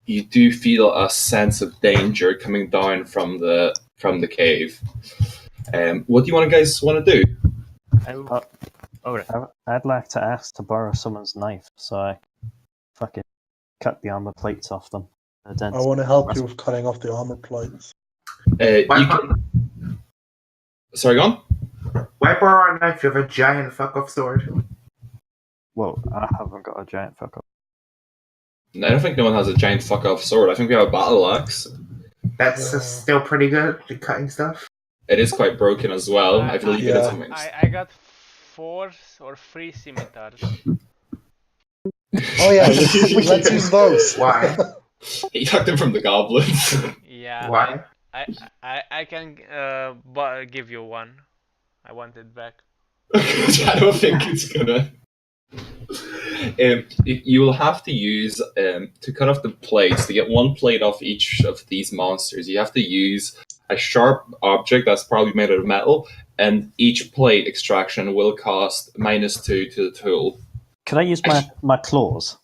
you do feel a sense of danger coming down from the cave. What do you guys want to do? I'd like to ask to borrow someone's knife, so I fucking cut the armor plates off them. I want to help you with cutting off the armor plates. Sorry, go on? Why borrow a knife? You have a giant fuck-off sword. Well, I haven't got a giant fuck-off. I don't think no one has a giant fuck-off sword. I think we have a battle axe. That's still pretty good at cutting stuff. It is quite broken as well. I believe it is. I got 4 or 3 scimitars. Oh yeah, let's use those. Why? He took them from the goblins. Yeah. Why? I can give you one. I want it back. I don't think it's gonna. You will have to use to cut off the plates. To get one plate off each of these monsters, you have to use a sharp object that's probably made out of metal, and each plate extraction will cost -2 to the tool. Can I use my claws?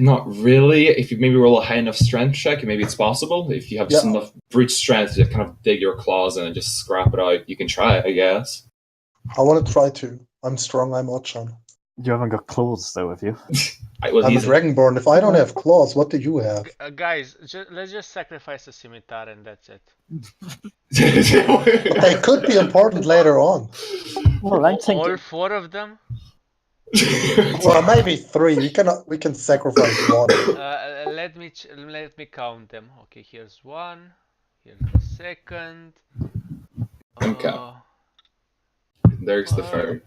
Not really. If you maybe roll a high enough strength check, maybe it's possible. If you have just enough brute strength to kind of dig your claws in and just scrap it out, you can try it, I guess. I want to try to. I'm strong, I'm Ochan. You haven't got claws, though, have you? I'm a Dragonborn. If I don't have claws, what do you have? Guys, let's just sacrifice a scimitar and that's it. They could be important later on. Well, I'm thinking... All 4 of them? Well, maybe 3. We can sacrifice 1. Let me count them. Okay, here's 1. Here's the second. Okay. There's the third.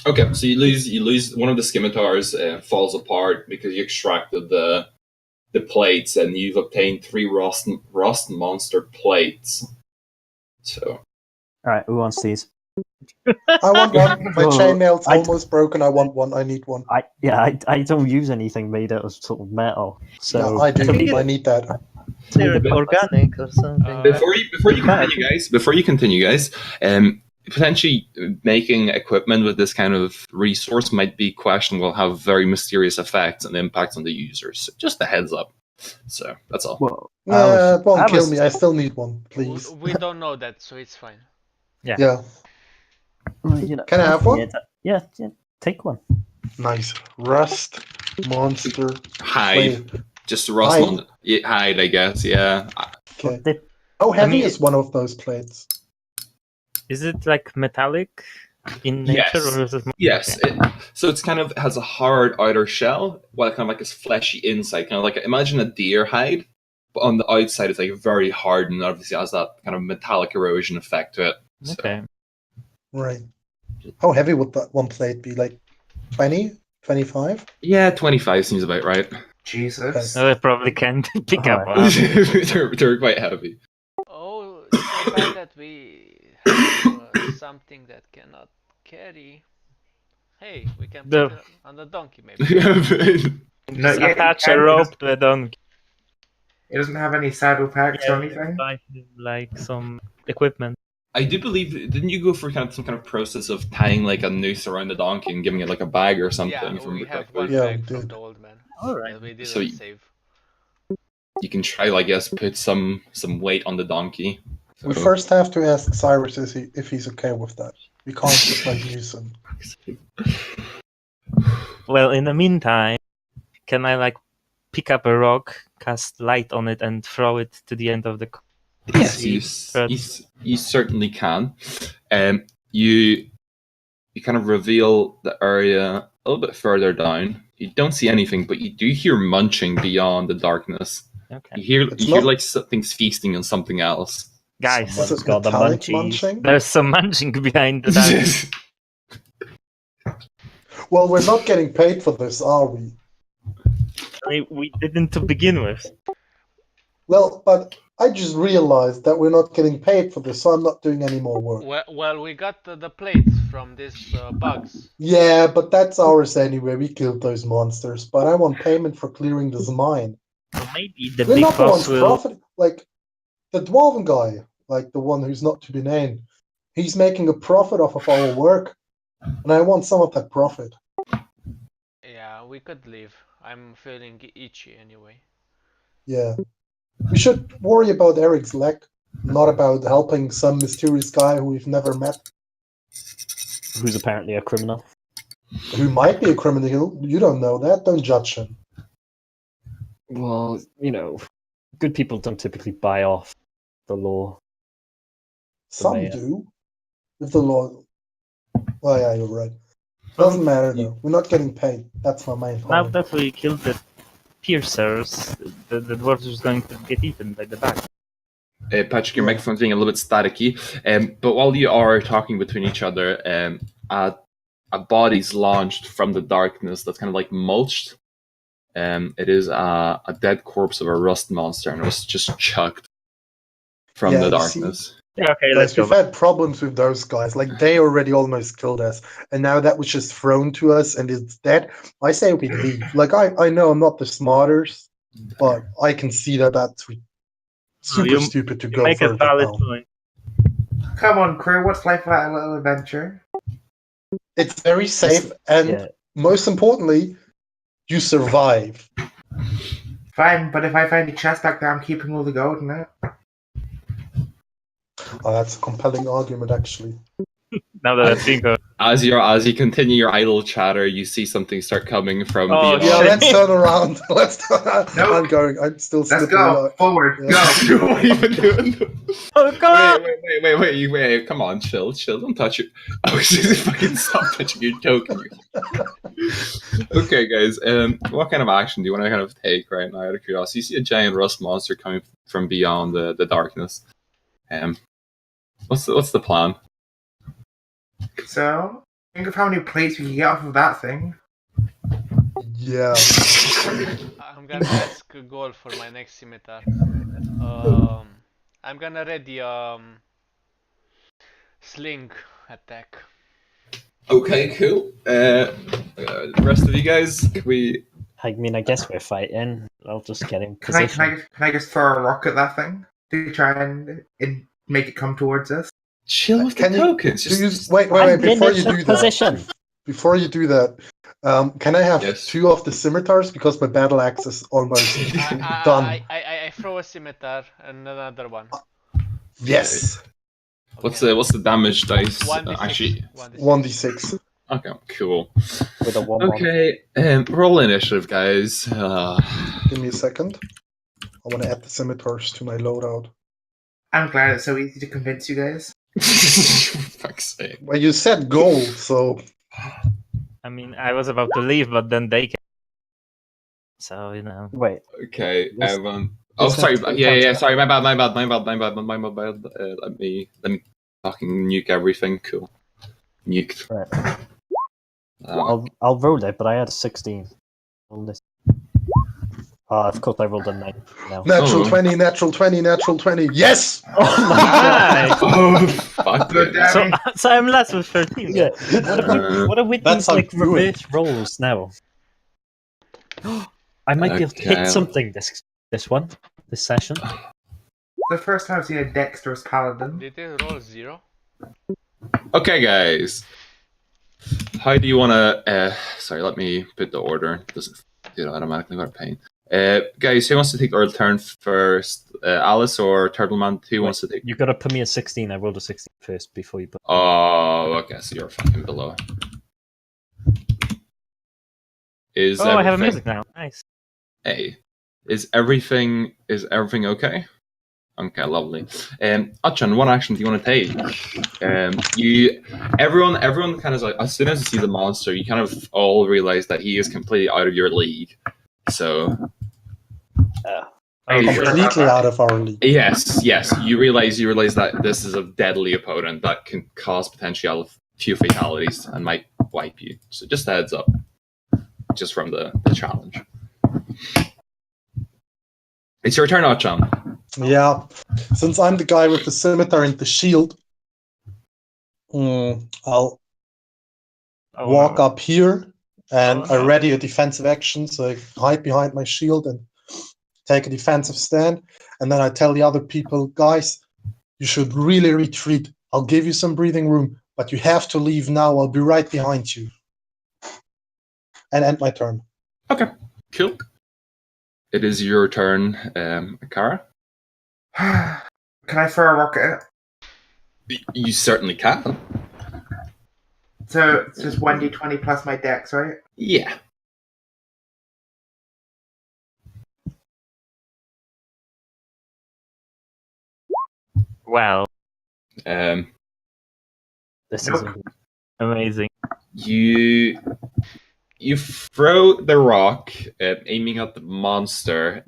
Okay, so you lose one of the scimitars. Falls apart because you extracted the plates, and you've obtained 3 rust monster plates. So. All right, who wants these? I want one. My chainmail's almost broken. I want one. I need one. I don't use anything made out of sort of metal. So no, I do. I need that. Organic or something. Before you continue, guys, potentially making equipment with this kind of resource might be questionable, have very mysterious effects and impacts on the users. So just a heads up. So that's all. Well, it won't kill me. I still need one, please. We don't know that, so it's fine. Yeah. Well, can I have one? Yeah, take one. Nice. Rust monster hide. Plate. Just rust hide, I guess. Yeah. Okay. How heavy is one of those plates? Is it like metallic in nature, or is it? Yes. So it's kind of has a hard outer shell, while kind of like this fleshy inside. Kind of like imagine a deer hide, but on the outside it's like very hard, and obviously has that kind of metallic erosion effect to it. Okay. So. Right. How heavy would that one plate be? Like 20? 25? Yeah, 25 seems about right. Jesus. I probably can't pick up. They're quite heavy. Oh, so bad that we have something that cannot carry. Hey, we can put it on the donkey maybe. Just attach a rope to a donkey. It doesn't have any saddle packs or anything? Like some equipment. I do believe, didn't you go for some kind of process of tying like a noose around the donkey and giving it like a bag or something? Yeah, we have one bag from the old man. Alright. We didn't save. You can try, I guess, put some weight on the donkey. We first have to ask Cyrus if he's okay with that. We can't just like use him. Well, in the meantime, can I like pick up a rock, cast light on it, and throw it to the end of the? Yes, you certainly can. You kind of reveal the area a little bit further down. You don't see anything, but you do hear munching beyond the darkness. Okay. You hear like something's feasting on something else. Guys, got the munching? There's some munching behind the Well, we're not getting paid for this, are we? We didn't to begin with. Well, but I just realized that we're not getting paid for this, so I'm not doing any more work. Well, we got the plates from these bugs. Yeah, but that's ours anyway. We killed those monsters. But I want payment for clearing this mine. Well, maybe the we're big not the ones boss will... profit. Like, the dwarven guy, like the one who's not to be named, he's making a profit off of our work. And I want some of that profit. Yeah, we could leave. I'm feeling itchy anyway. Yeah. We should worry about Eric's leg, not about helping some mysterious guy who we've never met, Who's apparently a criminal. who might be a criminal. You don't know that. Don't judge him. Well, good people don't typically buy off the law. Some mayor. do. If the law... Oh, yeah, you're right. Doesn't matter, though. We're not getting paid. That's my main Now point. that we killed the piercers, the dwarf is going to get eaten by the bat. Patrick, your microphone's being a little bit staticky. But while you are talking between each other, a body's launched from the darkness that's kind of like mulched. It is a dead corpse of a rust monster, and it was just chucked from Yeah, the you see? darkness. Yeah, okay, let's Guys, we've go. had problems with those guys. Like, they already almost killed us. And now that was just thrown to us and it's dead. I say we leave. Like, I know I'm not the smartest, but I can see that that's super you- stupid to You go make a further valid down. point. Come on, crew. What's life without a little adventure? It's very safe, and Yeah. most importantly, you survive. Fine, but if I find a chest back there, I'm keeping all the gold in it. Oh, that's a compelling argument, actually. Now that I think of As you continue your idle chatter, you see something start coming from Oh, beyond. Yeah, shit. let's turn around. Let's. Nope. I'm going. I'm still Let's slippery. go. Forward. Yeah. Go. What are you even doing? Oh god! Wait, come on, chill, don't touch it. Oh, fucking stop touching your token. Okay, guys, what kind of action do you want to kind of take right now, out of curiosity? You see a giant rust monster coming from beyond the darkness. What's the plan? So, think of how many plates we can get off of that thing. Yeah. I'm gonna ask a goal for my next scimitar. I'm gonna ready sling attack. Okay, cool. The rest of you guys, I mean, I guess we're fighting. I'll just get in Can I, position. can I just throw a rock at that thing to try and make it come towards us? chill with Can the you- tokens. Do you, Just wait. I'm Before in you do position. that, before you do that, can I have Yes. 2 of the scimitars because my battle axe is almost done? I throw a scimitar and another one. Yes. what's the damage dice? 1d6. Actually, 1d6. okay, cool. With a 1-1. Okay, roll initiative, guys. Give me a second. I want to add the scimitars to my loadout. I'm glad it's so easy to convince you guys. Fuck's sake. Well, you said goal, so I mean, I was about to leave, but then they came. So, Wait, Okay, This- everyone. Oh, this sorry. has to be Yeah. counted. Sorry, my bad. Let me fucking nuke everything. Cool. Nuked. right. I'll roll it, but I had a 16 on this. Of course, I rolled a 9 now. natural Oh. 20, natural 20, natural 20. Yes! Oh my god! Nice. Oh, fuck Good it. So, so I'm last with 13. Yeah. What if we That's use like how you do it. reverse rolls now? I might be able to Okay. hit something this session. The first time I've seen a dexterous paladin. Did you roll 0? Okay, guys. How do you want to? Sorry, let me put the order. Does it do it automatically? What a pain. Guys, who wants to take our turn first? Alice or Turtleman? Who wants to take? You gotta put me a 16. I rolled a 16 first before you put. Oh, okay. So you're fucking below. Is Oh, I have a everything- music now. Nice. Hey, is everything okay? Okay, lovely. Achan, what action do you want to take? Everyone kind of like, as soon as you see the monster, you kind of all realize that he is completely out of your league. So Oh, Hey, shit. Completely out of our league. yes, you realize that this is a deadly opponent that can cause potentially a few fatalities and might wipe you. So just a heads up, just from the challenge. It's your turn, Achan. Yeah. Since I'm the guy with the scimitar and the shield, I'll Oh, walk no. up here and Oh, I no. ready a defensive action. So I hide behind my shield and take a defensive stand. And then I tell the other people, guys, you should really retreat. I'll give you some breathing room, but you have to leave now. I'll be right behind you. And end my turn. Okay, cool. It is your turn, Kara. Can I throw a rock at it? You certainly can. So it's just 1d20 plus my dex, right? Yeah. Wow, Um, This Nope. is amazing. you throw the rock, aiming at the monster,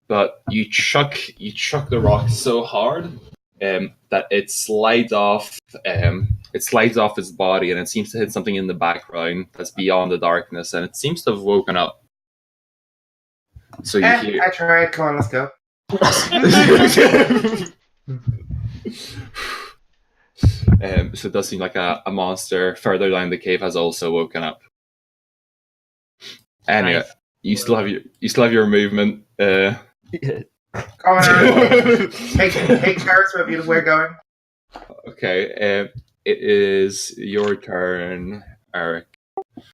but you chuck the rock so hard that it slides off. It slides off his body, and it seems to hit something in the background that's beyond the darkness, and it seems to have woken up. So you hear. I tried. Come on, let's go. So it does seem like a monster further down the cave has also woken up. Anyway, Nice. you still have your movement. Come on, take turns where we're going. Okay, it is your turn, Eric.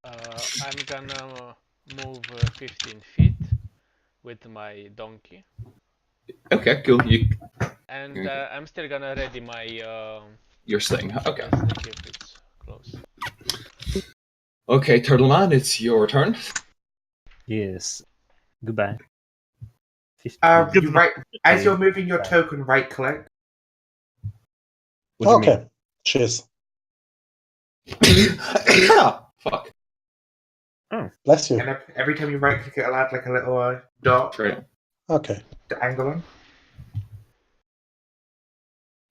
I'm gonna move 15 feet with my donkey, Okay, cool. and Okay. I'm still gonna ready my Your sling. Okay. sling if it's close. Okay, Turtle Man, it's your turn. yes. Goodbye. 50. You right as you're moving your token, right click. What do you mean? Okay. Cheers. Fuck. Bless you. And every time you right click, it'll add like a little dot Right. Okay. to angle on.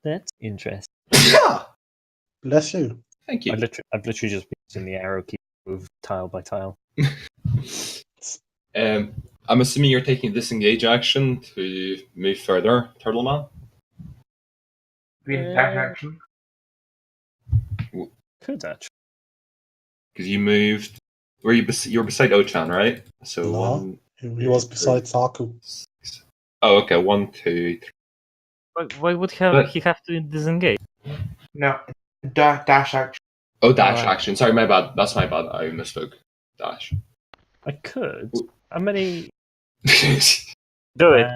That's interesting. Bless you. Thank you. I've literally just been using the arrow key to move tile by tile. I'm assuming you're taking disengage action to move further, Turtle Man. Doing dash action. Could actually. Because you moved. You're beside Ochan, right? So No. one. He was beside Saku. Oh, okay. 1, 2, 3. Why would he have to disengage? No, dash action. Oh, dash Alright. action. Sorry, my bad. That's my bad. I misspoke. Dash. I could. How many? Do it.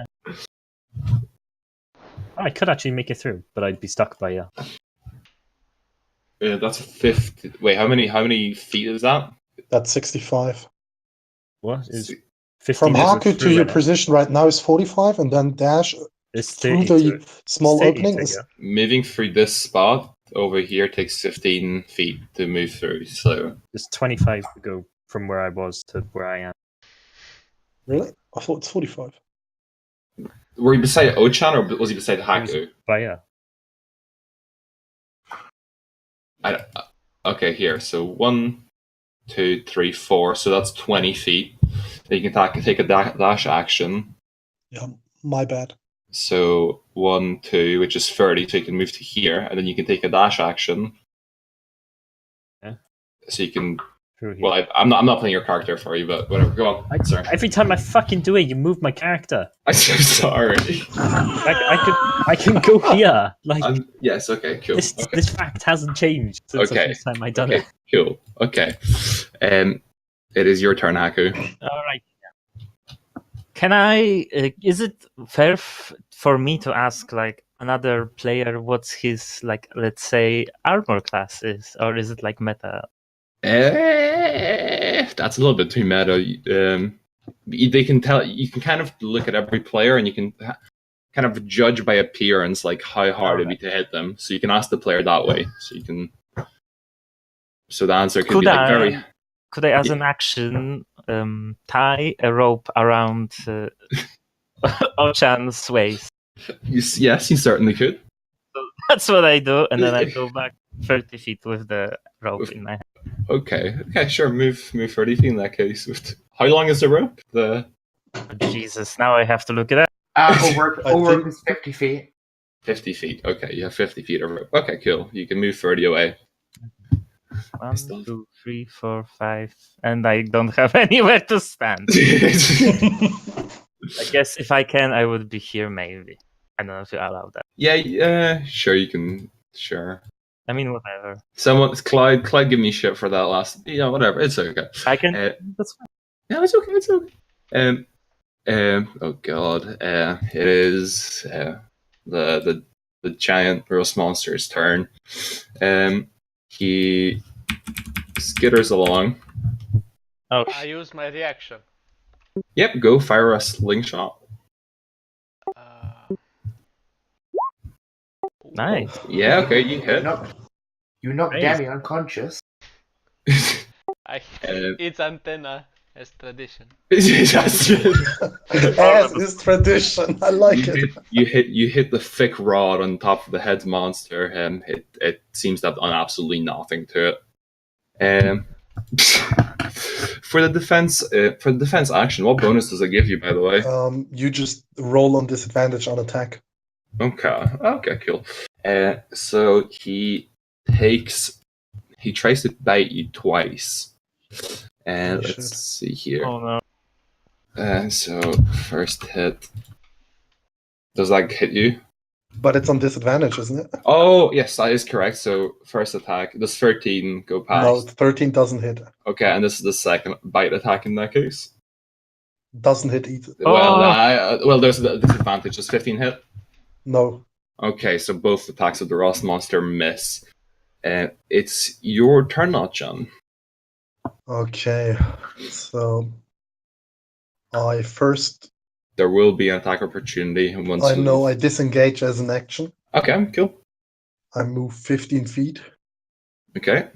I could actually make it through, but I'd be stuck by you. That's a 50. Wait, how many feet is that? That's 65. What is Si- 15 From meters Haku to through your it? position right now is 45, and then dash It's through 30 the small 30 opening to is go. Moving through this spot over here takes 15 feet to move through. So It's 25 to go from where I was to where I am. really? I thought it's 45. were you beside Ochan or was he beside Haku? By you. Okay, here. So 1, 2, 3, 4. So that's 20 feet. Then you can take a dash action. Yeah, my bad. So 1, 2, which is 30. So you can move to here, and then you can take a dash action. Yeah. So you can. Through here. Well, I'm not playing your character for you, but whatever. Go on. Sorry. Every time I fucking do it, you move my character. I'm so sorry. I can go here. Like Yes. Okay. Cool. this. Okay. This fact hasn't changed since Okay. the first time I done Okay. it. Cool. Okay. It is your turn, Haku. All right. Can I? Is it fair for me to ask like another player what's his like, let's say, armor class is, or is it like meta? That's a little bit too meta. They can tell. You can kind of look at every player, and you can kind of judge by appearance, like how hard it'd be to hit them. So you can ask the player that way. So you can. So the answer could be like very. Could I, as an action, tie a rope around Ochan's waist? Yes, you certainly could. So that's what I do, and then I go back 30 feet with the rope in my hand. Okay, sure. Move 30 feet in that case. How long is the rope? Oh, Jesus, now I have to look it up. All rope is 50 feet. 50 feet. Okay, you have 50 feet of rope. Okay, cool. You can move 30 away. 1, 2, 3, 4, 5, and I don't have anywhere to stand. I guess if I can, I would be here maybe. I don't know if you allow that. Yeah, sure, you can. Sure. I mean, whatever. Clyde gave me shit for that last. Whatever. It's okay. I can. That's fine. No, it's okay. It's okay. Oh god. It is the giant rust monster's turn. He skitters along. Oh, I use my reaction. Yep, go fire a slingshot. Uh, nice. Yeah, okay, you You hit. knocked Nice. Danny unconscious. It's antenna as tradition. As is tradition. I like it. You hit the thick rod on top of the head monster, and it seems to have done absolutely nothing to it. For the defense action, what bonus does it give you, by the way? You just roll on disadvantage on attack. Okay, cool. So he tries to bite you twice. And Oh, let's shit. see here. Oh no. So first hit. Does that hit you? But it's on disadvantage, isn't it? Oh yes, that is correct. So first attack. Does 13 go past? No, 13 doesn't hit. Okay, and this is the second bite attack in that case. Doesn't hit either. Well, there's a disadvantage. Does 15 hit? No. Okay, so both attacks of the Rust monster miss. It's your turn now, John. Okay. So I first. There will be an attack opportunity once. I know I disengage as an action. Okay, cool. I move 15 feet. Okay.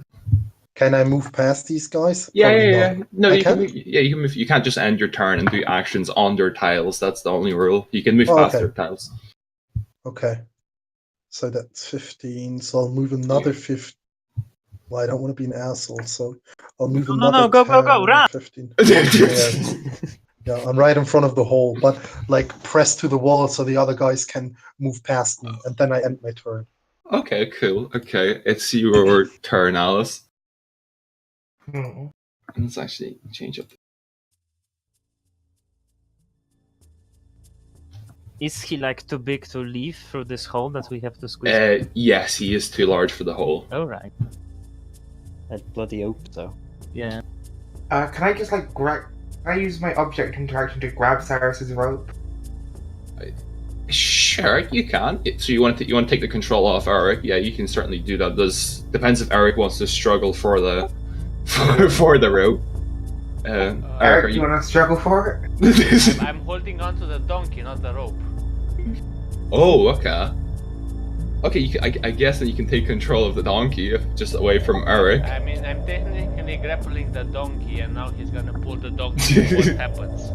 Can I move past these guys? Yeah. Probably not. No, I you can. can? You can move. You can't just end your turn and do actions on their tiles. That's the only rule. You can move past okay. their tiles. Okay. So that's 15. So I'll move another 15. Well, I don't want to be an asshole, so I'll move No, another go, 10, run! 15. Yeah, I'm right in front of the hole, but like pressed to the wall so the other guys can move past me, and then I end my turn. Okay, cool. Okay, it's your turn, Alice. Hmm. Let's actually change up. Is he like too big to leave through this hole that we have to squeeze? Yes, he is too large for the hole. Oh right. That bloody oak, though. Yeah. Can I just like grab? Can I use my object interaction to grab Cyrus's rope? Sure, you can. So you want to take the control off Eric? Yeah, you can certainly do that. Depends if Eric wants to struggle for the for the rope. Eric, do you want to struggle for it? I'm holding on to the donkey, not the rope. Oh, okay. Okay, I guess then you can take control of the donkey just away from Eric. I mean, I'm technically grappling the donkey, and now he's gonna pull the donkey. What happens?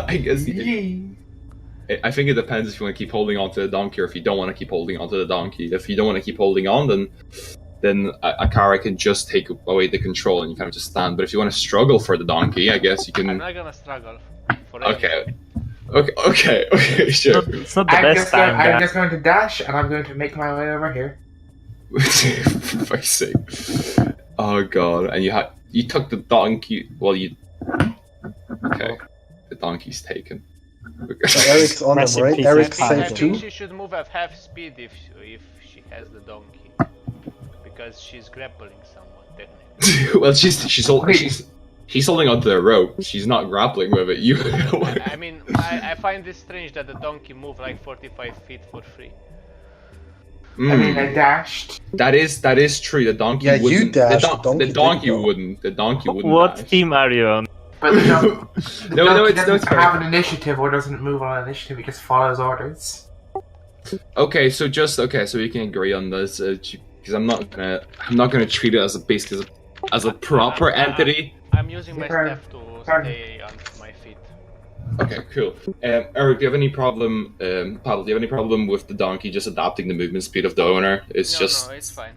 I guess. I think it depends if you want to keep holding on to the donkey or if you don't want to keep holding on to the donkey. If you don't want to keep holding on, then Akara can just take away the control and you kind of just stand. But if you want to struggle for the donkey, I guess you can. I'm not gonna struggle. For Okay, sure. It's not the best time. I'm just going to dash and I'm going to make my way over here. For fuck's sake. Oh god, and you took the donkey. Well, you. Okay, the donkey's taken. So Eric's on them, right? Recipe Eric's for I safe think too. she should move at half speed if she has the donkey, because she's grappling someone technically. Well, she's holding onto the rope. She's not grappling with it. You. I mean, I find this strange that the donkey moved like 45 feet for free. I mean, I dashed. That is true. The donkey. Yeah, you wouldn't, dashed, The the donkey donkey didn't, though. wouldn't. The donkey wouldn't. What dash. team are you on? But the No, donkey it's doesn't fair. have an initiative or doesn't move on an initiative. It just follows orders. Okay, so we can agree on this because I'm not gonna treat it as a proper entity. I'm using my Turn. staff to Turn. stay on my feet. Okay, cool. Eric, do you have any problem? Pavel, do you have any problem with the donkey just adapting the movement speed of the owner? No, it's fine.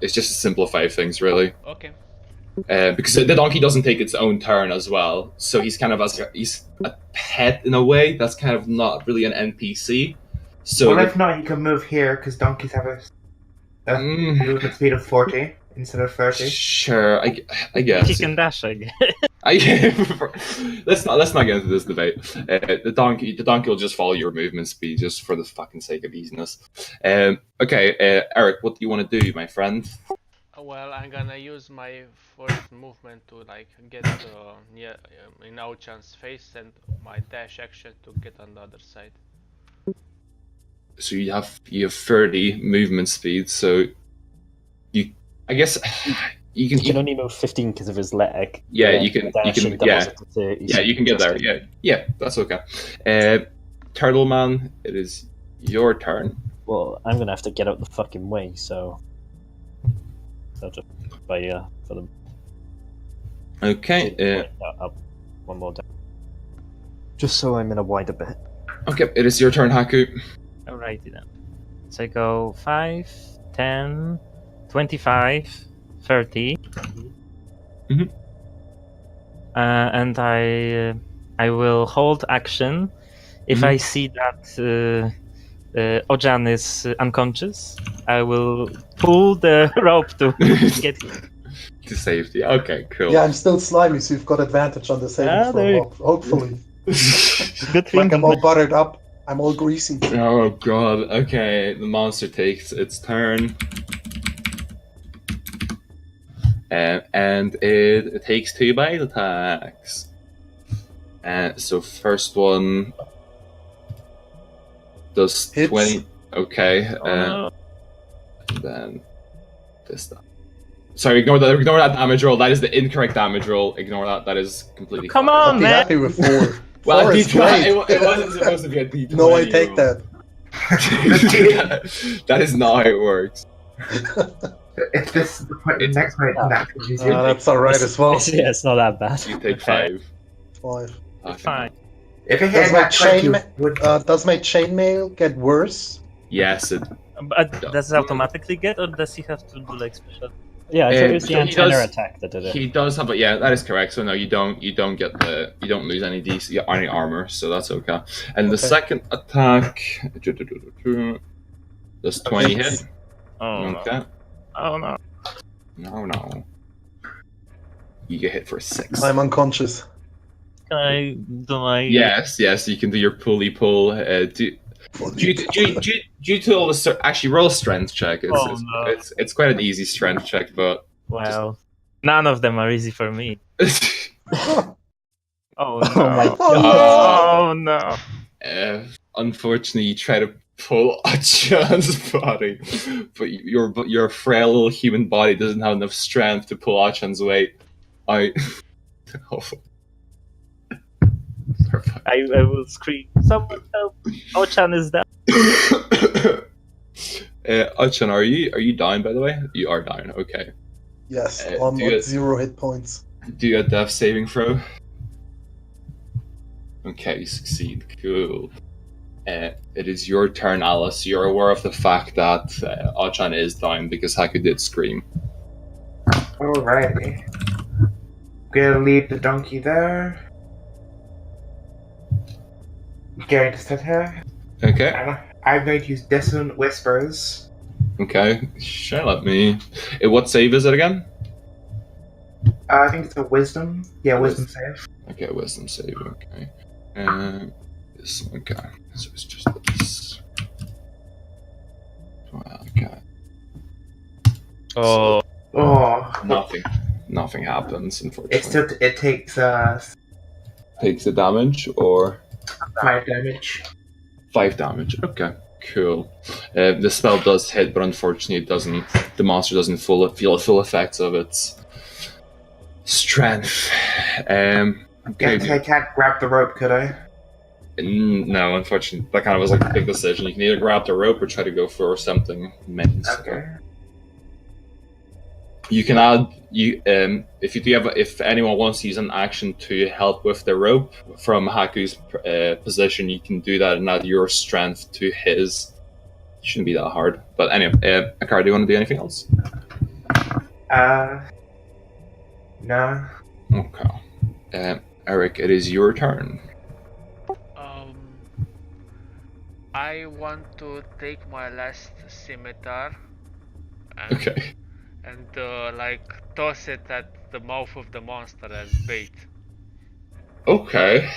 It's just to simplify things, really. Okay. Because the donkey doesn't take its own turn as well, so he's kind of he's a pet in a way. That's kind of not really an NPC. So Well, if not, he can move here because donkeys have a movement speed of 40 instead of 30. sure, I guess. He can dash, I guess. Let's not get into this debate. The donkey will just follow your movement speed just for the fucking sake of easiness. Okay, Eric, what do you want to do, my friend? Well, I'm gonna use my first movement to like get near in Ochan's face and my dash action to get on the other side. So you have 30 movement speed. So I guess you He can only move 15 because of his leg. Yeah, but you can. You dash can. and doubles it to 30, Yeah, so you can get there. just- Yeah, that's okay. Turtle Man, it is your turn. Well, I'm gonna have to get out the fucking way, so I'll just by for them. Okay. Up one more down. Just so I'm in a wider bit. Okay, it is your turn, Haku. Alrighty then. So I go 5, 10, 25, 30. Mhm. And I will hold action if Mhm. I see that Ojan is unconscious. I will pull the rope to get To safety. Okay, cool. Yeah, I'm still slimy, so you've got advantage on the saving Ah, there you- throw. Hopefully. good thing. Like I'm all buttered up. I'm all greasy. Oh god. Okay, the monster takes its turn. And it takes 2 bite attacks. So first one does Hits. 20. Okay. Oh, Then this time. Sorry, ignore that damage roll. That is the incorrect damage roll. Ignore that. That is completely. Come fine. on, I'd be man. happy with 4. Well, 4 is D20 great. it wasn't supposed to be a D20. No, I take roll. that. That is not how it works. If this the point, the next point, naturally That's alright as well. Yeah, it's not that bad. You take Okay. 5. 5. Okay. fine. If it Does hit my that 20, chain would does my chainmail get worse? Yes, it. But does it automatically get, or does he have to do like special? Yeah, I thought it was the so he antenna does- attack that did it. He does have, yeah, that is correct. So no, you don't get you don't lose any DC, any armor, so that's okay. And the Okay. second attack does 20 hit. Oh no! Okay. Oh no! No. You get hit for 6. I'm unconscious. Can I do my? Yes, you can do your pulley pull. Due to all the actually roll a strength check. It's quite an easy strength check, but Well, none of them are easy for me. Oh no! Oh my Oh no! Unfortunately, you try to pull a Achan's body, but your frail little human body doesn't have enough strength to pull Achan's weight. I will scream. Someone help! Ochan is down. Achan, are you down? By the way, you are down. Okay. Yes, Do I'm you- at 0 hit points. Do a death saving throw. Okay, you succeed. Cool. It is your turn, Alice. You're aware of the fact that Achan is down because Haku did scream. Alrighty. Gonna leave the donkey there. Going to sit here. Okay. And I'm going to use Dissonant Whispers. Okay. Sure. Let me. What save is it again? I think it's a Wisdom. Yeah, Wisdom save. Okay, wisdom save. Okay. This. Okay. So it's just this. Okay. Oh, Oh, Nothing happens. Unfortunately. it takes Takes the damage or 5 damage. 5 damage. Okay. Cool. The spell does hit, but unfortunately, it doesn't. The monster doesn't feel the full effects of its strength. Okay. Guess I can't grab the rope, could I? No, unfortunately, that kind of was like a big decision. You can either grab the rope or try to go for something men's. Okay. You can add if anyone wants to use an action to help with the rope from Haku's position, you can do that and add your strength to his. It shouldn't be that hard. But anyway, Akara, do you want to do anything else? No. Okay. Eric, it is your turn. I want to take my last scimitar and, Okay. and like toss it at the mouth of the monster as bait. Okay.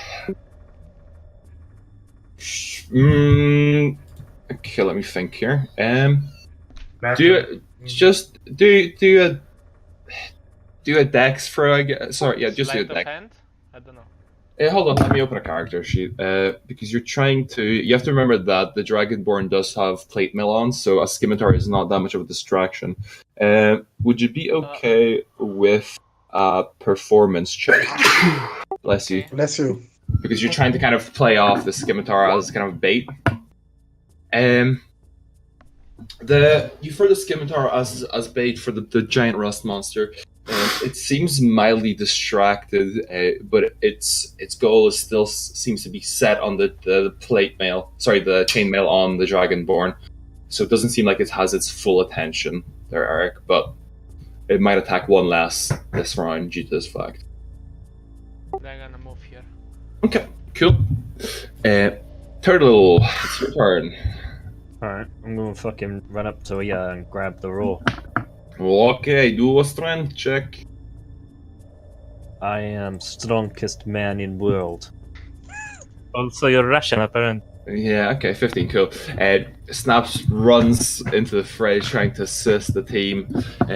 Okay, let me think here. Do Just do a dex for I guess. Sorry, yeah, just do a Sleight of dex. hand? I don't know. Hold on, let me open a character sheet. Because you're trying to. You have to remember that the Dragonborn does have plate mail on, so a scimitar is not that much of a distraction. Would you be okay with a performance check? Bless you. Okay. Bless you. Because you're trying to kind of play off the scimitar as kind of bait. You throw the scimitar as bait for the giant rust monster. It seems mildly distracted, but its goal is still seems to be set on the the chainmail on the Dragonborn. So it doesn't seem like it has its full attention there, Eric. But it might attack one less this round due to this fact. They're gonna move here. Okay, cool. Turtle, it's your turn. Alright, I'm gonna fucking run up to you and grab the roll. Okay, do a strength check. I am strongest man in world. Also, you're Russian, apparently. Yeah, okay, 15, cool. Snaps runs into the fray trying to assist the team.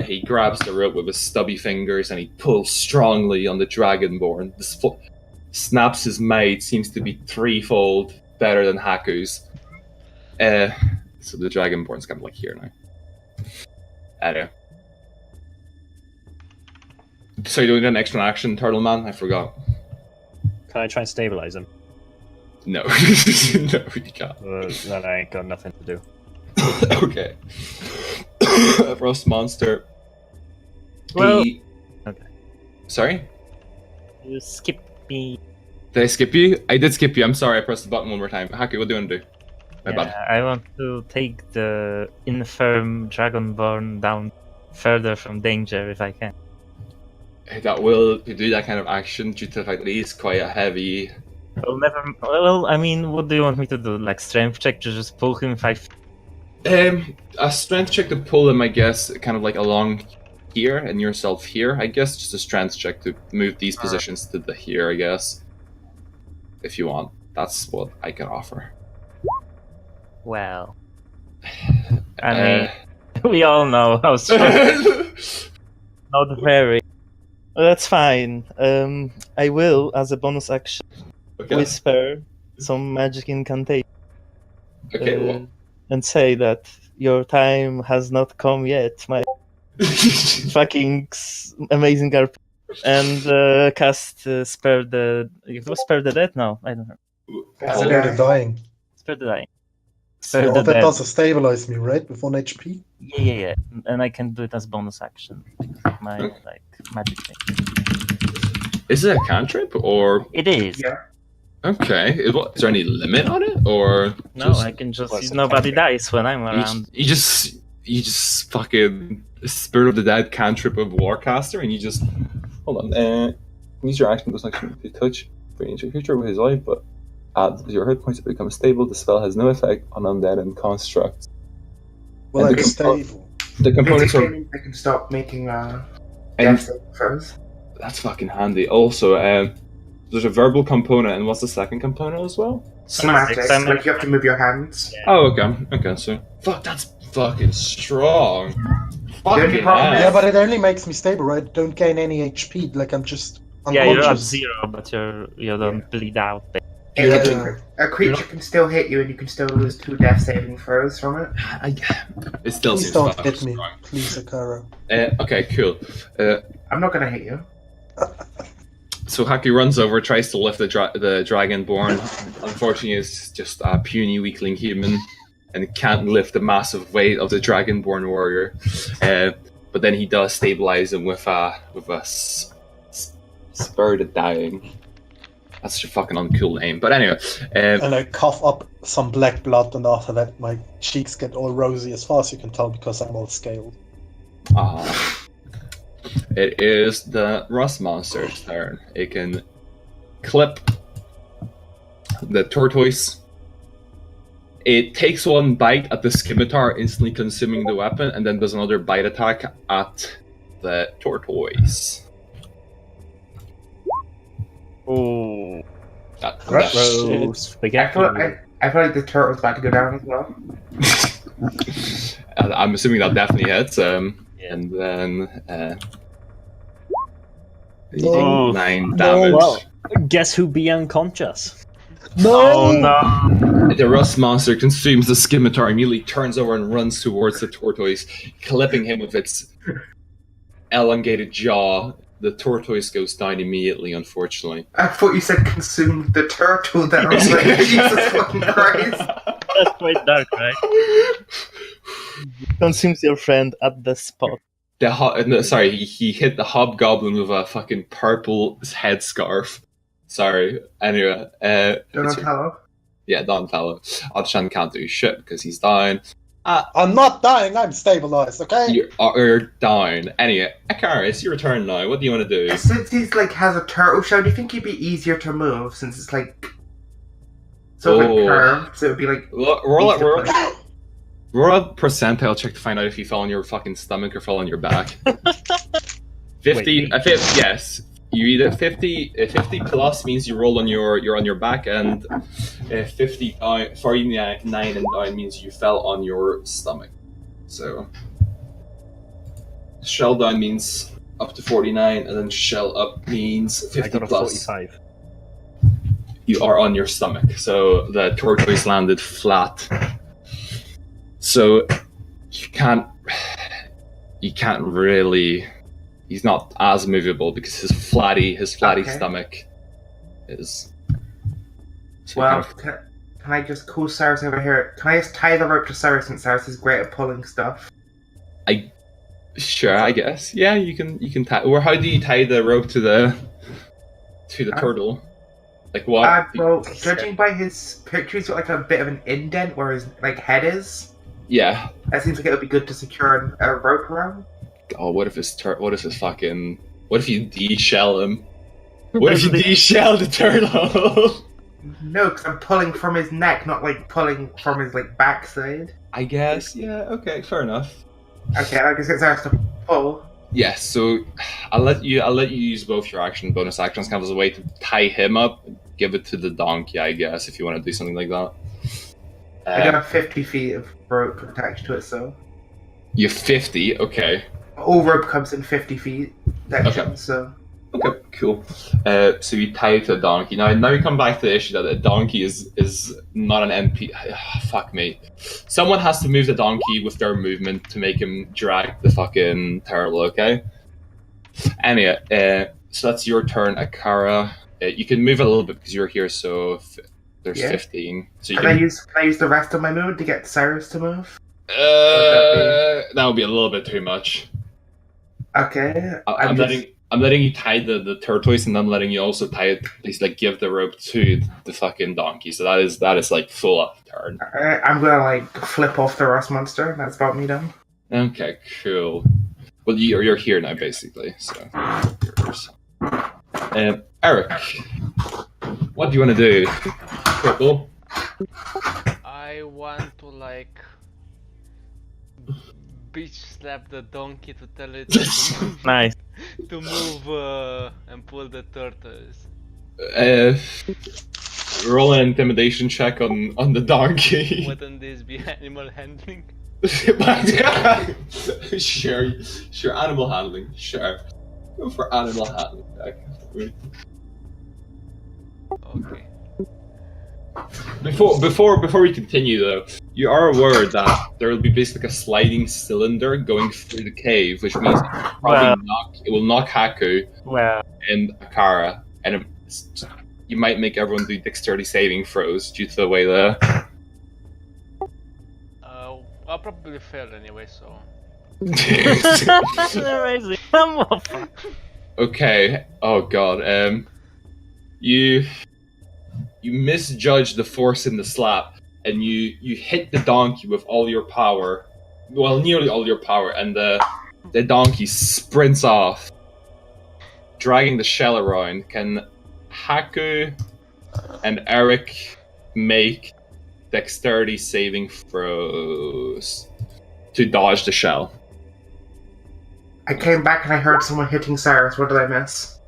He grabs the rope with his stubby fingers and he pulls strongly on the Dragonborn. Snaps' might seems to be threefold better than Haku's. So the Dragonborn's kind of like here now. Anyway. So you're doing an extra action, Turtle Man? I forgot. Can I try and stabilize him? No. No, you can't. Then I ain't got nothing to do. Okay. Rust Monster. Well- He- Okay. Sorry? You skipped me. Did I skip you? I did skip you. I'm sorry. I pressed the button one more time. Haku, what do you want to do? My bad. I want to take the infirm Dragonborn down further from danger if I can. That will to do that kind of action due to the fact that he's quite a heavy. Well, I mean, what do you want me to do? Like strength check to just pull him 5? A strength check to pull him, I guess, kind of like along here and yourself here. I guess just a strength check to move these positions to the here. I guess, if you want, that's what I can offer. Well, I mean, we all know how strong. Not very. Well, that's fine. I will, as a bonus action, Okay. whisper some magic incantation Okay. Well. and say that your time has not come yet, my fucking amazing RP. And cast Spare the... It was Spare the Dead now? I don't know. Spare the dying. Spare the Dying. So Spare the that Dead. does stabilize me, right? With 1 HP? Yeah. And I can do it as bonus action. My, like, magic thing. Is it a cantrip or? It is. Yeah. Okay. Is there any limit on it or? No, I can just use nobody dies when I'm around. You just fucking Spirit of the Dead cantrip of Warcaster, and you just hold on. Use your action plus action to touch for each creature with his life, but at your hit points become stable. The spell has no effect on undead and constructs. Well, And it's stable. The components are. I can stop making And death saving throws. that's fucking handy. Also, there's a verbal component, and what's the second component as well? Somatics, like you have to move your hands. Oh, okay. So, fuck, that's fucking strong. Fucking problem hell. Yeah, but it only makes me stable, right? I don't gain any HP. Like, I'm just Yeah, you're at unconscious. 0, but you don't bleed out. Yeah. A creature can still hit you, and you can still lose 2 death saving throws from it. It still Please seems don't fucking hit me. strong. Please, Akara. Okay, cool. I'm not gonna hit you. So Haki runs over, tries to lift the Dragonborn. Unfortunately, it's just a puny weakling human, and can't lift the massive weight of the Dragonborn warrior. But then he does stabilize him with a Spur the Dying. That's such a fucking uncool name. But anyway, And I cough up some black blood, and after that, my cheeks get all rosy, as far as you can tell, because I'm all scaled. It is the Rust Monster's turn. It can clip the tortoise. It takes one bite at the scimitar, instantly consuming the weapon, and then does another bite attack at the tortoise. Oh, That- Rush. gross spaghetti. I feel like the turtle's about to go down as well. I'm assuming that definitely hits. Yeah. And then No. 9 No. damage. Well, guess who be unconscious? Oh no! The rust monster consumes the scimitar, immediately turns over and runs towards the tortoise, clipping him with its elongated jaw. The tortoise goes down immediately, unfortunately. I thought you said consumed the turtle. Then I was like, Jesus fucking Christ! That's quite dark, right? Consumes your friend at the spot. Sorry, he hit the hobgoblin with a fucking purple headscarf. Sorry. Anyway, Donatello. yeah, Donatello. Odshan can't do shit because he's down. I'm not dying. I'm stabilized. Okay. You're down. Anyway, Akara, it's your turn now. What do you want to do? Since he's like has a turtle shell, do you think he'd be easier to move since it's like sort of like curved? So it'd be like Roll a percentile check to find out if you fell on your fucking stomach or fell on your back. 50. Yes. You either 50 plus means you roll on you're on your back, and 50 49 and down means you fell on your stomach. So shell down means up to 49, and then shell up means 50 I got a plus. 45. You are on your stomach, so the tortoise landed flat. So you can't really. He's not as movable because his flatty Okay. stomach is. So Well, can I just call Cyrus over here? Can I just tie the rope to Cyrus since Cyrus is great at pulling stuff? sure, I guess. Yeah, you can tie. Or how do you tie the rope to the turtle? Like what? Well, judging by his picture, he's got like a bit of an indent where his like head is. Yeah. That seems like it would be good to secure a rope around. Oh, what if you de-shell him? What if you de-shell the turtle? No, because I'm pulling from his neck, not like pulling from his like backside. I guess. Yeah. Okay. Fair enough. Okay, I guess it's has to pull. Yes. So I'll let you use both your bonus actions, kind of as a way to tie him up, give it to the donkey. I guess if you want to do something like that. I got 50 feet of rope attached to it, so You're 50. Okay. all rope comes in 50 feet section, Okay. so. Okay, cool. So you tie it to a donkey. Now we come back to the issue that a donkey is not an MP. Fuck me. Someone has to move the donkey with their movement to make him drag the fucking turtle. Okay. Anyway, so that's your turn, Akara. You can move it a little bit because you're here. So there's Yeah. 15. So you Can I use the rest of my movement to get Cyrus to move? that would be a little bit too much. Okay. I'm letting you tie the tortoise, and I'm letting you also tie it. Please, like, give the rope to the fucking donkey. So that is like full up turn. I'm gonna like flip off the rust monster. That's about me done. Okay, cool. Well, you're here now, basically. So, Eric, what do you want to do? Purple. I want to like bitch slap the donkey to tell it Nice. to move and pull the turtles. Roll an intimidation check on the donkey. Wouldn't this be animal handling? Sure, animal handling. Sure, go for animal handling. Okay. Before we continue though, you are aware that there will be basically a sliding cylinder going through the cave, which means it will knock Haku Well, and Akara, and you might make everyone do dexterity saving throws due to the way the. I'll probably fail anyway, so. that's amazing. Okay. Oh god. You misjudge the force in the slap, and you hit the donkey with all your power. Well, nearly all your power, and the donkey sprints off, dragging the shell around. Can Haku and Eric make dexterity saving throws to dodge the shell? I came back and I heard someone hitting Cyrus. What did I miss?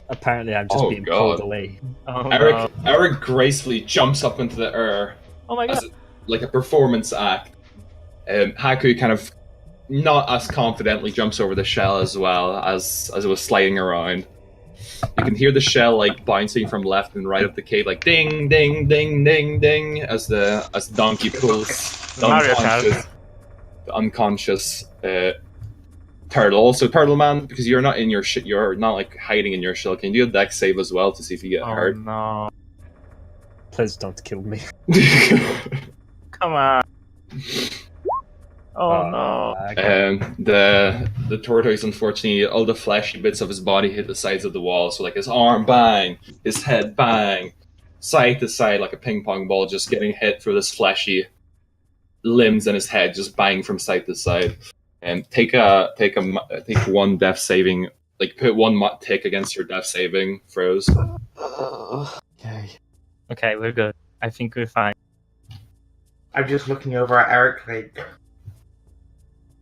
Apparently, I'm just being pulled away. Oh, Eric no. Eric gracefully jumps up into the air Oh my god. like a performance act, Haku kind of not as confidently jumps over the shell as well as it was sliding around. You can hear the shell like bouncing from left and right of the cave, like ding, ding, ding, ding, ding, as Donkey pulls Mario Kart. the unconscious turtle. So Turtle Man, because you're not in your you're not like hiding in your shell. Can you do a dex save as well to see if you get Oh hurt? no! Please don't kill me. Come on! Oh no! The tortoise, unfortunately, all the fleshy bits of his body hit the sides of the wall. So like his arm bang, his head bang, side to side like a ping pong ball, just getting hit through this fleshy limbs and his head just bang from side to side. And take one death saving, like put one tick against your death saving throws. Okay. Okay, we're good. I think we're fine. I'm just looking over at Eric, like,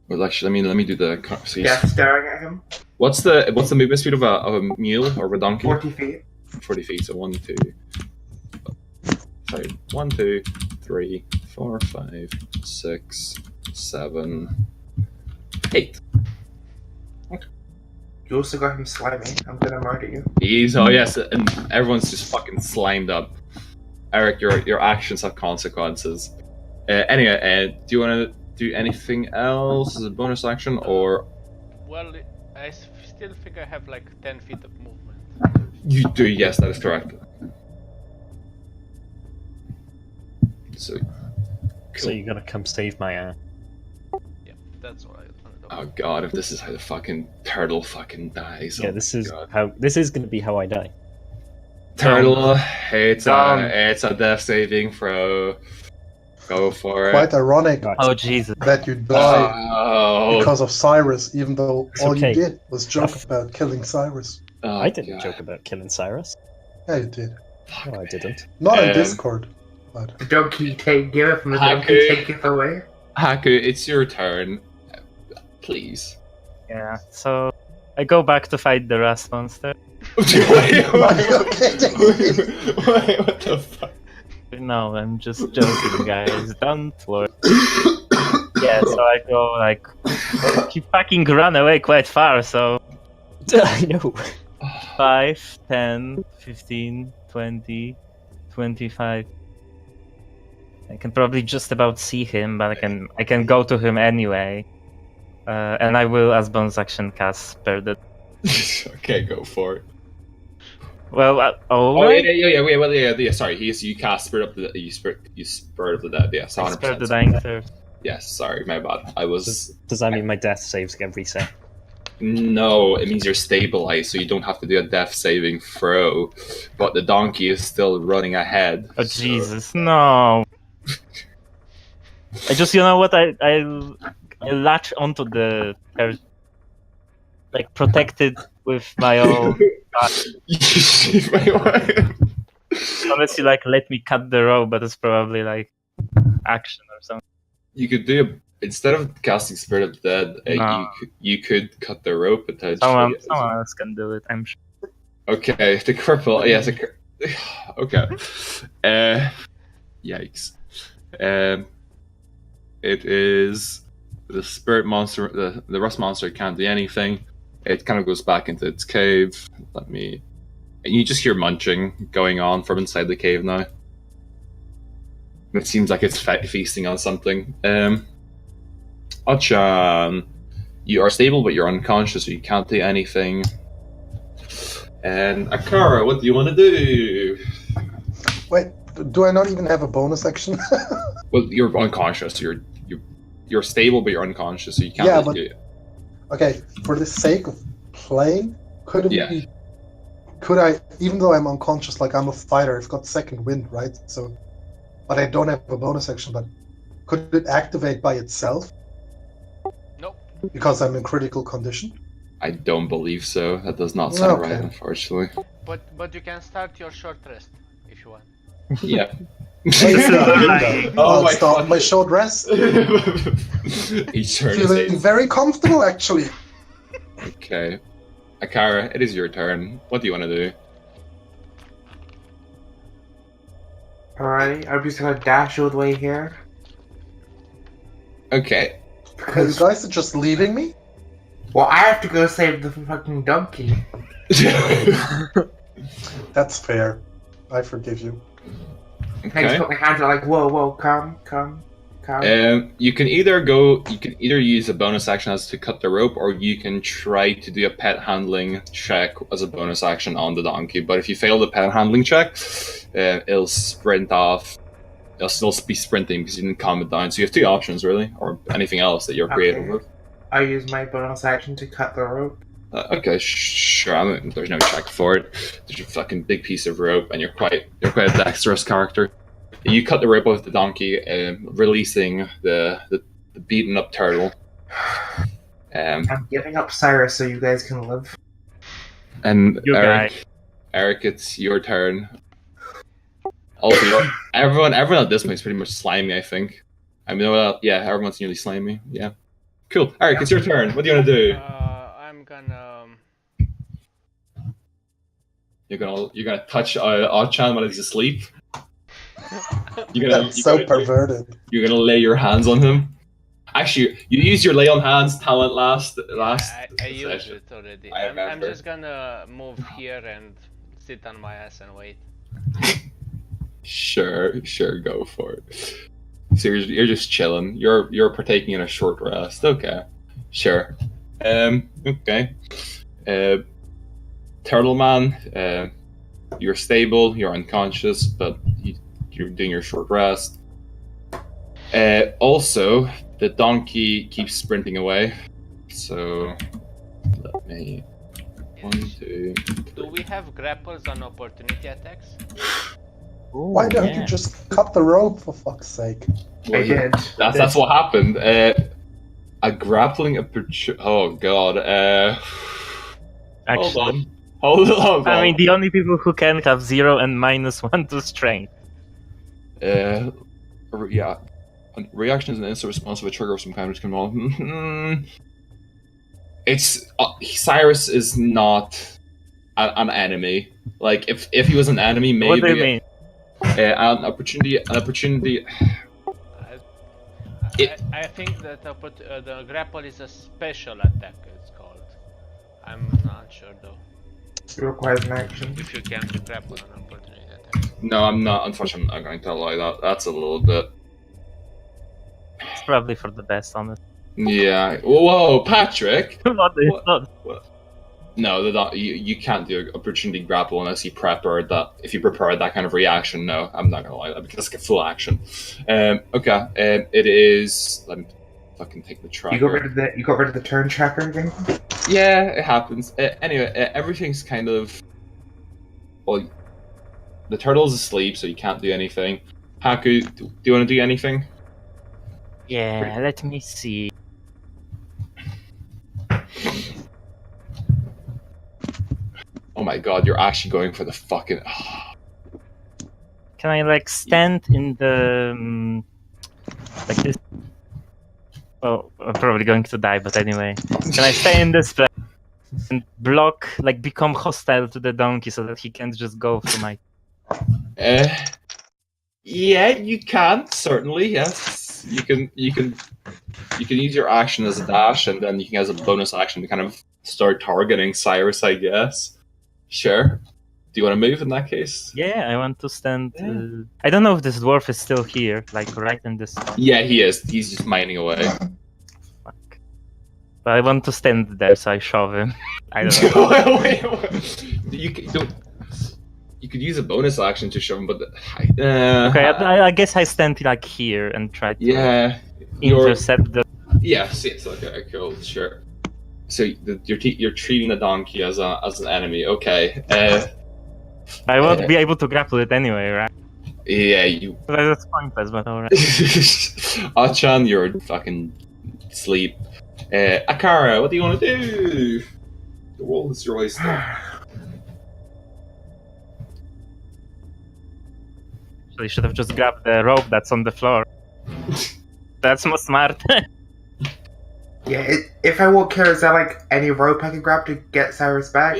Well, actually, let me do the. So staring at him. what's the movement speed of a mule or a donkey? 40 feet. 40 feet. So 1, 2. Sorry, 1, 2, 3, 4, 5, 6, 7, 8. You also got him slimy. I'm gonna murder you. Oh yes, and everyone's just fucking slimed up. Eric, your actions have consequences. Anyway, do you want to do anything else as a bonus action, or Well, still think I have like 10 feet of movement. you do? Yes, that is correct. So, So you're gonna come save my ass. Yeah, that's what I wanted to do. oh god, if this is how the fucking turtle fucking dies. Yeah, oh this is God. how. This is gonna be how I die. Turtle. It's a death saving throw. Go for it. Quite ironic Right. Oh Jesus! that you died Oh, because of Cyrus, even though It's all okay. you did was joke about killing Cyrus. oh, I didn't God. joke about killing Cyrus. Yeah, you did. No, I didn't. Not in Um, Discord, but The donkey give it from the Haku. donkey, take it away. Haku, it's your turn. Please. Yeah. So I go back to fight the rust monster. Wait, what the fuck? No, I'm just joking, guys. Don't worry. Yeah, so I go like he fucking ran away quite far. So I know. 5, 10, 15, 20, 25. I can probably just about see him, but I can go to him anyway. And I will, as bonus action, cast Spare the. Okay, go for it. Well, Oh right? yeah. Sorry, you cast Spirit of the you Spirit of the Dead. Yes, 100%. Spare the dying first. Yes, sorry, my bad. I was Does that mean my death saves get reset? no. It means you're stabilized, so you don't have to do a death saving throw. But the donkey is still running ahead. Oh so- Jesus, no! I just, you know what? I latch onto the like protected with my own. Unless you like let me cut the rope, but it's probably like action or something. You could do instead of casting Spirit of the Dead, No. you could cut the rope potentially. Someone else can do it. I'm sure. Okay, the cripple. Yes, okay. Yikes. It is the spirit monster. The rust monster can't do anything. It kind of goes back into its cave. And you just hear munching going on from inside the cave now. It seems like it's feasting on something. Achan, you are stable, but you're unconscious, so you can't do anything. And Akara, what do you want to do? wait, do I not even have a bonus action? Well, you're unconscious. You're stable, but you're unconscious, so you can't. Yeah, really but- do it. Okay, for the sake of playing, could I, even though I'm unconscious, like I'm a fighter, I've got second wind, right? So, but I don't have a bonus action, but could it activate by itself? Nope. Because I'm in critical condition? I don't believe so. That does not sound Okay. right, unfortunately. But you can start your short rest if you want. Yeah. I'll my start God. my short rest. Each turn Feeling is very comfortable, actually. okay. Akara, it is your turn. What do you want to do? Alright, I'm just gonna dash all the way here. Okay. And you guys are just leaving me? Well, I have to go save the fucking donkey. That's fair. I forgive you. I just put my hands out like, whoa, come. You can either use a bonus action as to cut the rope, or you can try to do a pet handling check as a bonus action on the donkey. But if you fail the pet handling check, it'll sprint off. It'll still be sprinting because you didn't calm it down. So you have two options really, or anything else that you're creative with. I use my bonus action to cut the rope. Okay, sure. There's no check for it. There's a fucking big piece of rope, and you're quite a dexterous character. You cut the rope off the donkey, releasing the beaten up turtle. I'm giving up Cyrus so you guys can live. And Eric, it's your turn. Also, everyone at this point is pretty much slimy, I think. I mean, yeah, everyone's nearly slimy. Yeah, cool. Eric, it's your turn. What do you want to do? I'm gonna. You're gonna touch Achan while he's asleep. That's so perverted. You're gonna lay your hands on him. Actually, you used your lay on hands talent last. I used it already. I'm just gonna move here and sit on my ass and wait. Sure, go for it. So you're just chilling. You're partaking in a short rest. Okay, sure. Okay. Turtle Man, you're stable. You're unconscious, but you're doing your short rest. Also, the donkey keeps sprinting away. So let me. Yes. 1, 2. Do we have grapples on opportunity attacks? Ooh, Why don't you just cut the rope, for fuck's sake? Well, I did. That's what happened. A grappling opportunity. Oh god. Actually, Hold on. I mean, the only people who can have 0 and -1 to strength. Yeah. Reaction is an instant response to a trigger of some kind which can roll. It's Cyrus is not an enemy. Like if he was an enemy, maybe. What do you mean? An opportunity. I think that the grapple is a special attack. It's called. I'm not sure though. It requires an action. If you can grapple on opportunity attack. No, I'm not. Unfortunately, I'm not going to lie. That's a little bit. It's probably for the best, honestly. Yeah. Whoa, Patrick. It's not. No, you can't do opportunity grapple unless you prepare that. If you prepare that kind of reaction, no, I'm not gonna lie, because it's like a full action. Okay. It is. Let me fucking take the tracker. You got rid of the turn tracker again? Yeah, it happens. Anyway, everything's kind of. Well, the turtle's asleep, so you can't do anything. Haku, do you want to do anything? Yeah, let me see. Oh my god, you're actually going for the fucking. Can I like stand in the like this? Oh, I'm probably going to die, but anyway. Can I stay in this place and block, like become hostile to the donkey so that he can't just go for my... Yeah, you can, certainly, yes. You can use your action as a dash, and then you can, as a bonus action, to kind of start targeting Cyrus, I guess. Sure. Do you want to move in that case? Yeah, I want to stand... I don't know if this dwarf is still here, like right in this spot. Yeah, he is. He's just mining away. Fuck. But I want to stand there, so I shove him. I don't know. Wait. You could use a bonus action to shove him, but... Okay, I guess I stand like here and try to intercept the... Yes, okay, cool, sure. So you're treating the donkey as an enemy, okay. I won't be able to grapple it anyway, right? Yeah, you... That's pointless, but alright. Achan, you're fucking asleep. Akara, what do you want to do? The wall is your oyster. So you should have just grabbed the rope that's on the floor. That's more smart. Yeah, if I walk here, is there like any rope I can grab to get Cyrus back?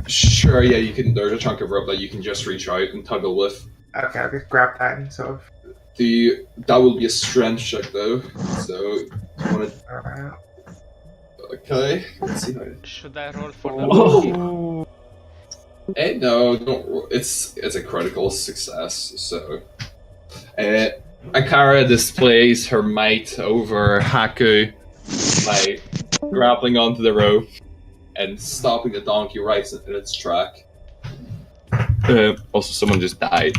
Sure, yeah, you can. There's a chunk of rope that you can just reach out and tuggle with. Okay, I'll just grab that and sort of That will be a strength check though. So you want to? Alright. Okay. Let's see how. Should I roll for the Oh. donkey? No, don't. It's a critical success. So, Akara displays her might over Haku by grappling onto the rope and stopping the donkey right in its track. Also, someone just died.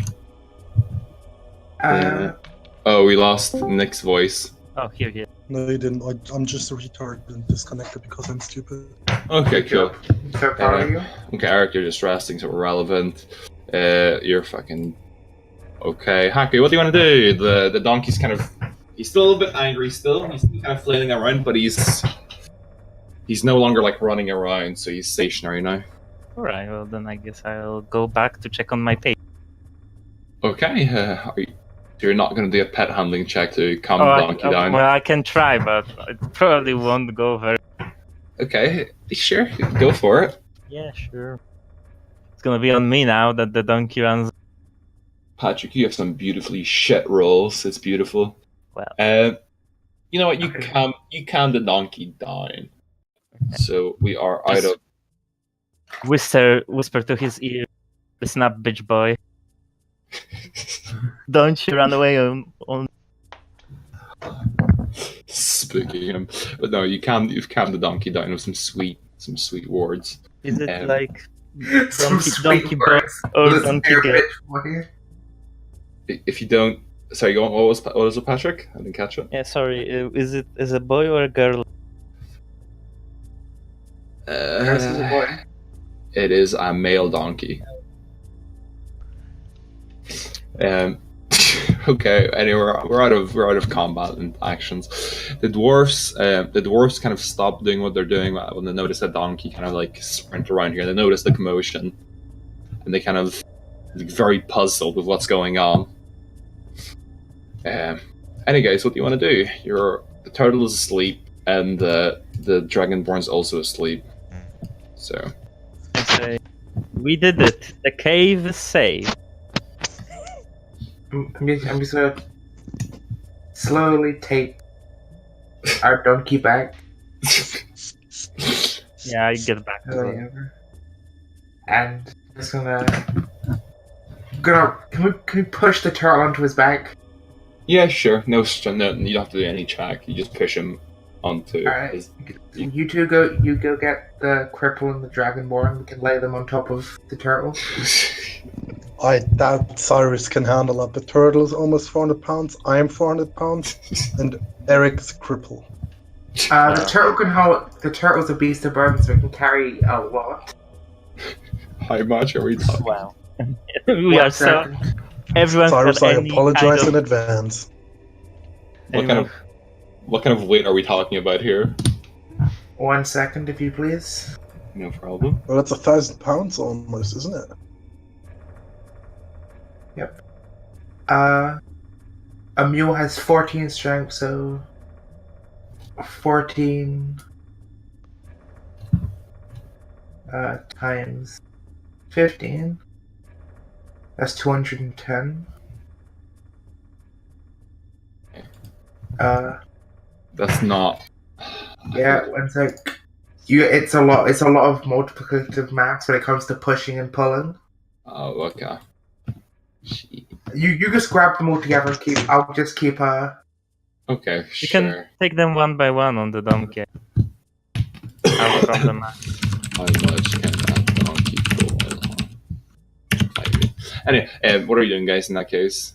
Oh, we lost Nick's voice. Oh, here. No, you didn't. I'm just a retard and disconnected because I'm stupid. Okay, cool. So proud of you. Okay, Eric, you're just resting, so irrelevant. You're fucking... Okay, Haku, what do you want to do? The donkey's kind of... He's still a little bit angry still. He's kind of flailing around, but he's no longer, like, running around, so he's stationary now. Alright, well then I guess I'll go back to check on my page. Okay, you're not going to do a pet handling check to calm the donkey down? Well, I can try, but it probably won't go very... Okay, sure, go for it. Yeah, sure. It's gonna be on me now that the donkey runs. Patrick, you have some beautifully shit rolls. It's beautiful. Well, you know what? You calm the donkey down. So we are out of. Whisper to his ear. Listen up, bitch boy. Don't you run away on. Spooking him, but no, you've calmed the donkey down with some sweet words. Is it like Some donkey boy or donkey girl? If you don't, sorry, what was it, Patrick? I didn't catch it. Yeah, sorry. Is it a boy or a girl? It is a male donkey. Okay. Anyway, we're out of combat and actions. The dwarves kind of stop doing what they're doing when they notice a donkey kind of like sprint around here. They notice the commotion, and they kind of look very puzzled with what's going on. Anyways, what do you want to do? The turtle is asleep, and the dragonborn's also asleep. So. Okay. We did it. The cave is safe. I'm just gonna slowly take our donkey back. Yeah, I get back to it. And just gonna. Can we push the turtle onto his back? Yeah, sure. No, you don't have to do any check. You just push him onto. Alright. His... You two go get the cripple and the dragonborn. We can lay them on top of the turtle. I doubt Cyrus can handle it. The turtle is almost 400 pounds. I am 400 pounds, and Eric's cripple. The turtle can hold. The turtle's a beast of burden, so it can carry a lot. How much are we talking? Wow. We are so. Everyone. Cyrus, I apologize in advance. What kind of weight are we talking about here? 1 second, if you please. No problem. Well, that's 1,000 pounds almost, isn't it? Yep. A mule has 14 strength, so 14 times 15. That's 210. That's not. Yeah, it's like it's a lot. It's a lot of multiplicative maths when it comes to pushing and pulling. Oh, okay. You just grab them all together and keep. I'll just keep Okay, You sure. can take them one by one on the donkey. Out from the map. How much can that donkey pull? Anyway, what are you doing, guys? In that case,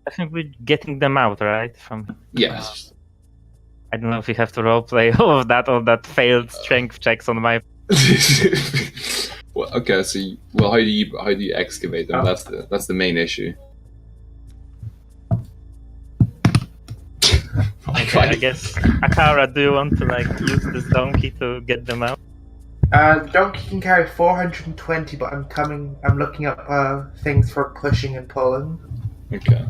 I think we're getting them out, right? From. yes. I don't know if we have to roleplay all of that failed strength checks on my. Well, okay. So, how do you excavate them? That's the main issue. Okay, I guess Akara, do you want to use this donkey to get them out? The donkey can carry 420, but I'm looking up things for pushing and pulling. Okay.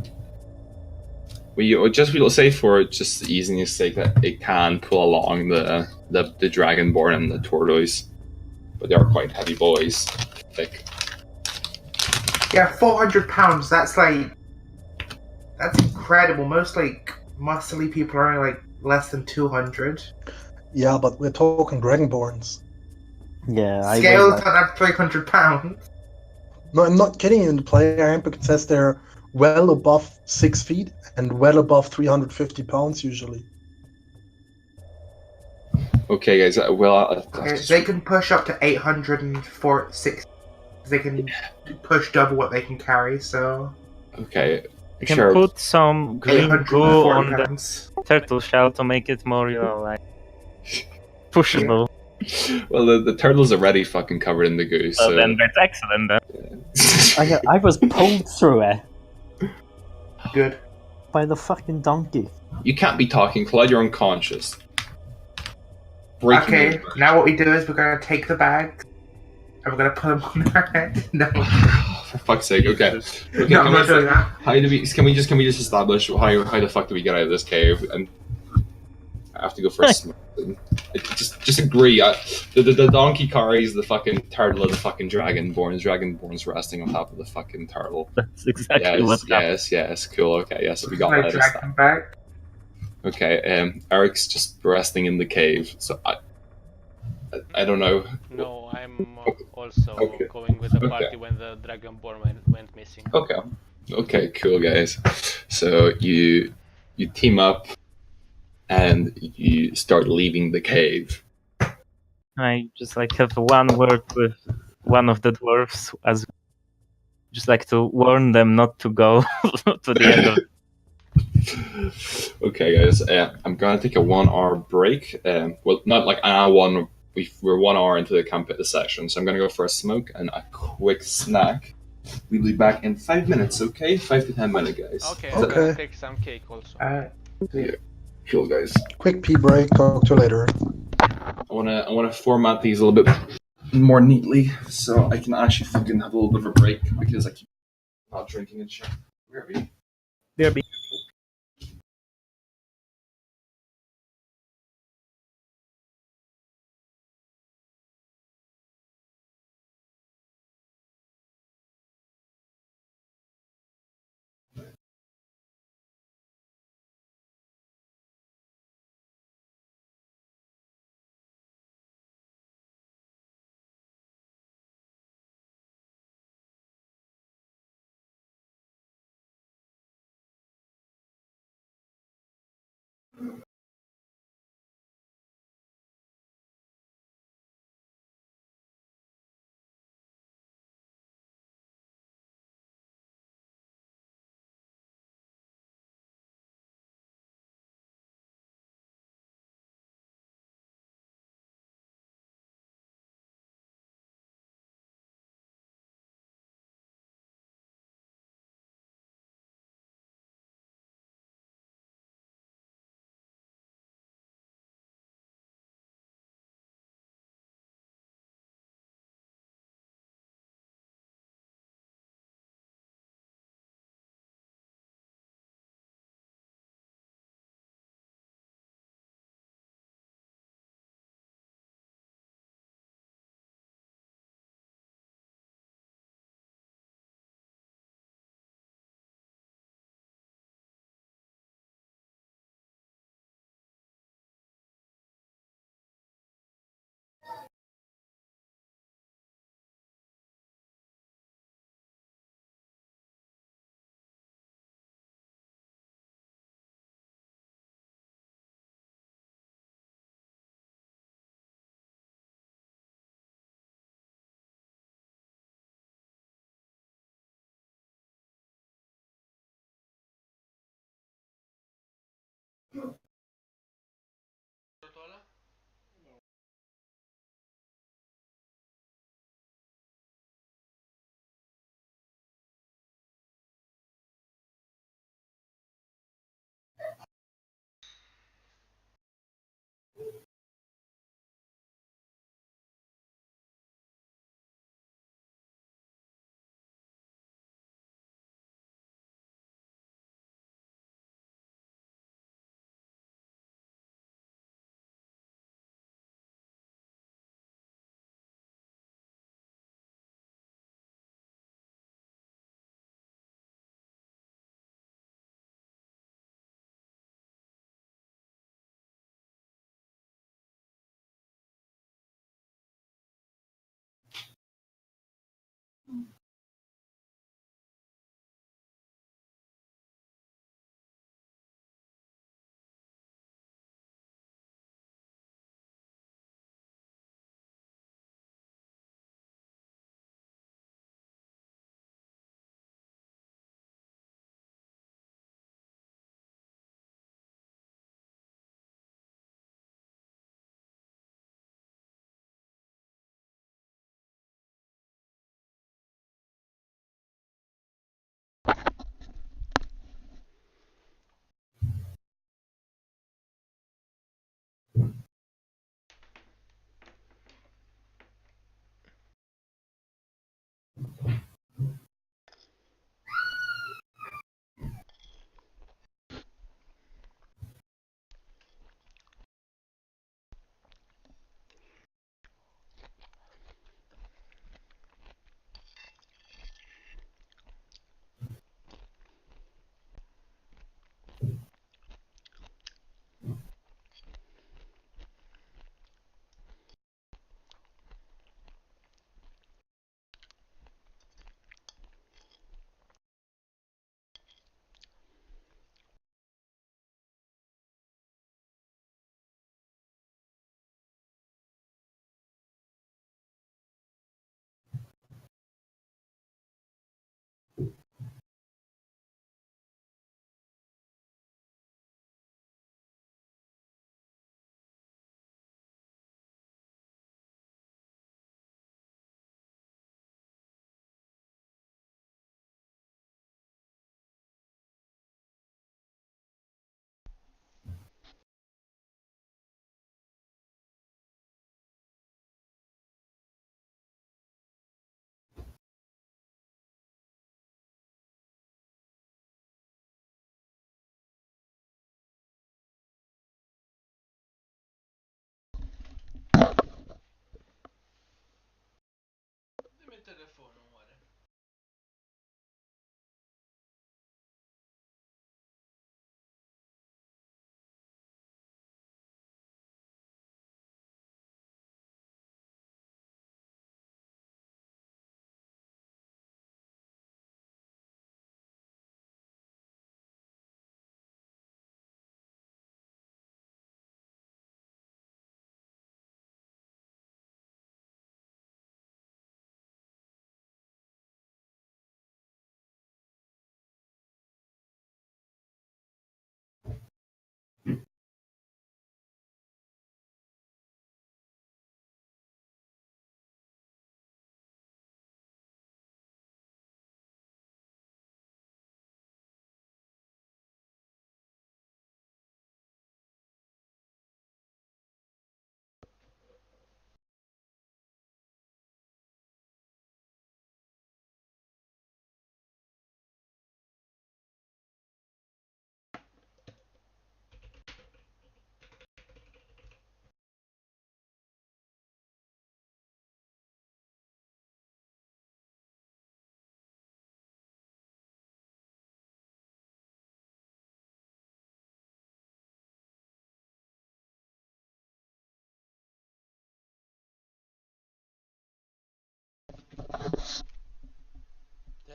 We'll say for just easiness sake that it can pull along the dragonborn and the tortoise, but they are quite heavy boys, thick. Yeah, 400 pounds. That's That's incredible. Most like muscly people are only like less than 200. Yeah, but we're talking Dragonborns. Yeah, I weigh Scales like don't have 300 pounds. No, I'm not kidding you. In the player handbook, it says they're well above 6 feet and well above 350 pounds usually. Okay, guys. Well, Okay, they can push up to 846. They can push double what they can carry, so okay. You can Sure. put some green goo 840 on the pounds. turtle shell to make it more, like pushable. Well, the turtle's already fucking covered in the goo, So so. then that's excellent. Then. I was pulled through it Good. by the fucking donkey. You can't be talking, Claude. You're unconscious. Breaking Okay, your back. now what we do is we're gonna take the bags and we're gonna put them on our head. No, For fuck's sake. Okay. Okay. no, I'm not doing that. How do we? Can we just establish how the fuck do we get out of this cave? And I have to go for a smoke. Just agree. The donkey carries the fucking turtle of the fucking dragonborns. Dragonborns resting on top of the fucking turtle. That's exactly what happened. Yes. Cool. Okay. Yes, we got Can I that. drag them back? Okay. Eric's just resting in the cave. So I don't know. No, I'm also Okay. going with the Okay. party when the Dragonborn went missing. Okay. Okay. Cool, guys. So you team up and you start leaving the cave. I just like have one word with one of the dwarfs, as just like to warn them not to go to the end of. Okay, guys. I'm gonna take a 1 hour break. Well, not like an hour one. We're 1 hour into the campaign session, so I'm gonna go for a smoke and a quick snack. We'll be back in 5 minutes. Okay, 5 to 10 minutes, guys. Okay, I'm Okay. gonna take some cake also. Cool, guys. Quick pee break. Talk to you later. I wanna format these a little bit more neatly so I can actually fucking have a little bit of a break because I keep not drinking and shit. Where are we? There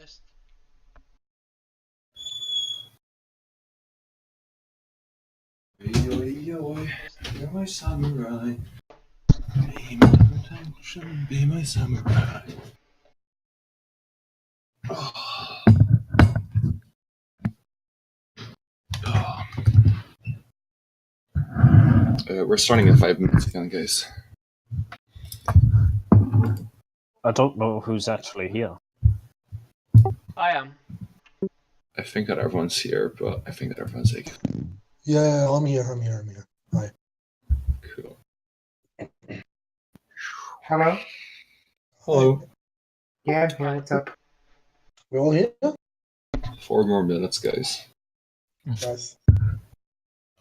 Test. You're my samurai. Be my samurai. We're starting in 5 minutes again, guys. I don't know who's actually here. I am. I think that everyone's here, but I think that everyone's like, Yeah, I'm here. Hi. cool. Hello? Hello. Yeah, I'm here. What's up? We all here? 4 more minutes, guys. Guys.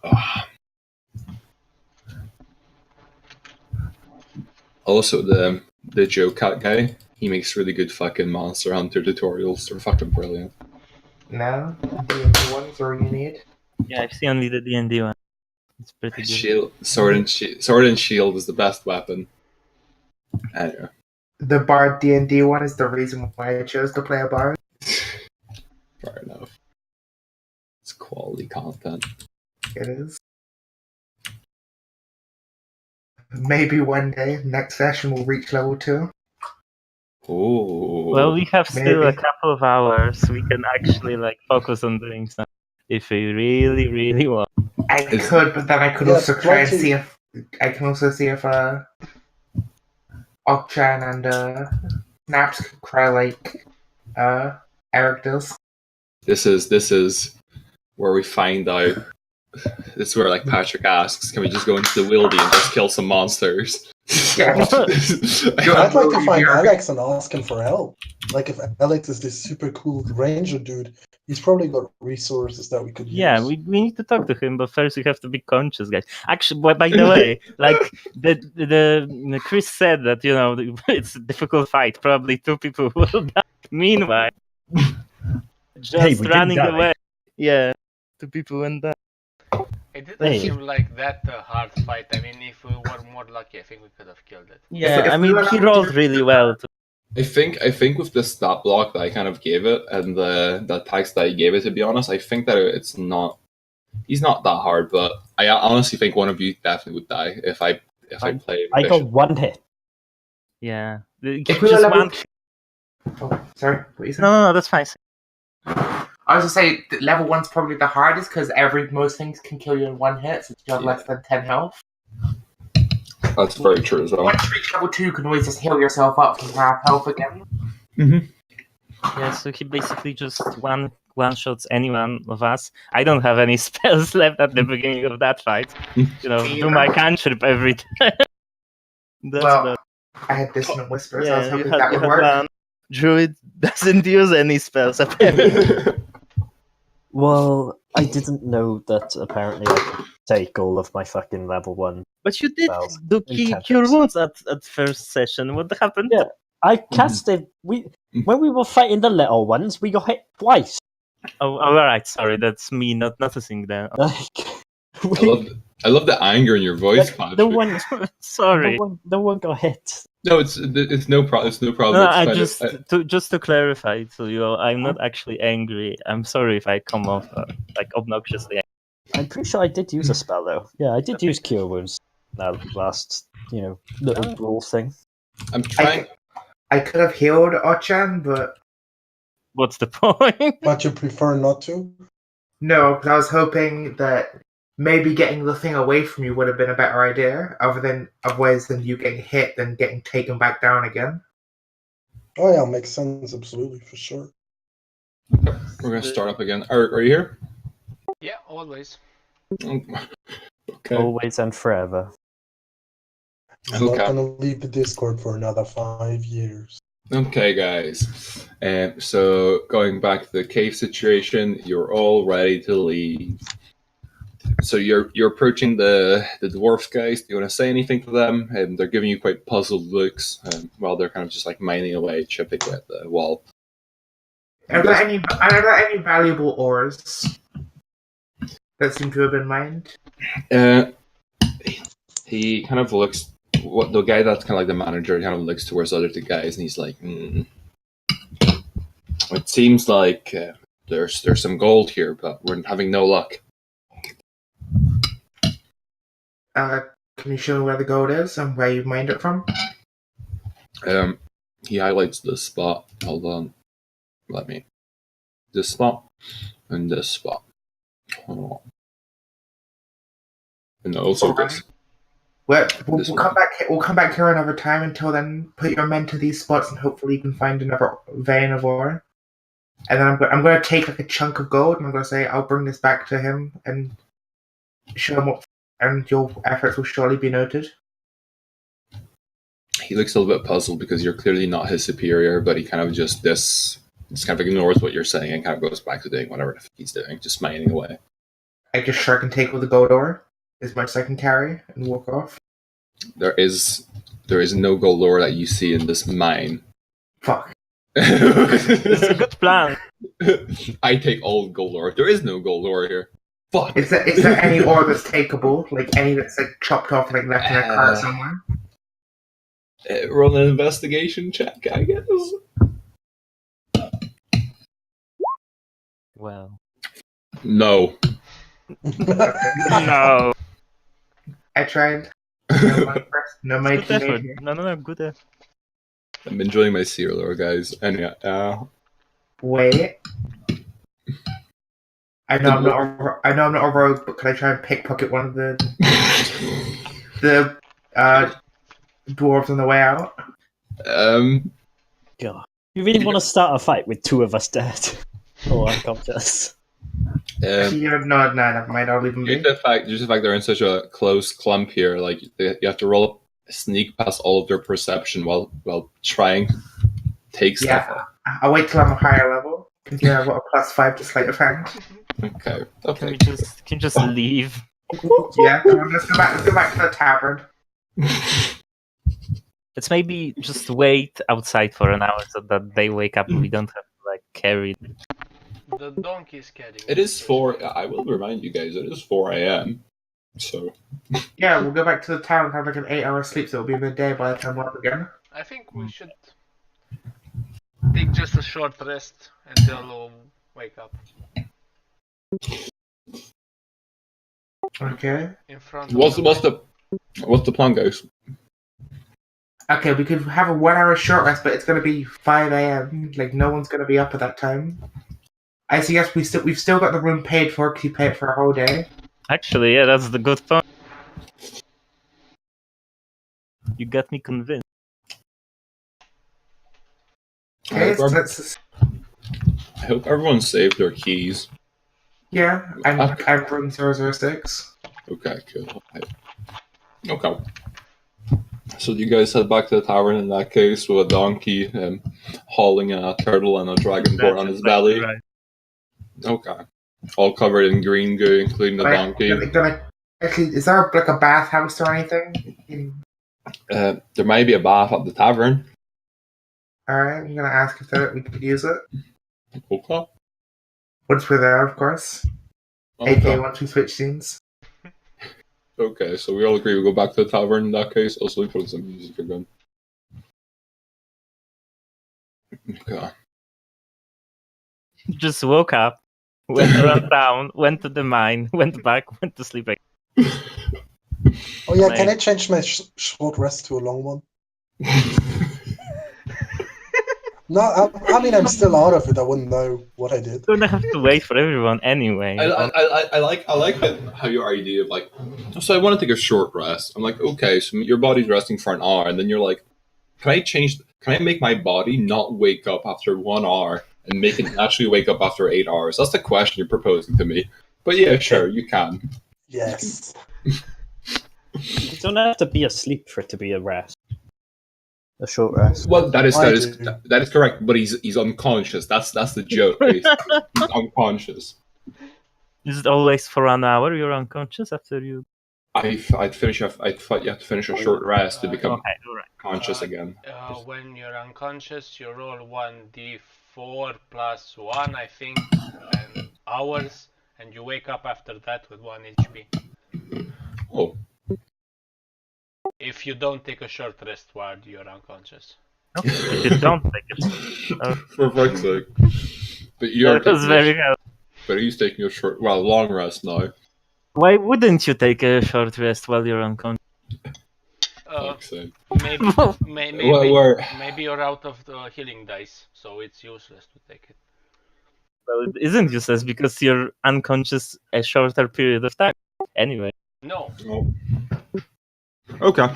Ah. Also, the Joe Cat guy, he makes really good fucking Monster Hunter tutorials. They're fucking brilliant. No? The ones or you need? Yeah, I've seen only the D&D one. It's pretty good. Shield, sword and shield is the best weapon. Anyway. The Bard D&D one is the reason why I chose to play a Bard. Fair enough. It's quality content. It is. Maybe one day, next session, we'll reach level 2. Oh. Well, we have still a Maybe. couple of hours. We can actually focus on doing something if we really, really want. I could, but then I could Yes, also try and plenty. see if I can also see if Okchan and Naps can cry like Eric does. This is where we find out. This is where Patrick asks, can we just go into the wildy and just kill some monsters? Yeah. I'd like to find Alex and ask him for help. Like, if Alex is this super cool ranger dude, he's probably got resources that we could use. Yeah, we need to talk to him, but first we have to be conscious, guys. Actually, by the way, the Chris said that it's a difficult fight. Probably 2 people will die. Meanwhile, just we running didn't die. away. Yeah, 2 people went down. It didn't Hey. seem like that a hard fight. I mean, if we were more lucky, I think we could have killed it. Yeah, if I we mean were he allowed rolled to- really well. I think with the stat block that I kind of gave it and the text that I gave it, to be honest, I think that he's not that hard, but I honestly think one of you definitely would die if I play. I got Bishop. 1 hit. Yeah, If we were just level one. Oh, sorry, what you saying? No, that's fine. I was gonna say that level 1's probably the hardest because most things can kill you in 1 hit, so you have less than 10 health. That's very true as well. Once you reach level 2, you can always just heal yourself up from half health again. Yeah, so he basically just one shots any one of us. I don't have any spells left at the beginning of that fight. Do my cantrip every time. That's Well, about. I had Dissonant Whispers. I was Yeah, hoping that would work. one. Druid doesn't use any spells apparently. Well, I didn't know that apparently I could take all of my fucking level 1. But you did Spells. do cure wounds at first session. What happened? Yeah. I casted... when we were fighting the little ones, we got hit twice. Oh, alright, sorry, that's me not noticing that. Like, I love the anger in your voice, Patrick. no one, Sorry. no one got hit. No, it's no problem. It's no problem. No, It's I fine. just to clarify to you, I'm not actually angry. I'm sorry if I come off obnoxiously. I'm pretty sure I did use a spell though. Yeah, I did use Cure Wounds. That last, little brawl thing. I'm trying. I could have healed Ochan, but What's the point? But you prefer not to? no, because I was hoping that maybe getting the thing away from you would have been a better idea, otherwise than you getting hit and getting taken back down again. Oh yeah, makes sense, absolutely, for sure. We're gonna start up again. Are you here? Yeah, always. Okay. Always and forever. He's not gonna leave the Discord for another 5 years. Okay, guys. So going back to the cave situation, you're all ready to leave. So you're approaching the dwarf guys. Do you want to say anything to them? They're giving you quite puzzled looks while they're kind of just mining away, chipping at the wall. Are there any valuable ores that seem to have been mined? He kind of looks. The guy that's kind of the manager kind of looks towards the other 2 guys, and he's like, It seems like there's some gold here, but we're having no luck. Can you show me where the gold is and where you mined it from? He highlights this spot. Hold on. This spot and this spot. Hold on. And also this. We'll This come one. back. We'll come back here another time. Until then, put your men to these spots, and hopefully you can find another vein of ore. And then I'm going to take like a chunk of gold, and I'm going to say I'll bring this back to him and show him what. And your efforts will surely be noted. He looks a little bit puzzled because you're clearly not his superior, but he kind of just kind of ignores what you're saying and kind of goes back to doing whatever the fuck he's doing, just mining away. I just sure can take all the gold ore as much as I can carry and walk off. There is no gold ore that you see in this mine. Fuck. It's a good plan. I take all gold ore. There is no gold ore here. Fuck. Is there any ore that's takeable? Like any that's like chopped off, like left in a cart somewhere? Roll an investigation check, I guess. Well, No. no. I tried. No money Good to effort. make. No, good effort. I'm enjoying my cereal lore, guys. Anyway, Wait. I know I'm not a rogue, but can I try and pickpocket one of the dwarves on the way out? God. You really want to start a fight with two of us dead? Or unconscious? Actually, no, never mind. I'll leave them be. Just the fact they're in such a close clump here, like you have to roll a sneak past all of their perception while trying to take stuff. Yeah, I'll wait till I'm a higher level. Because I've got a +5 to sleight of hand. Okay. Can we just leave? Yeah, come on, let's go back to the tavern. Let's maybe just wait outside for an hour so that they wake up and we don't have to like carry. The donkey's carrying. It is 4. I will remind you guys. It is 4 a.m. So Yeah, we'll go back to the town and have like an 8-hour sleep, so it'll be midday by the time we're up again. I think we should take just a short rest until we wake up. Okay. In front of what's the plan, guys? Okay, we could have a 1-hour short rest, but it's going to be 5 a.m. Like, no one's going to be up at that time. I suggest we've still got the room paid for because you pay it for a whole day. Actually, yeah, that's the good point. You got me convinced. Okay, I hope everyone saved their keys. yeah, I'm room 006. Okay, cool. Okay. So you guys head back to the tavern in that case with a donkey hauling a turtle and a dragonborn on his belly. Right. Okay. All covered in green goo, including the donkey. Actually, is there like a bathhouse or anything? There might be a bath at the tavern. Alright, I'm going to ask if we could use it. Okay. Once we're there, of course. Okay. AK once we switch scenes. Okay, so we all agree we go back to the tavern in that case. Also, we put some music again. Okay. Just woke up, went around town, went to the mine, went back, went to sleep again. Oh yeah, Like- can I change my short rest to a long one? No, I mean I'm still out of it. I wouldn't know what I did. Don't have to wait for everyone anyway. I like how your idea of like, so I want to take a short rest. I'm like, okay, so your body's resting for an hour, and then you're like, can I make my body not wake up after 1 hour and make it actually wake up after 8 hours? That's the question you're proposing to me. But yeah, sure, you can. Yes. You don't have to be asleep for it to be a rest. A short rest. Well, that is I correct. But he's unconscious. That's the joke. He's unconscious. Is it always for an hour you're unconscious after you? I'd finish. You have to finish a short rest to become Okay, alright. conscious again. When you're unconscious, you roll 1d4 plus 1, I think, and hours, and you wake up after that with 1 HP. Oh, If you don't take a short rest while you're unconscious. Okay, if you don't take it. For fuck's sake. But you're That was taking very helpful. but he's taking a short, long rest now. Why wouldn't you take a short rest while you're unconscious? Fuck's sake. Maybe, maybe you're out of the healing dice, so it's useless to take it. Well, it isn't useless because you're unconscious a shorter period of time. Anyway. No. Oh. Okay.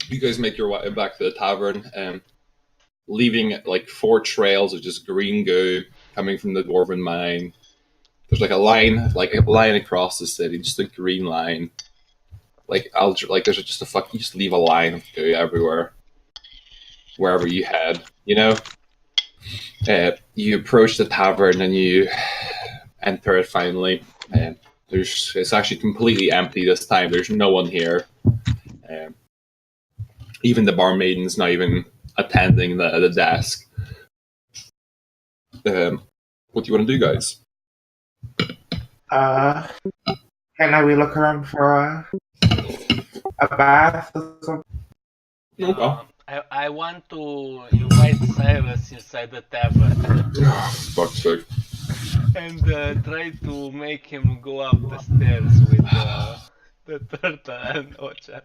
You guys make your way back to the tavern, leaving like 4 trails of just green goo coming from the dwarven mine. There's like a line across the city, just a green line. There's just you just leave a line of goo everywhere, wherever you head. You know. You approach the tavern and you enter it finally. It's actually completely empty this time. There's no one here. Even the barmaiden's not even attending the desk. What do you want to do, guys? Can we look around for a bath or something? Okay. I want to invite Cyrus inside the tavern Fuck's sake. and try to make him go up the stairs with the turtle and Ocha.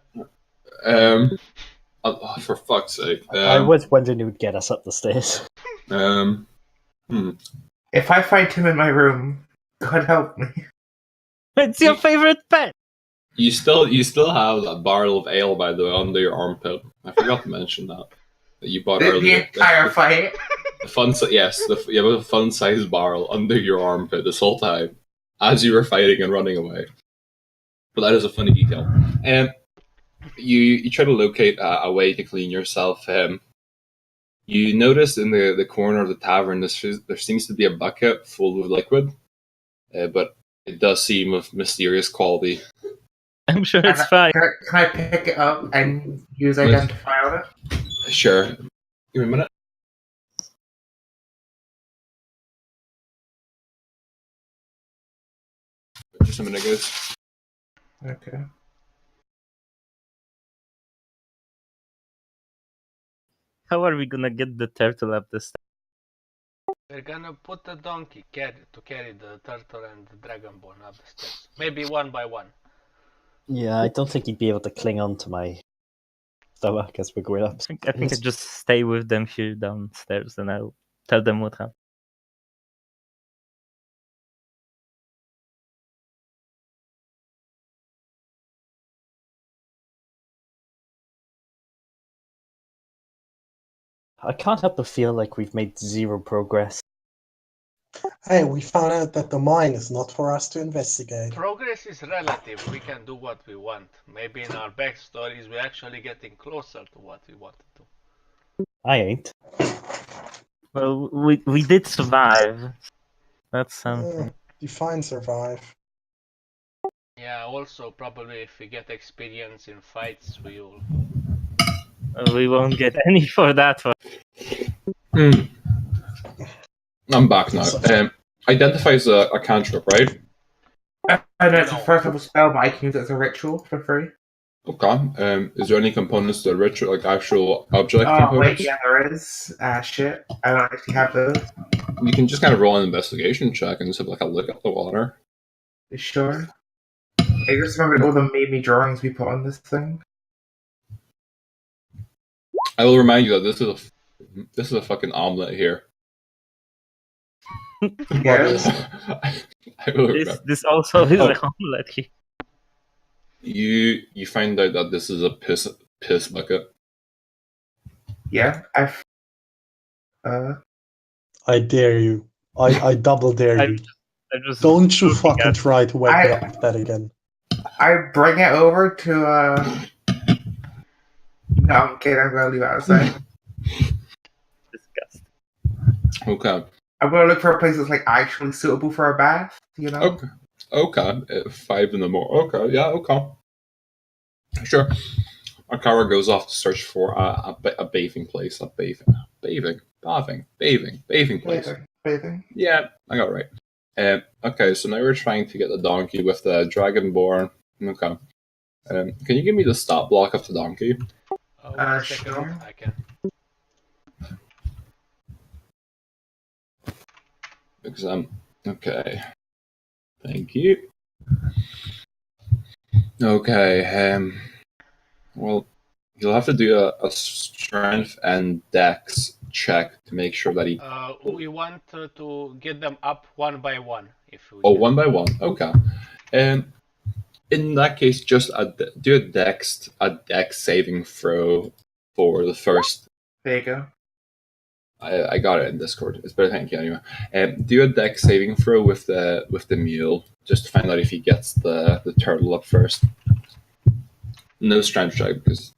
For fuck's sake. I was wondering who would get us up the stairs. If I find him in my room, God help me. It's your favorite pet! You still have that barrel of ale, by the way, under your armpit. I forgot to mention that you bought The earlier. entire fight. You have a fun-sized barrel under your armpit this whole time, as you were fighting and running away. But that is a funny detail. You try to locate a way to clean yourself. You notice in the corner of the tavern there seems to be a bucket full of liquid, but it does seem of mysterious quality. I'm sure it's fine. Can I pick it up and use identify on it? Sure. Give me a minute. Just a minute, guys. Okay. How are we gonna get the turtle up the stairs? We're gonna put a donkey to carry the turtle and the dragonborn up the stairs. Maybe one by one. Yeah, I don't think he'd be able to cling on to my stomach as we're going up. I think I just stay with them here downstairs and I'll tell them what happened. I can't help but feel like we've made 0 progress. Hey, we found out that the mine is not for us to investigate. Progress is relative. We can do what we want. Maybe in our backstories we're actually getting closer to what we wanted to. I ain't. Well, we did survive. That's something. Define survive. Yeah, also probably if we get experience in fights, We won't get any for that one. I'm back now. Identifies a cantrip, right? I know it's a first level spell, but I can use it as a ritual for free. Okay. Is there any components to the ritual, like actual object Oh, components? wait, yeah, there is. Shit. I don't actually have those. You can just kind of roll an investigation check and just have like a look at the water. You sure? I just remembered all the made-me drawings we put on this thing. I will remind you that this is a fucking omelet here. Yes. I will remember. This also is a omelet here. You find out that this is a piss bucket. Yeah, I dare you. I double dare you. Don't you fucking try to wake me up with that again. I bring it over to No, I'm kidding. I'm gonna leave it outside. Disgusting. Okay. I'm gonna look for a place that's like actually suitable for a bath. You know. Okay. 5 in the morning. Okay. Yeah. Okay. Sure. Akara goes off to search for a bathing place. Bathing place. Bathing. Yeah, I got it right. Okay, so now we're trying to get the donkey with the dragonborn. Okay. Can you give me the stop block of the donkey? One second, Sure. I can. exam. Okay. Thank you. Okay. Well, you'll have to do a strength and dex check to make sure that he. We want to get them up one by one, if we Oh, can. one by one. Okay. In that case, just do a dex saving throw for the first. There you go. I got it in Discord. It's better, thank you. Anyway, do a dex saving throw with the mule, just to find out if he gets the turtle up first. No strength check because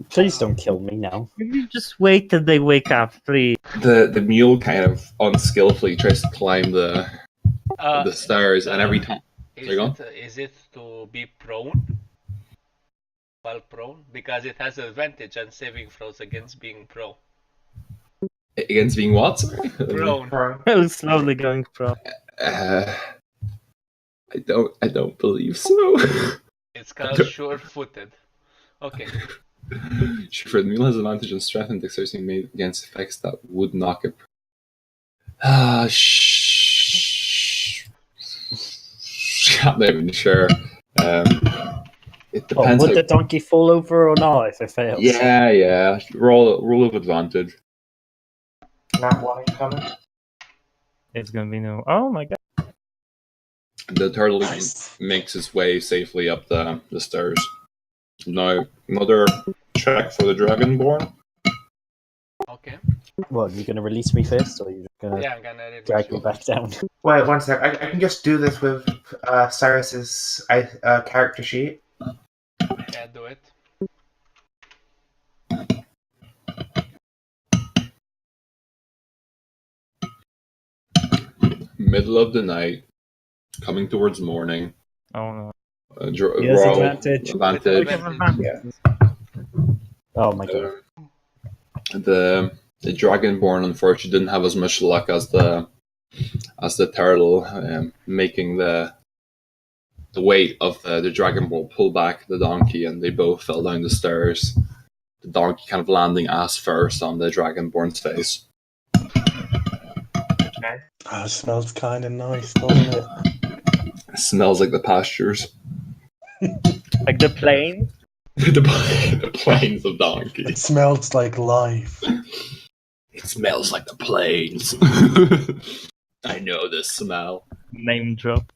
Please don't kill me now. Maybe just wait till they wake up, please. the mule kind of unskillfully tries to climb the stairs, and every time. Is it to be prone? While prone? Because it has advantage on saving throws against being prone. Against being what? Sorry? Prone. I'm slowly going pro. I don't believe so. It's called sure-footed. Okay. Sure, the mule has advantage on strength and dexterity made against effects that would knock it. I'm not even sure. It depends. Would the donkey fall over or not if it fails? Yeah. Roll of advantage. Not one incoming. It's gonna be no. Oh my god. The turtle Nice. makes its way safely up the stairs. Now, another check for the Dragonborn. Okay. What, you gonna release me first, or are you just gonna Yeah, I'm gonna release drag you. me back down? Wait, one sec. I can just do this with Cyrus's character sheet. Yeah, do it. Middle of the night, coming towards morning. Oh no. Yes, Roll advantage. advantage. Oh my god. The Dragonborn unfortunately didn't have as much luck as the turtle, making the weight of the Dragonborn pull back the donkey, and they both fell down the stairs. The donkey kind of landing ass first on the Dragonborn's face. Oh, it smells kind of nice, doesn't it? It smells like the pastures. Like the plane? the plains of donkey. It smells like life. It smells like the plains. I know this smell. Name drop.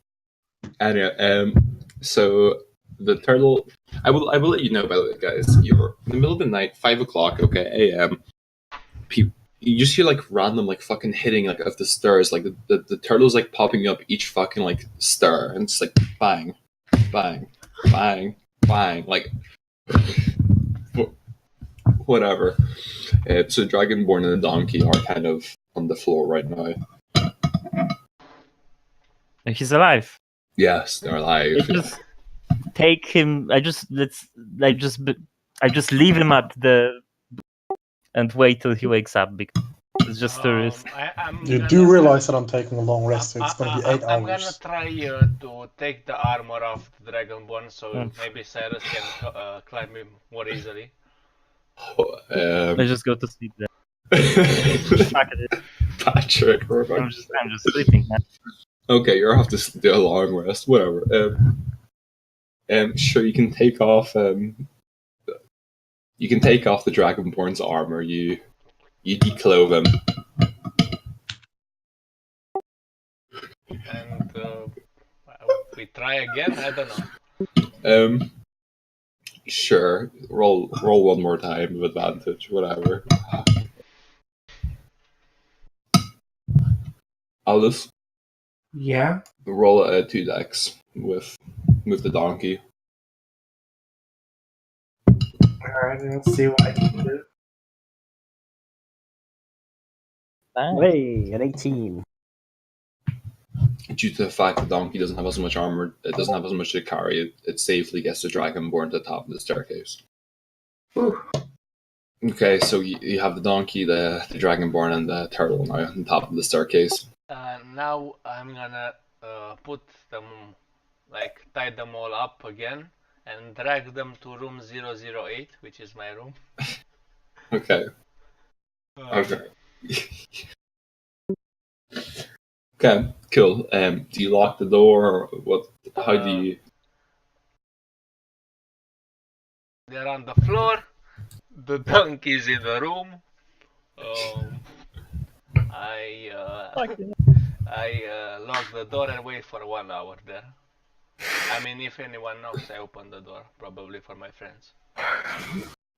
Anyway, so the turtle. I will let you know, by the way, guys. You're in the middle of the night, 5:00, okay, a.m. You just hear like random like fucking hitting like of the stairs, like the turtle's like popping up each fucking like stir, and it's like bang, bang, bang, bang, like whatever. So Dragonborn and the donkey are kind of on the floor right now. And he's alive. Yes, they're alive. I just take him. I just leave him at the and wait till he wakes up because it's just a risk. You do realize that I'm taking a long rest, so it's going to be 8 I'm gonna hours. try to take the armor off the Dragonborn so maybe Cyrus can climb him more easily. I just go to sleep then. Patrick, I'm just sleeping now. okay, you're off to do a long rest. Whatever. Sure, you can take off. You can take off the Dragonborn's armor. You declothe him. And we try again. I don't know. Sure. Roll one more time with advantage. Whatever. Alice, Yeah. roll 2 decks with the donkey. Alright, let's see what I can do. Hey, an 18. Due to the fact the donkey doesn't have as much armor, it doesn't have as much to carry. It safely gets the Dragonborn to the top of the staircase. Ooh. Okay, so you have the donkey, the Dragonborn, and the turtle now on top of the staircase. Now I'm gonna put them, like tie them all up again and drag them to room 008, which is my room. Okay. Okay. Okay, cool. Do you lock the door, or what? How do you? They're on the floor. The donkey's in the room. I lock the door and wait for 1 hour there. I mean, if anyone knocks, I open the door, probably for my friends.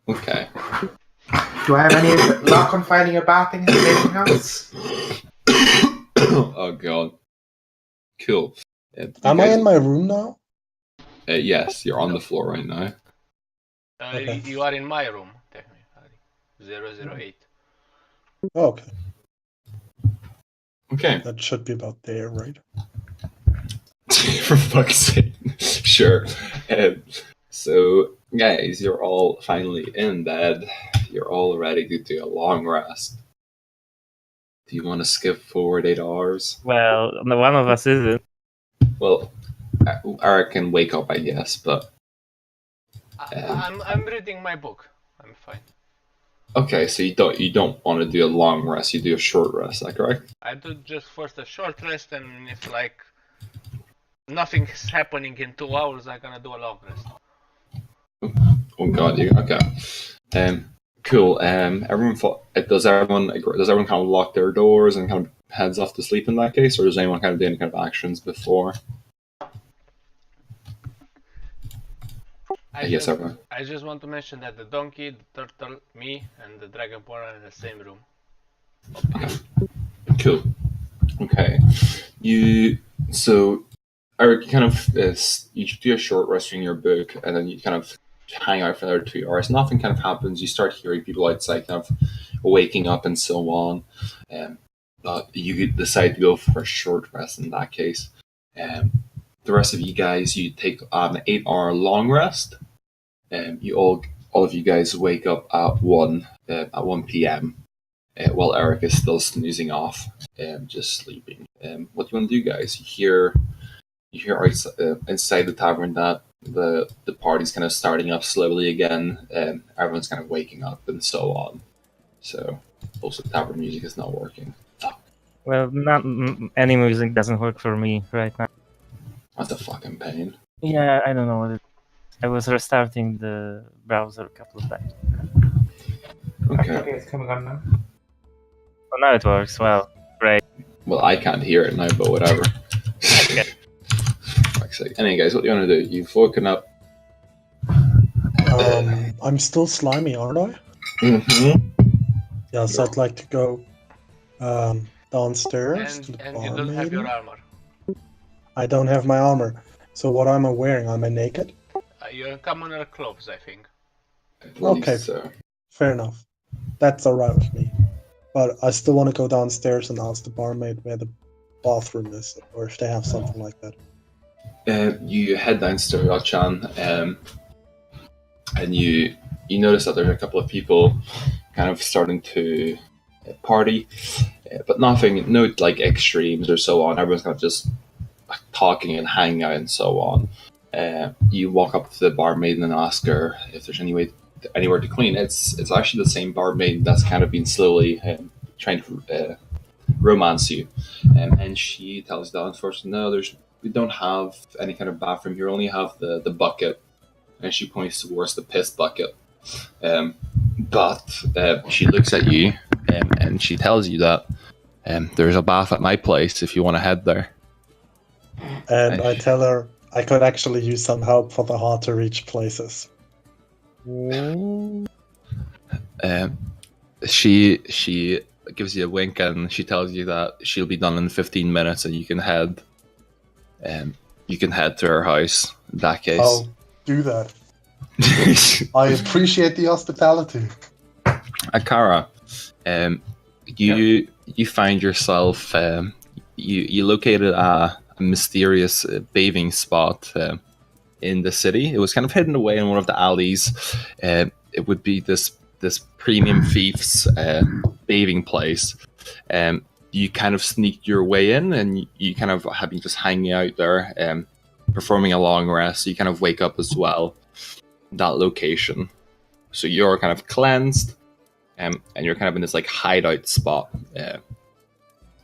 Okay. Do I have any luck on finding a bathing in the station house? Oh god. Cool. Am I in my room now? Yes, you're on the floor right now. Okay. You are in my room, technically. 008. Oh, okay. Okay. That should be about there, right? For fuck's sake. Sure. So, guys, you're all finally in bed. You're all ready to do a long rest. Do you want to skip forward 8 hours? Well, no, one of us isn't. Well, Eric can wake up, I guess, but I'm reading my book. I'm fine. okay. So you don't want to do a long rest. You do a short rest. Is that correct? I do just first a short rest, and if like nothing is happening in 2 hours, I'm gonna do a long rest. Oh god, you okay? Cool. Everyone. Does everyone kind of lock their doors and kind of heads off to sleep in that case, or does anyone kind of do any kind of actions before? I guess everyone. I just want to mention that the donkey, the turtle, me, and the dragonborn are in the same room. Cool. Okay. Eric, you kind of you do a short rest in your book, and then you kind of hang out for another 2 hours. Nothing kind of happens. You start hearing people outside kind of waking up and so on. But you decide to go for a short rest in that case. The rest of you guys, you take an 8-hour long rest. You all of you guys wake up at 1 p.m. While Eric is still snoozing off, just sleeping. What do you want to do, guys? You hear inside the tavern that the party's kind of starting up slowly again. Everyone's kind of waking up and so on. So also tavern music is not working. Well, any music doesn't work for me right now. What a fucking pain. Yeah, I don't know what it is. I was restarting the browser a couple of times. Okay. Okay, it's coming on now. Well, now it works. Well, great. Well, I can't hear it now, but whatever. Okay. Fuck's sake. Anyway, guys, what do you want to do? You've woken up. I'm still slimy, aren't I? Mm-hmm. Yeah, so I'd like to go downstairs to the And you don't have your barmaid. armor. I don't have my armor. So what am I wearing? Am I naked? You're in commoner clothes, I think. Okay. So. Fair enough. That's alright with me. But I still want to go downstairs and ask the barmaid where the bathroom is, or if they have something like that. You head downstairs, Achan, and you notice that there's a couple of people kind of starting to party, but nothing, no like extremes or so on. Everyone's kind of just talking and hanging out and so on. You walk up to the barmaid and ask her if there's anywhere to clean. It's actually the same barmaid that's kind of been slowly trying to romance you, and she tells you that unfortunately no, we don't have any kind of bathroom here. We only have the bucket, and she points towards the piss bucket. But she looks at you and she tells you that there's a bath at my place if you want to head there. And I tell her I could actually use some help for the hard to reach places. She gives you a wink and she tells you that she'll be done in 15 minutes and you can head to her house in that case. I'll do that. I appreciate the hospitality. Akara, you find yourself you located a mysterious bathing spot in the city. It was kind of hidden away in one of the alleys. It would be this premium thief's bathing place. You kind of sneaked your way in, and you kind of have been just hanging out there, performing a long rest. So you kind of wake up as well. That location. So you're kind of cleansed, and you're kind of in this like hideout spot.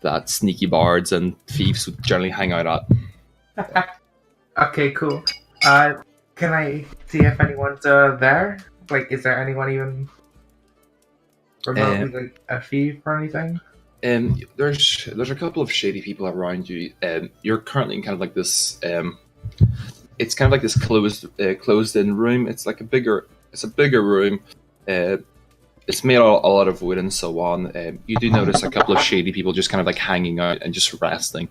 that sneaky bards and thieves would generally hang out at. Okay, cool. Can I see if anyone's there? Like, is there anyone even remotely like a thief or anything? There's a couple of shady people around you. You're currently in kind of like this. It's kind of like this closed-in room. It's a bigger room. It's made a lot of wood and so on. You do notice a couple of shady people just kind of like hanging out and just resting.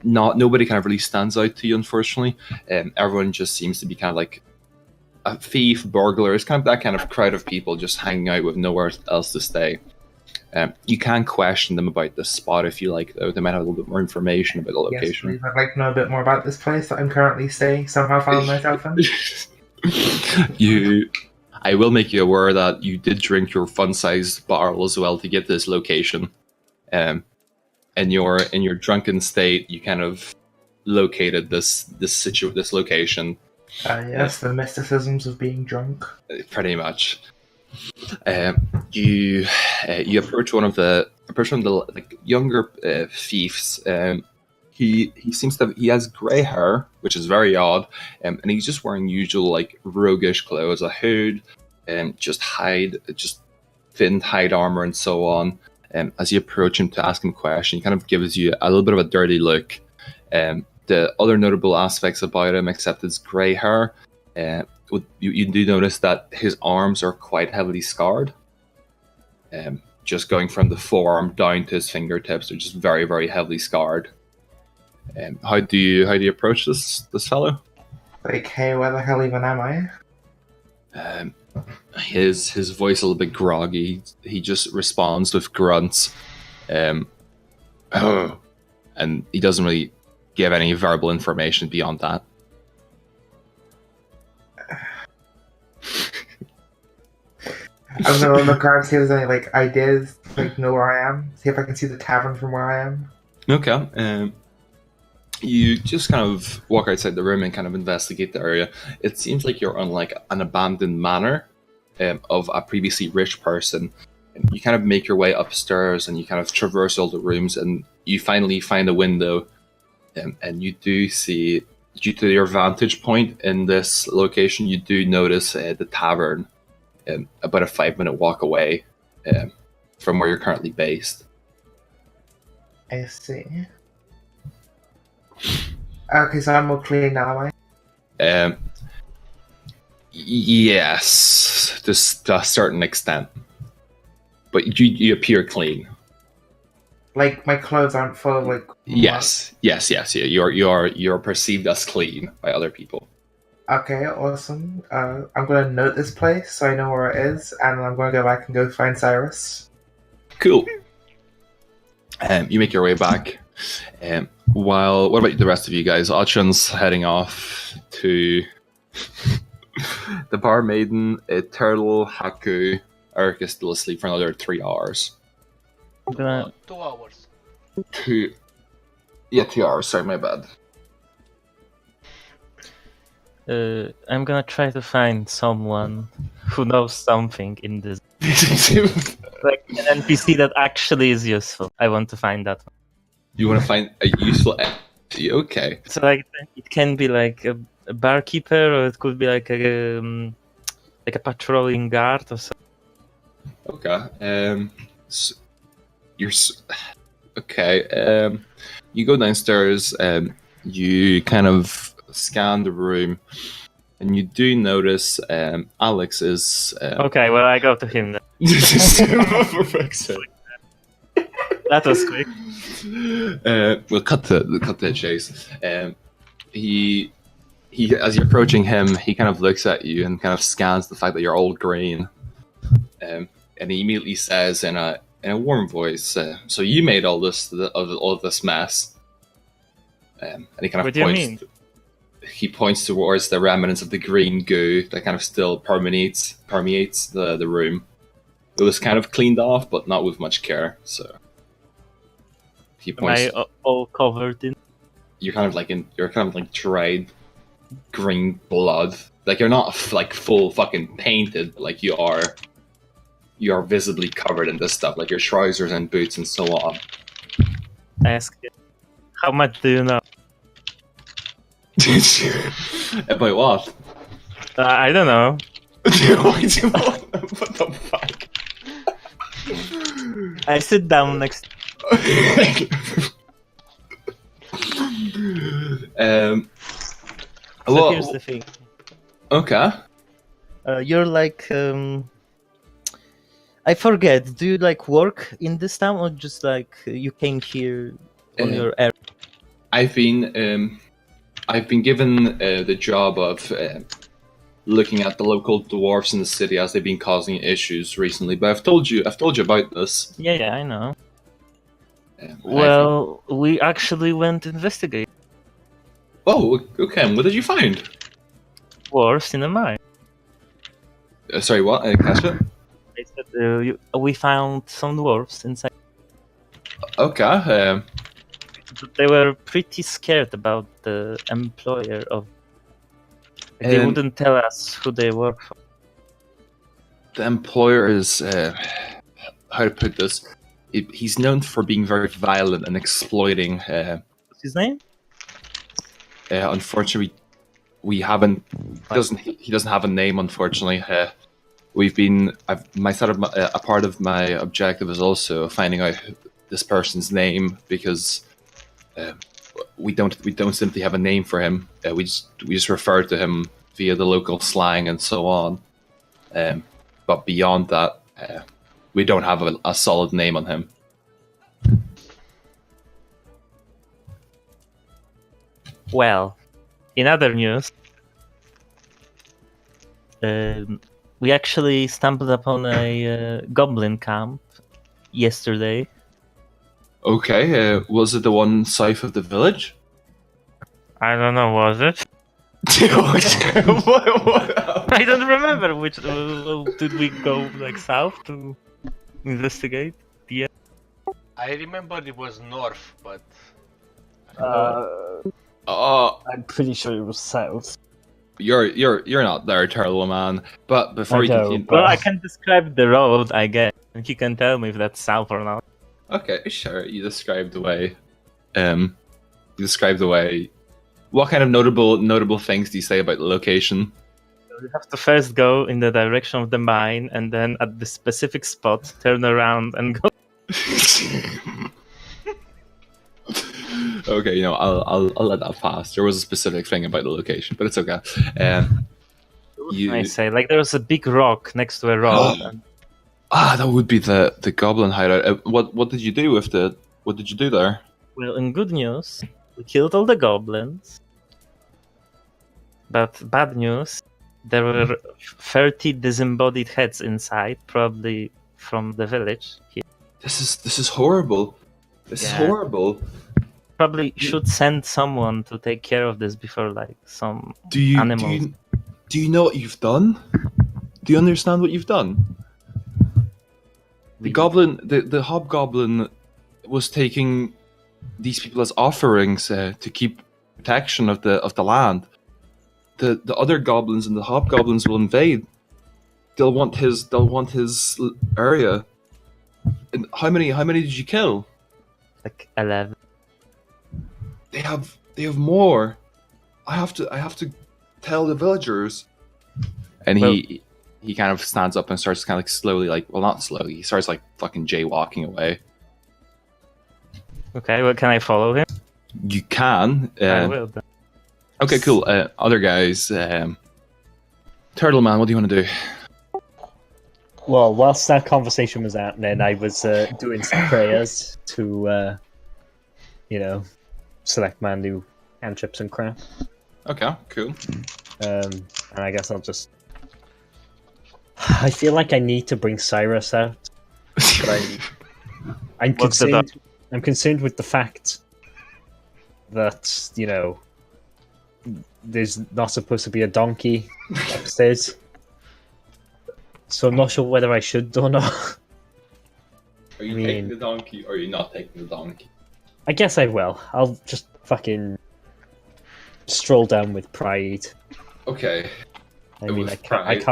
Nobody kind of really stands out to you, unfortunately. Everyone just seems to be kind of like a thief, burglar. It's kind of that kind of crowd of people just hanging out with nowhere else to stay. You can question them about the spot if you like, though. They might have a little bit more information about the location. Yes, please. I'd like to know a bit more about this place that I'm currently staying, somehow found myself in. I will make you aware that you did drink your fun-sized barrel as well to get to this location. In your drunken state, you kind of located this location. Yes, the mysticisms of being drunk. Pretty much. You approach one of the like, younger thieves. He seems to he has grey hair, which is very odd, and he's just wearing usual like roguish clothes, a hood, just thin hide armor and so on. As you approach him to ask him a question, he kind of gives you a little bit of a dirty look. The other notable aspects about him, except his grey hair, you do notice that his arms are quite heavily scarred. Just going from the forearm down to his fingertips, they're just very, very heavily scarred. How do you approach this fellow? Like, hey, where the hell even am I? His voice a little bit groggy. He just responds with grunts. Oh, and he doesn't really give any verbal information beyond that. I'm gonna look around, see if there's any like ideas, like know where I am. See if I can see the tavern from where I am. Okay. You just kind of walk outside the room and kind of investigate the area. It seems like you're on like an abandoned manor of a previously rich person. You kind of make your way upstairs and you kind of traverse all the rooms and you finally find a window. And you do see, due to your vantage point in this location, you do notice the tavern about a 5-minute walk away from where you're currently based. I see. Okay, so I'm more clean now, am I? Yes, to a certain extent. But you appear clean. Like my clothes aren't full of like. Yes. Yeah. You're perceived as clean by other people. Okay, awesome. I'm gonna note this place so I know where it is, and I'm gonna go back and go find Cyrus. Cool. You make your way back. What about the rest of you guys? Achan's heading off to the bar maiden. Turtle, Haku, Eric is still asleep for another 3 hours. 2 hours. 2 hours. Sorry, my bad. I'm gonna try to find someone who knows something in this. Like an NPC that actually is useful. I want to find that one. You want to find a useful NPC? Okay. So like it can be like a barkeeper, or it could be like a patrolling guard or something. Okay. So okay. You go downstairs. You kind of scan the room, and you do notice Alex is. Okay, well I go to him then. For fuck's sake. That was quick. We'll cut the chase. He as you're approaching him, he kind of looks at you and kind of scans the fact that you're all green, and he immediately says in a warm voice, "So you made all of this mess?" And he kind of What do you mean? He points towards the remnants of the green goo that kind of still permeates the room. It was kind of cleaned off, but not with much care. So he points. Am I all covered in? You're kind of like dried green blood. Like you're not like full fucking painted, but like you are visibly covered in this stuff, like your trousers and boots and so on. ask him, how much do you know? About what? I don't know. What the fuck? I sit down next. So Well, here's the thing. okay. You're like I forget. Do you like work in this town, or just like you came here on your errand? I've been given the job of looking at the local dwarves in the city as they've been causing issues recently. But I've told you about this. Yeah, I know. Um, Well, we actually went to investigate oh, okay. And what did you find? dwarves in a mine. Sorry, what? I catch it. I said we found some dwarves inside. Okay. But they were pretty scared about the employer of. They wouldn't tell us who they work for. The employer is how to put this. He's known for being very violent and exploiting. What's his name? Unfortunately, we haven't. He doesn't have a name. Unfortunately, we've been. A part of my objective is also finding out this person's name because we don't simply have a name for him. We just refer to him via the local slang and so on. But beyond that, we don't have a solid name on him. Well, in other news, we actually stumbled upon a goblin camp yesterday. Okay, was it the one south of the village? I don't know, was it? what? I don't remember which. Did we go like south to investigate? Yeah. I remember it was north, but I'm pretty sure it was south. You're not there, Turtle Man. But before I we know, continue, but- Well, I can describe the road, I guess, and you can tell me if that's south or not. okay, sure. You described the way. What kind of notable things do you say about the location? You have to first go in the direction of the mine, and then at the specific spot, turn around and go. Okay, I'll let that pass. There was a specific thing about the location, but it's okay. I say, like, there's a big rock next to a road. and that would be the goblin hideout. What did you do what did you do there? Well, in good news, we killed all the goblins. But bad news, there were 30 disembodied heads inside, probably from the village here. This is horrible. This is Yeah. horrible. Probably should send someone to take care of this before, like, some Do animals. you know what you've done? Do you understand what you've done? The hobgoblin was taking these people as offerings to keep protection of the land. The other goblins and the hobgoblins will invade. They'll want his area. And how many did you kill? Like 11. They have more. I have to tell the villagers. And he kind of stands up and starts kind of like slowly, not slowly. He starts like fucking jaywalking away. Okay, well, can I follow him? You can. I will. Then. Okay, cool. Other guys. Turtle Man, what do you want to do? Well, whilst that conversation was happening, I was doing some prayers to, select man do cantrips and crap. Okay, cool. And I guess I'll just. I feel like I need to bring Cyrus out, but I'm What's the concerned. I'm concerned with the fact that there's not supposed to be a donkey upstairs, so I'm not sure whether I should or not. Are you I mean- taking the donkey or are you not taking the donkey? I guess I will. I'll just fucking stroll down with pride. Okay. I mean, With I pride.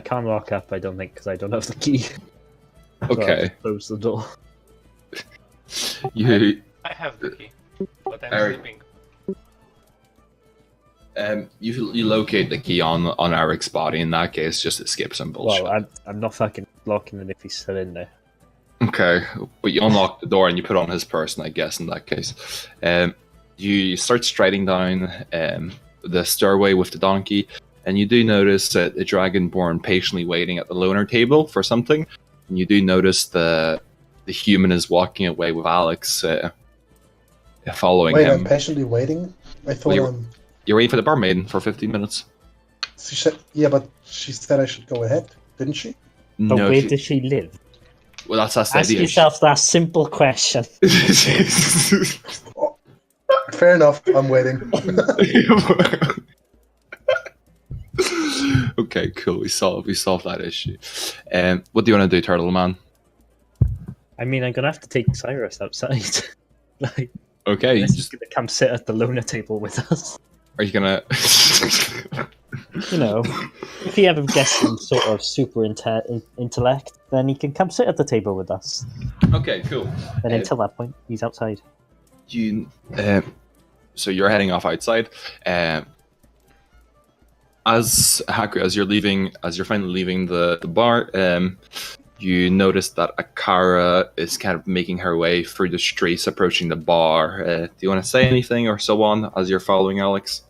can't lock up. I don't think because I don't have the key. So I'll Okay. just close the door. You I have the key, but I'm Eric. sleeping. You locate the key on Eric's body. In that case, just escape some bullshit. Well, I'm not fucking locking it if he's still in there. Okay, but you unlock the door and you put on his person, I guess, in that case. You start striding down the stairway with the donkey, and you do notice that the dragonborn patiently waiting at the loner table for something. And you do notice the human is walking away with Alex following Wait, him. I'm patiently waiting. I thought Well, You're waiting for the barmaiden for 15 minutes. She said, yeah, but she said I should go ahead, didn't she? But No, where does she live? well, that's the Ask idea. yourself that simple question. Fair enough. I'm waiting. Okay, cool. We solved that issue. What do you want to do, Turtle Man? I mean, I'm gonna have to take Cyrus outside. Like, Okay, he's just gonna come sit at the loner table with us. are you gonna? You know, if he ever gets some sort of super intellect, then he can come sit at the table with us. Okay, cool. And until that point, he's outside. So you're heading off outside. As Haku, as you're finally leaving the bar, you notice that Akara is kind of making her way through the streets, approaching the bar. Do you want to say anything or so on as you're following Alex?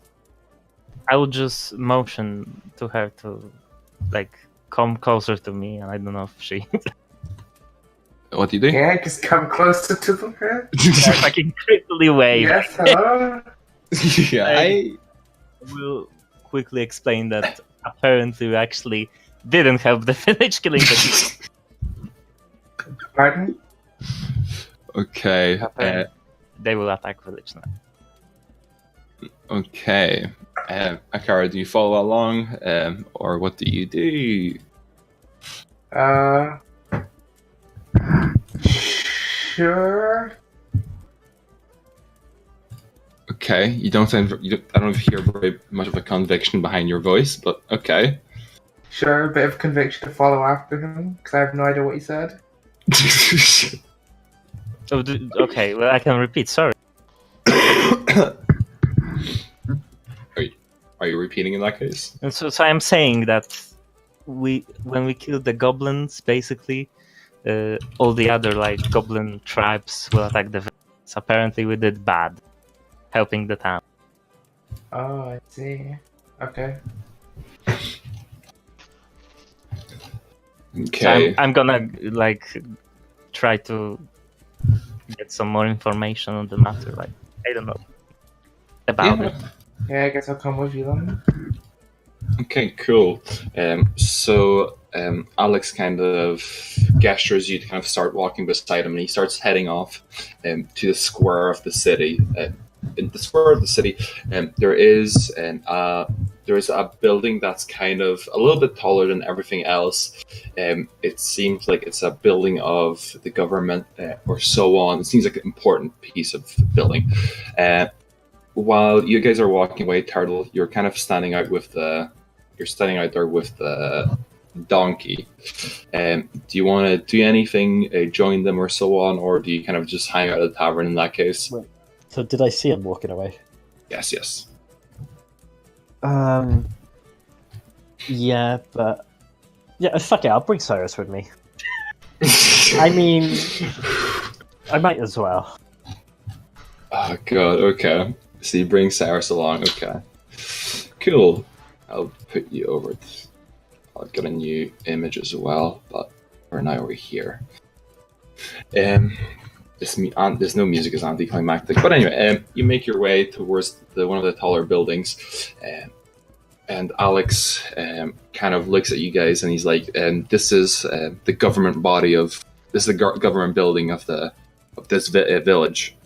I would just motion to her to, like, come closer to me, and I don't know if she What do you do? Yeah, just come closer to them. Her. fucking creepily wave. Yes, hello. Yeah, I Will quickly explain that apparently we actually didn't help the village killing the people. Pardon? okay. They will attack village now. Okay. Akara, do you follow along, or what do you do? Sure. Okay, I don't hear very much of a conviction behind your voice, but okay. Sure, a bit of conviction to follow after him, because I have no idea what he said. Oh, okay, well, I can repeat, sorry. Are you repeating in that case? And so I'm saying that when we killed the goblins, basically, all the other, like, goblin tribes will attack the village. So apparently we did bad, helping the town. Oh, I see. Okay. Okay. So I'm gonna, like, try to get some more information on the matter, like, I don't know, about it. Yeah, I guess I'll come with you then. Okay, cool. So Alex kind of gestures you to kind of start walking beside him, and he starts heading off to the square of the city. In the square of the city, there is a building that's kind of a little bit taller than everything else. It seems like it's a building of the government or so on. It seems like an important piece of building. While you guys are walking away, Turtle, you're kind of standing out there with the donkey. Do you want to do anything, join them or so on, or do you kind of just hang out at the tavern in that case? Right. So did I see him walking away? Yes. Yeah, but fuck it, I'll bring Cyrus with me. I mean, I might as well. Oh god, okay. So you bring Cyrus along, okay. Cool. I'll put you over. I'll get a new image as well, but for now we're here. There's no music is anticlimactic, but anyway, you make your way towards one of the taller buildings, and Alex kind of looks at you guys, and he's like, "This is the government body of this is the government building of this village."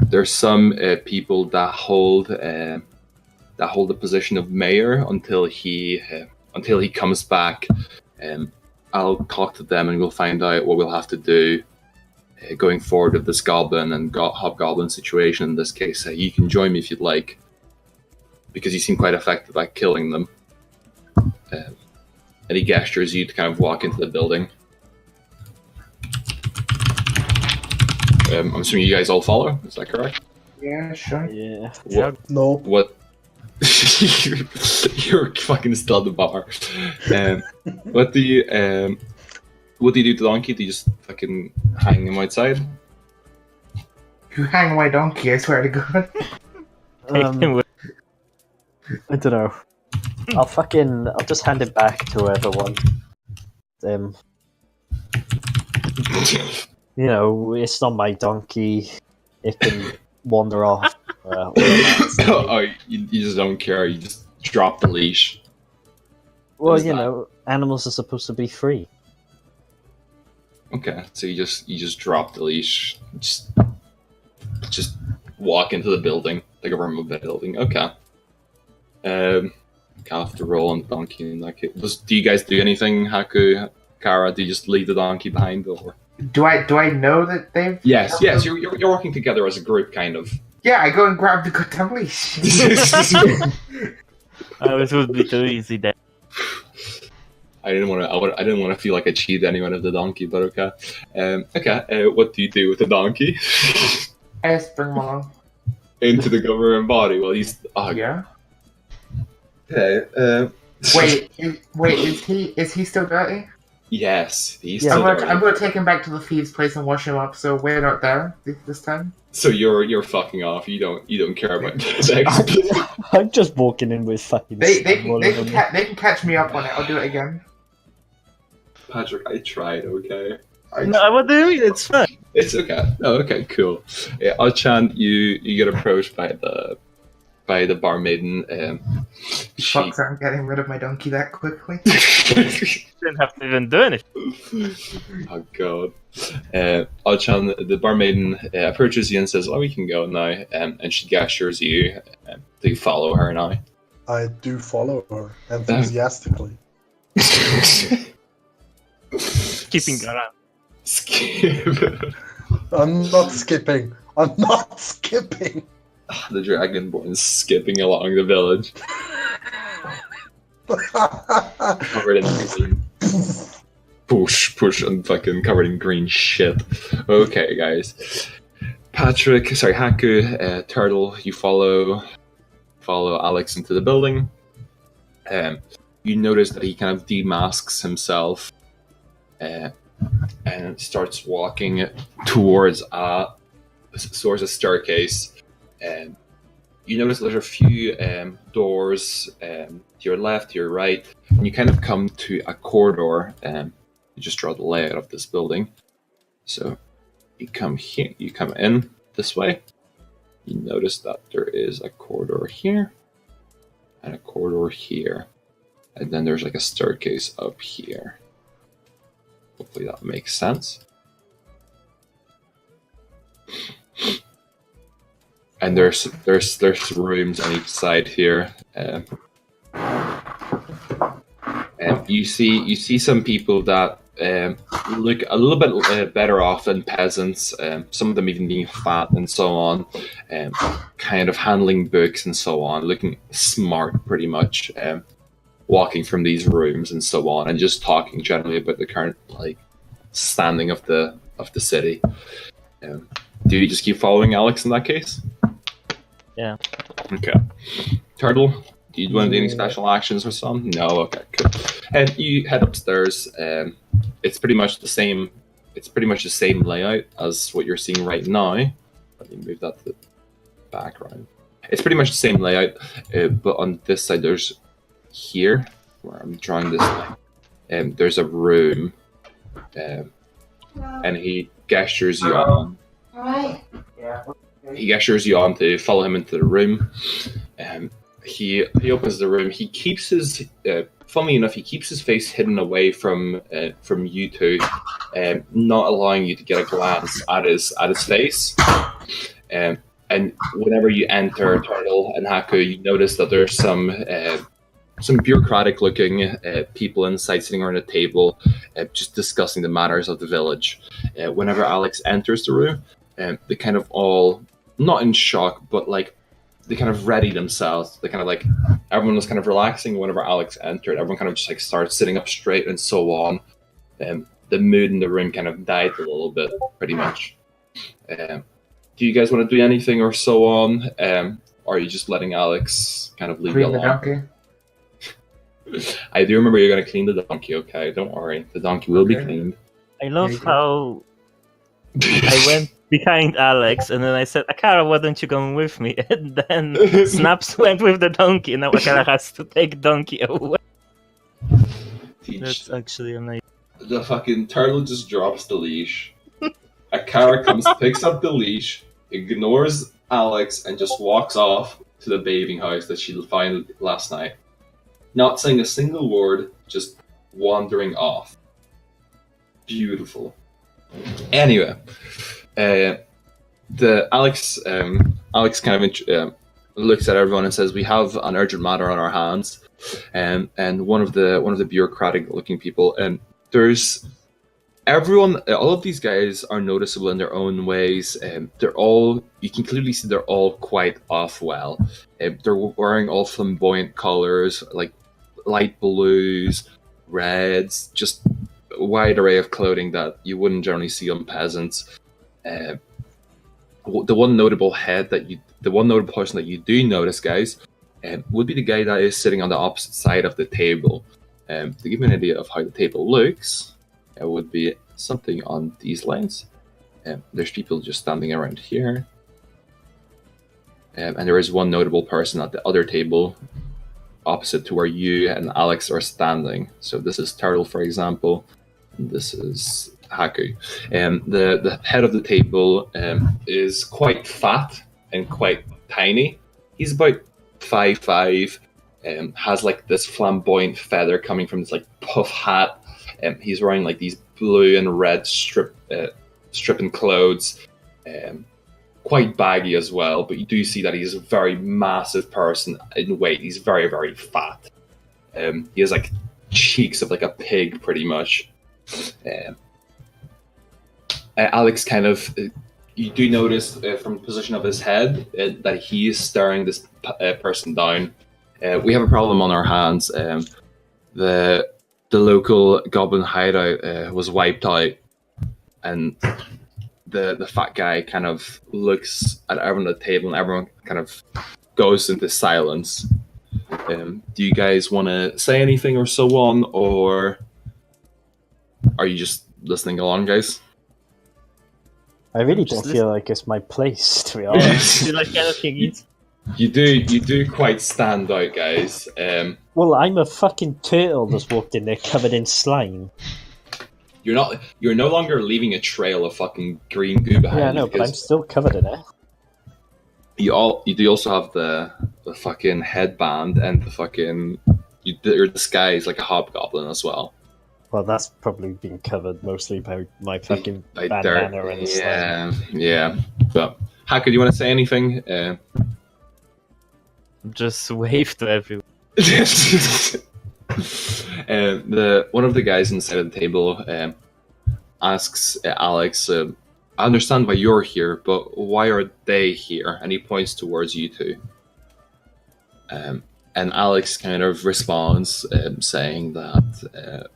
There's some people that hold the position of mayor until he comes back. I'll talk to them, and we'll find out what we'll have to do going forward with this goblin and hobgoblin situation. In this case, you can join me if you'd like, because you seem quite effective at killing them. And he gestures you to kind of walk into the building. I'm assuming you guys all follow. Is that correct? Yeah, sure. Yeah. No. What? You're fucking still at the bar. What do you do to Donkey? Do you just fucking hang him outside? You hang my donkey, I swear to God. Take him with I don't know. I'll just hand it back to whoever wants. You know, it's not my donkey. It can wander off. Oh, you just don't care. You just drop the leash. Well, What's you that? know, animals are supposed to be free. Okay, so you just drop the leash. Just walk into the building, like a remote building. Okay. I'll have to roll on the donkey in that case. Do you guys do anything, Haku, Kara? Do you just leave the donkey behind, or? Do I know that they've? Yes. You're working together as a group, kind of. Yeah, I go and grab the goddamn leash. it would be too easy then. I didn't want to feel like I cheated anyone of the donkey, but okay. What do you do with the donkey? I just bring him along. Into the government body. Well, he's Yeah. Okay. Wait, is he still dirty? Yes, he's Yeah. still I'm there. gonna take him back to the thieves' place and wash him up. So we're not there this time. So you're fucking off. You don't care about sex. I'm just walking in with fucking. They stem all over me. can catch me up on it. I'll do it again. Patrick, I tried. Okay. No, what do you mean? It's fun. It's okay. Oh, okay, cool. Yeah, I'll chant. You get approached by the barmaiden. She Fuck, I'm getting rid of my donkey that quickly. Didn't have to even do anything. Oh god. Alchan, the barmaiden approaches you and says, "Oh, we can go now." And she gestures you to follow her now. I do follow her enthusiastically. Keeping around. Skip. I'm not skipping. I'm not skipping. The dragonborn skipping along the village, covered in green. Push, and fucking covered in green shit. Okay, guys. Patrick, sorry, Haku, Turtle, you follow Alex into the building. You notice that he kind of demasks himself and starts walking towards a staircase. You notice there's a few doors to your left, to your right, and you kind of come to a corridor. You just draw the layout of this building. So you come here, you come in this way. You notice that there is a corridor here and a corridor here, and then there's like a staircase up here. Hopefully that makes sense. And there's rooms on each side here. And you see some people that look a little bit better off than peasants. Some of them even being fat and so on, kind of handling books and so on, looking smart pretty much. Walking from these rooms and so on, and just talking generally about the current standing of the city. Do you just keep following Alex in that case? Yeah. Okay. Turtle, do you want to do any special actions or something? No. Okay. Cool. And you head upstairs. It's pretty much the same. It's pretty much the same layout as what you're seeing right now. Let me move that to the background. It's pretty much the same layout, but on this side, there's here where I'm drawing this line. There's a room, and he gestures you on. Alright. Yeah. He gestures you on to follow him into the room. He opens the room. He keeps his, funnily enough, he keeps his face hidden away from you two, not allowing you to get a glance at his face. And whenever you enter Turtle and Haku, you notice that there's some bureaucratic-looking people inside sitting around a table, just discussing the matters of the village. Whenever Alex enters the room, they kind of all, not in shock, but they kind of ready themselves. They kind of everyone was kind of relaxing whenever Alex entered. Everyone kind of just starts sitting up straight and so on. The mood in the room kind of died a little bit, pretty much. Do you guys want to do anything or so on? Or are you just letting Alex kind of leave you Clean the alone? donkey. I do remember you're going to clean the donkey, okay? Don't worry. The donkey will be Okay. cleaned. I love Maybe. how I went behind Alex and then I said, Akara, why don't you come with me? And then Snaps went with the donkey and now Akara has to take donkey away. That's actually amazing. The fucking turtle just drops the leash. Akara comes, picks up the leash, ignores Alex, and just walks off to the bathing house that she found last night. Not saying a single word, just wandering off. Beautiful. Anyway, the Alex kind of looks at everyone and says, "We have an urgent matter on our hands," and one of the bureaucratic-looking people, and there's everyone. All of these guys are noticeable in their own ways. You can clearly see they're all quite off well. They're wearing all flamboyant colors like light blues, reds, just a wide array of clothing that you wouldn't generally see on peasants. The one notable person that you do notice, guys, would be the guy that is sitting on the opposite side of the table. To give you an idea of how the table looks, it would be something on these lines. There's people just standing around here. And there is one notable person at the other table opposite to where you and Alex are standing. So this is Turtle, for example. And this is Haku. The head of the table is quite fat and quite tiny. He's about 5'5", has like this flamboyant feather coming from this like puff hat. He's wearing like these blue and red stripping clothes. Quite baggy as well, but you do see that he's a very massive person in weight. He's very, very fat. He has like cheeks of like a pig, pretty much. Alex kind of, you do notice from the position of his head that he is staring this person down. We have a problem on our hands. The local goblin hideout was wiped out, and the fat guy kind of looks at everyone at the table, and everyone kind of goes into silence. Do you guys want to say anything or so on, or are you just listening along, guys? I really don't feel like it's my place, to be honest. You like anything? You do quite stand out, guys. Well, I'm a fucking turtle that's walked in there covered in slime. You're no longer leaving a trail of fucking green goo behind you. Yeah, I know, but I'm still covered in it. You do also have the fucking headband and the fucking your disguise like a hobgoblin as well. Well, that's probably been covered mostly by my fucking bandana and slime. Yeah. But Hacker, do you want to say anything? Just wave to everyone. One of the guys inside of the table asks Alex, "I understand why you're here, but why are they here?" And he points towards you two. And Alex kind of responds, saying that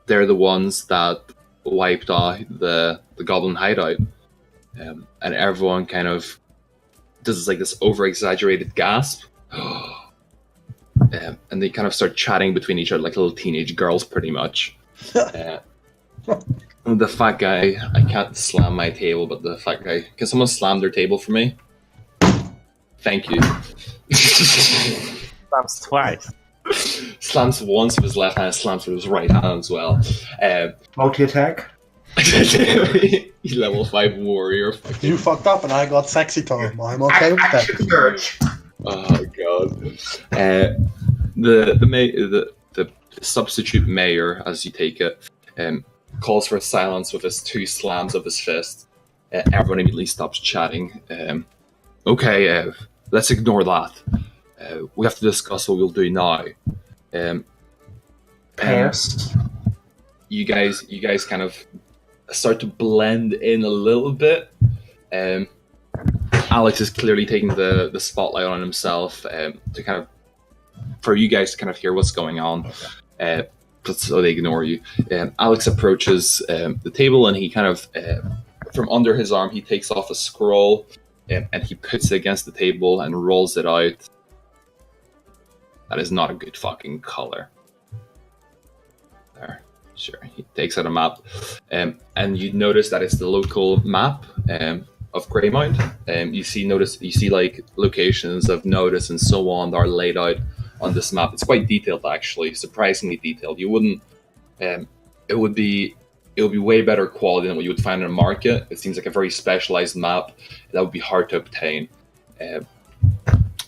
they're the ones that wiped out the goblin hideout, and everyone kind of does like this over-exaggerated gasp. And they kind of start chatting between each other like little teenage girls, pretty much. The fat guy, I can't slam my table, but the fat guy, can someone slam their table for me? Thank you. Slams twice. Slams once with his left hand, slams with his right hand as well. Multi-attack? He's level 5 warrior. You fucked up and I got sexy time. I'm okay with that. Action surge. Oh god. The substitute mayor, as you take it, calls for silence with his 2 slams of his fist. Everyone immediately stops chatting. Okay, let's ignore that. We have to discuss what we'll do now. Pass. You guys kind of start to blend in a little bit. Alex is clearly taking the spotlight on himself to kind of, for you guys to kind of hear what's going on, so they ignore you. Alex approaches the table and he kind of from under his arm, he takes off a scroll and he puts it against the table and rolls it out. That is not a good fucking color. There. Sure. He takes out a map. And you notice that it's the local map of Greymount. You see like locations of notice and so on that are laid out on this map. It's quite detailed, actually, surprisingly detailed. You wouldn't. It would be way better quality than what you would find in a market. It seems like a very specialized map that would be hard to obtain. And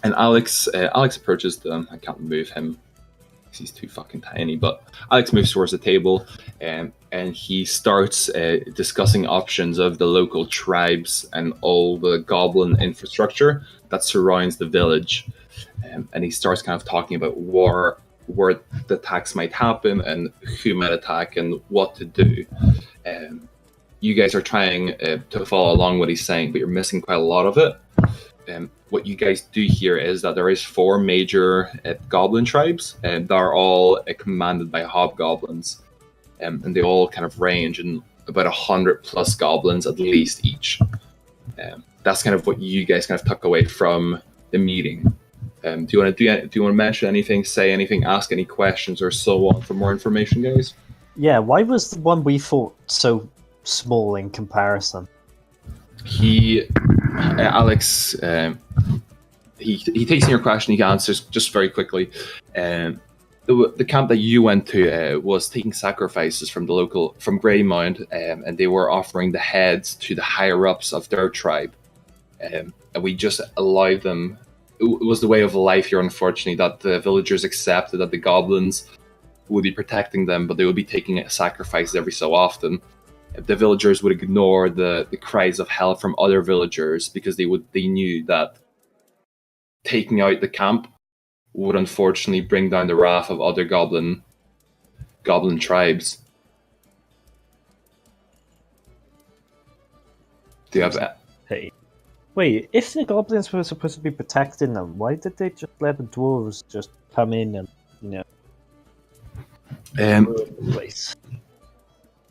Alex approaches them. I can't move him because he's too fucking tiny. But Alex moves towards the table, and he starts discussing options of the local tribes and all the goblin infrastructure that surrounds the village. And he starts kind of talking about where the attacks might happen and who might attack and what to do. You guys are trying to follow along what he's saying, but you're missing quite a lot of it. What you guys do here is that there is 4 major goblin tribes, and they're all commanded by hobgoblins, and they all kind of range in about 100 plus goblins at least each. That's kind of what you guys kind of took away from the meeting. Do you want to mention anything, say anything, ask any questions, or so on for more information, guys? Yeah, why was the one we fought so small in comparison? Alex, he takes in your question. He answers just very quickly. The camp that you went to was taking sacrifices from Greymount, and they were offering the heads to the higher ups of their tribe, and we just allowed them. It was the way of life here, unfortunately, that the villagers accepted that the goblins would be protecting them, but they would be taking sacrifices every so often. The villagers would ignore the cries of help from other villagers because they knew that taking out the camp would unfortunately bring down the wrath of other goblin tribes. Do you have that? Hey. Wait, if the goblins were supposed to be protecting them, why did they just let the dwarves just come in and, ruin the place?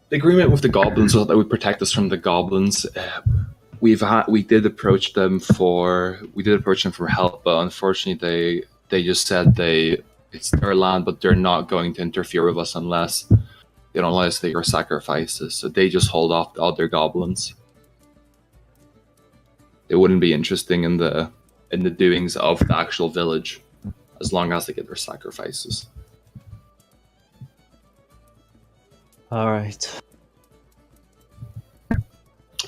The agreement with the goblins was that they would protect us from the goblins. We did approach them for help, but unfortunately they just said it's their land, but they're not going to interfere with us unless they don't let us take our sacrifices. So they just hold off the other goblins. They wouldn't be interested in the doings of the actual village as long as they get their sacrifices. All right.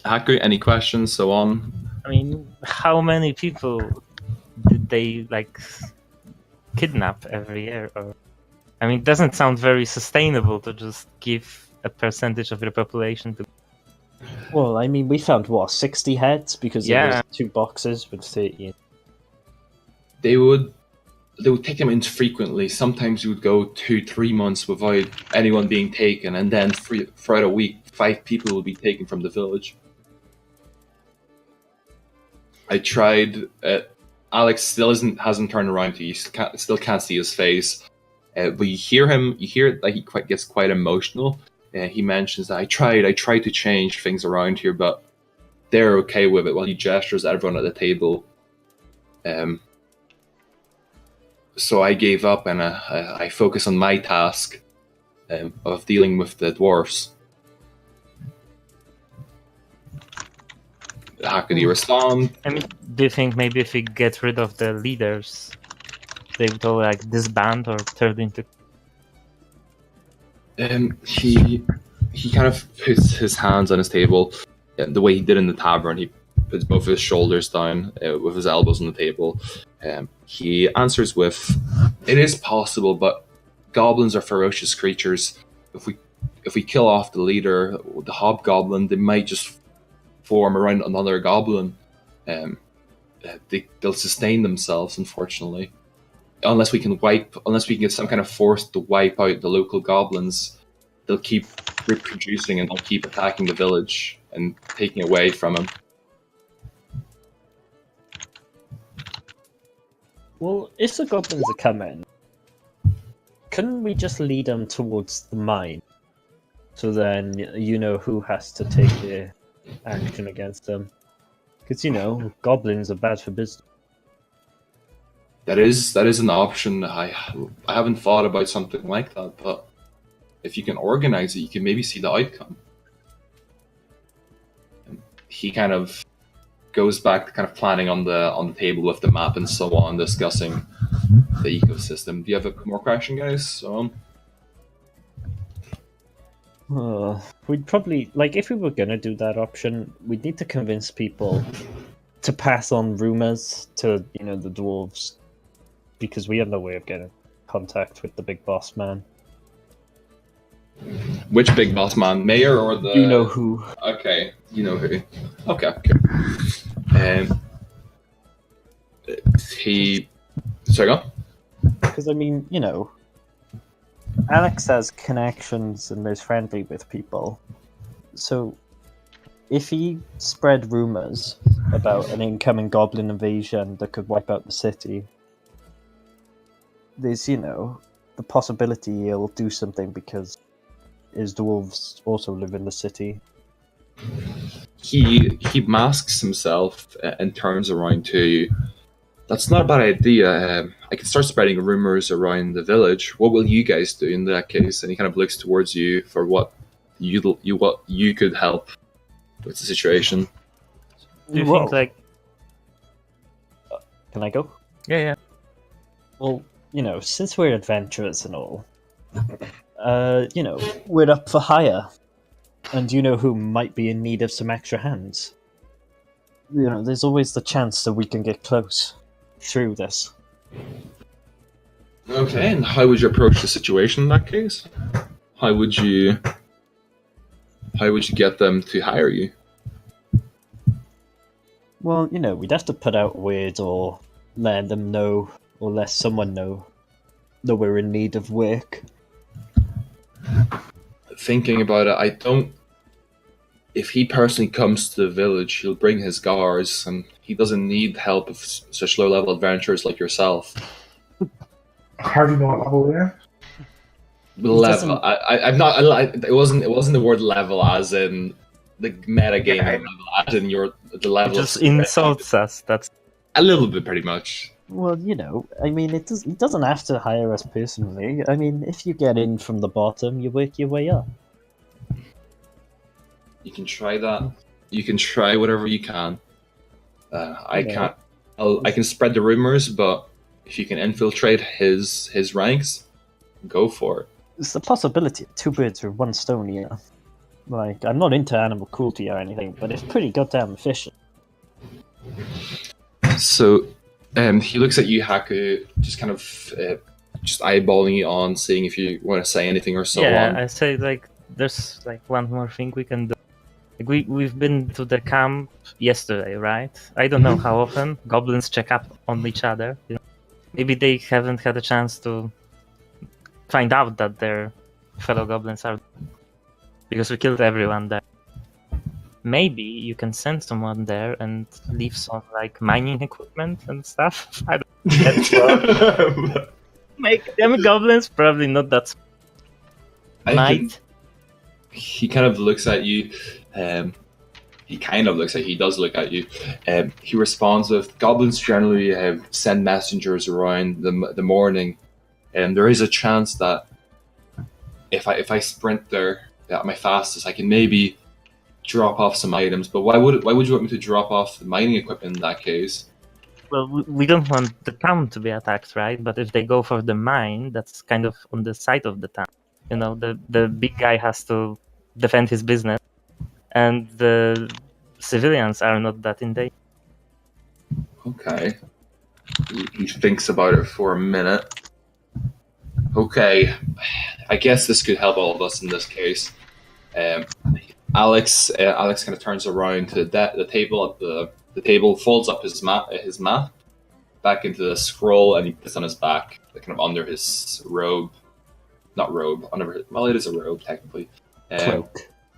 Haku, any questions? So on. I mean, how many people did they kidnap every year? Or, I mean, it doesn't sound very sustainable to just give a percentage of your population to. Well, I mean, we found 60 heads because there was 2 boxes with 30. They would take them infrequently. Sometimes you would go 2-3 months without anyone being taken, and then throughout a week, 5 people will be taken from the village. I tried. Alex still hasn't turned around to you. Still can't see his face, but you hear him. You hear that he gets quite emotional. He mentions that I tried to change things around here, but they're okay with it. While he gestures at everyone at the table. So I gave up and I focus on my task of dealing with the dwarfs. How can you respond? I mean, do you think maybe if we get rid of the leaders, they would all disband or turn into? He kind of puts his hands on his table, the way he did in the tavern. He puts both of his shoulders down with his elbows on the table. He answers with, "It is possible, but goblins are ferocious creatures. If we kill off the leader, the hobgoblin, they might just form around another goblin. They'll sustain themselves, unfortunately. Unless we can get some kind of force to wipe out the local goblins, they'll keep reproducing and they'll keep attacking the village and taking away from them." Well, if the goblins are coming, couldn't we just lead them towards the mine? So then you know who has to take it action against them. Because, you know, goblins are bad for business. That is an option. I haven't thought about something like that, but if you can organize it, you can maybe see the outcome. And he kind of goes back to kind of planning on the table with the map and so on, discussing the ecosystem. Do you have a more question, guys? We'd probably, like, if we were gonna do that option, we'd need to convince people to pass on rumors to, you know, the dwarves, because we have no way of getting contact with the big boss man. Which big boss man? Mayor or the... You know who. Okay, you know who. Okay. He... Sorry, go on. Because, I mean, you know, Alex has connections and is friendly with people. So, if he spread rumors about an incoming goblin invasion that could wipe out the city, there's, you know, the possibility he'll do something because his dwarves also live in the city. He masks himself and turns around to... That's not a bad idea. I can start spreading rumors around the village. What will you guys do in that case? And he kind of looks towards you for what you could help with the situation. Do you think, like... Can I go? Yeah. Well, you know, since we're adventurers and all, you know, we're up for hire. And you know who might be in need of some extra hands? You know, there's always the chance that we can get close through this. Okay, and how would you approach the situation in that case? How would you get them to hire you? Well, you know, we'd have to put out word or let them know, or let someone know that we're in need of work. Thinking about it, if he personally comes to the village, he'll bring his guards, and he doesn't need help of such low-level adventurers like yourself. How do you know what level we're? Level. I'm not. It wasn't the word level as in the meta game level, as in the level. It just insults us. That's a little bit, pretty much. Well, you know, I mean, it doesn't have to hire us personally. I mean, if you get in from the bottom, you work your way up. You can try that. You can try whatever you can. I can't. I can spread the rumors, but if you can infiltrate his ranks, go for it. It's the possibility of two birds with one stone, you know. Like, I'm not into animal cruelty or anything, but it's pretty goddamn efficient. So, he looks at you, Haku, just kind of just eyeballing you on, seeing if you want to say anything or so on. Yeah, I say, like, there's like one more thing we can do. Like, we've been to the camp yesterday, right? I don't know how often goblins check up on each other. You know? Maybe they haven't had a chance to find out that their fellow goblins are, because we killed everyone there. Maybe you can send someone there and leave some like mining equipment and stuff. I don't know. Make them goblins probably not that. Might. He kind of looks at you. He does look at you. He responds with, goblins generally send messengers around the morning, and there is a chance that if I sprint there at my fastest, I can maybe drop off some items. But why would you want me to drop off the mining equipment in that case? Well, we don't want the town to be attacked, right? But if they go for the mine, that's kind of on the side of the town. You know, the big guy has to defend his business, and the civilians are not that in danger. Okay. He thinks about it for a minute. Okay, I guess this could help all of us in this case. Alex kind of turns around to the table at the table, folds up his map back into the scroll, and he puts on his back, kind of under his robe. Not robe, under his, well, it is a robe technically.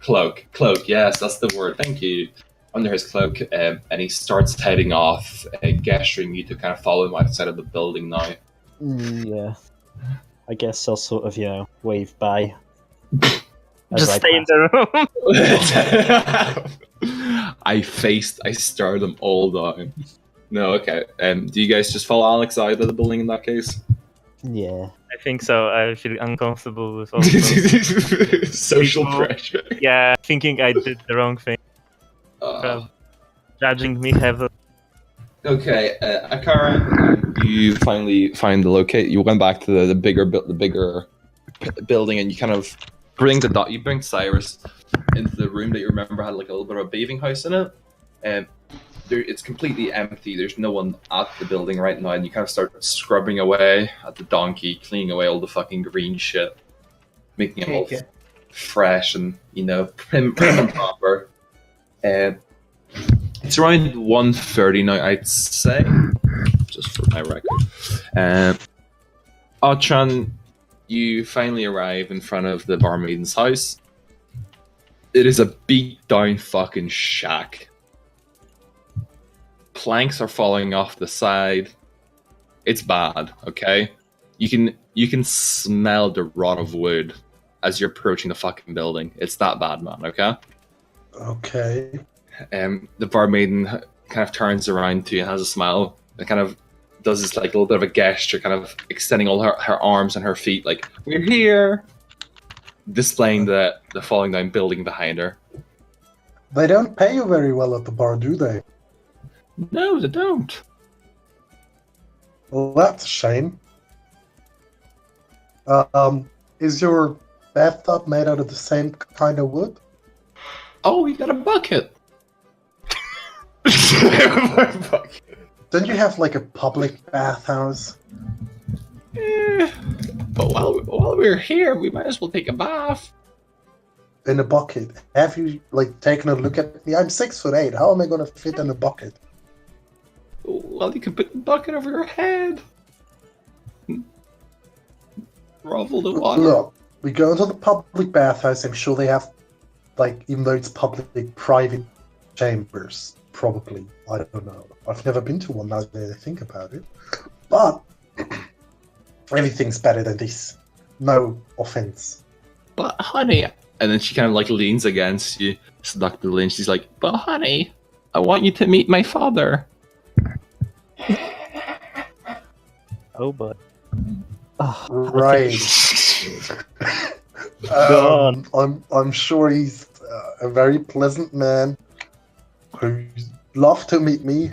Cloak. Yes, that's the word. Thank you. Under his cloak, and he starts heading off, gesturing you to kind of follow him outside of the building now. Yeah. I guess I'll sort of, you know, wave bye. Just stay in the room. I stared them all down. No, okay. Do you guys just follow Alex out of the building in that case? Yeah. I think so. I feel uncomfortable with all those Social people. pressure. Yeah, thinking I did the wrong thing. Judging me heavily. Okay, Akara, you finally find the locate. You went back to the bigger building, and you kind of bring Cyrus into the room that you remember had like a little bit of a bathing house in it, and it's completely empty. There's no one at the building right now, and you kind of start scrubbing away at the donkey, cleaning away all the fucking green shit, making it all fresh and prim and proper. It's around 1:30 now, I'd say, just for my record. Achan, you finally arrive in front of the barmaiden's house. It is a beat down fucking shack. Planks are falling off the side. It's bad, okay? You can smell the rot of wood as you're approaching the fucking building. It's that bad, man, okay? Okay. The barmaiden kind of turns around to you and has a smile and kind of does this like a little bit of a gesture, kind of extending all her arms and her feet, like, we're here, displaying the falling down building behind her. They don't pay you very well at the bar, do they? No, they don't. Well, that's a shame. Is your bathtub made out of the same kind of wood? Oh, we got a bucket. Don't you have like a public bathhouse? But while we're here, we might as well take a bath. In a bucket. Have you like taken a look at me? I'm 6'8". How am I gonna fit in a bucket? Well, you can put the bucket over your head. Grovel the water. Look, we go into the public bathhouse. I'm sure they have, like, even though it's public, private chambers. Probably. I don't know. I've never been to one now that I think about it. But everything's better than this. No offense. But honey, and then she kind of like leans against you, seductively, and she's like, "But honey, I want you to meet my father." Oh, but Right. I'm sure he's a very pleasant man who'd love to meet me,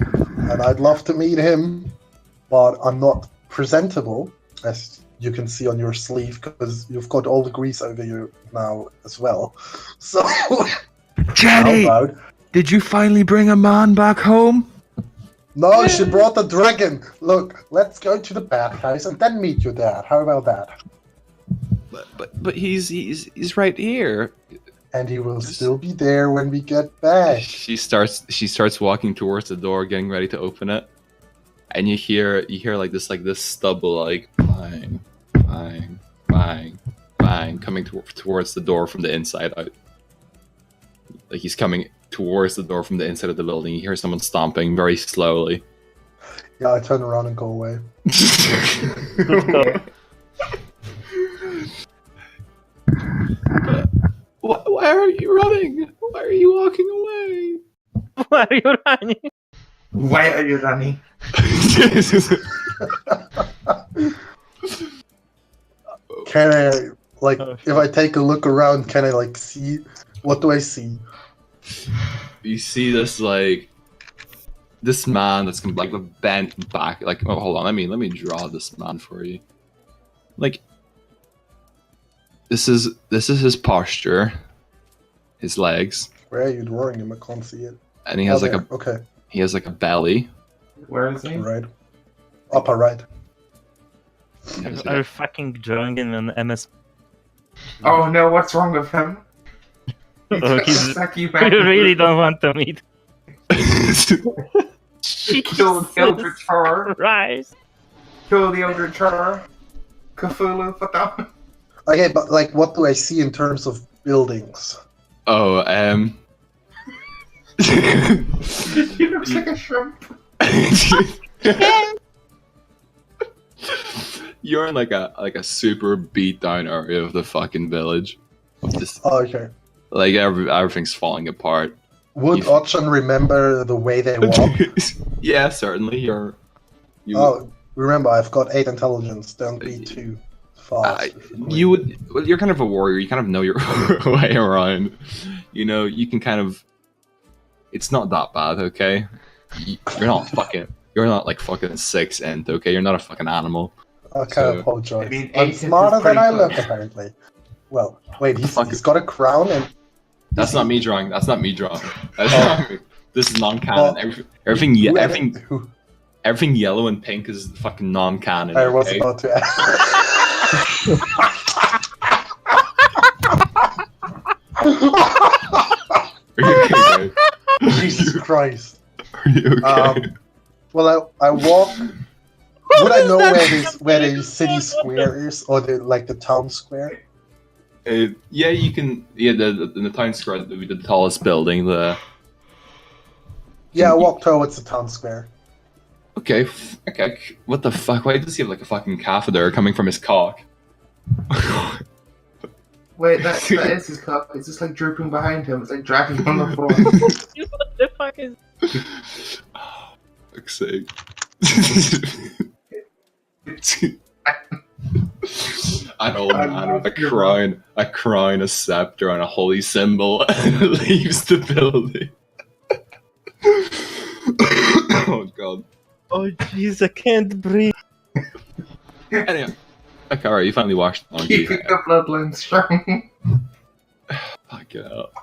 and I'd love to meet him, but I'm not presentable, as you can see on your sleeve, because you've got all the grease over you now as well. So, Jenny, how about... did you finally bring a man back home? No, she brought the dragon. Look, let's go to the bathhouse and then meet your dad. How about that? But he's right here. And he will still be there when we get back. She starts walking towards the door, getting ready to open it, and you hear like this stubble, like bang, bang, bang, bang, coming towards the door from the inside out. Like he's coming towards the door from the inside of the building. You hear someone stomping very slowly. Yeah, I turn around and go away. Why are you running? Why are you walking away? why are you running? Why are you running? Can I, like, if I take a look around, can I, like, see? What do I see? You see this man that's like bent back. Like, oh, hold on, let me draw this man for you. Like, this is his posture, his legs. Where are you drawing him? I can't see it. And he has there. Okay. He has like a belly. Where is he? Right. Upper right. Are you fucking drawing in an MS? Oh no, what's wrong with him? Oh, he's... Suck you You back. really don't want to meet. Kill the Eldritch Horror. Rise. Kill the Eldritch Horror. Cthulhu, what the? Okay, but, like, what do I see in terms of buildings? Oh, He looks like a shrimp. You're in like a super beat down area of the fucking village. Oh, okay. Like everything's falling apart. Would You- Ochan remember the way they walk? Yeah, certainly. You Oh, remember, I've got 8 intelligence. Don't be too fast. you would. Well, you're kind of a warrior. You kind of know your way around. You know, you can kind of. It's not that bad, okay? You're not fucking. You're not like fucking 6 int, okay? You're not a fucking animal. Okay, So- apologize. I mean, I'm 8 is smarter than pretty I good. look, apparently. Well, wait, Fuck he's it. got a crown and That's not me drawing. That's not me drawing. That's Oh. not me. This is non-canon. Well, Everything, who- everything, who- everything yellow and pink is fucking non-canon. I was Okay? about to ask. Are you okay? Jesus Christ. Are you okay? Well, I walk. Would I know where the city square is, or the town square? Yeah, you can. Yeah, the town square, the tallest building. Yeah, I walk towards the town square. Okay. What the fuck? Why does he have like a fucking catheter coming from his cock? Wait, that is his cock. It's just like drooping behind him. It's like dragging him on the floor. What the fuck is? Fuck's sake. An old man with a crown, a scepter, and a holy symbol leaves the building. Oh god. Oh jeez, I can't breathe. Anyway, Akara, you finally washed the monkey. Keeping the bloodline strong. Fuck it up.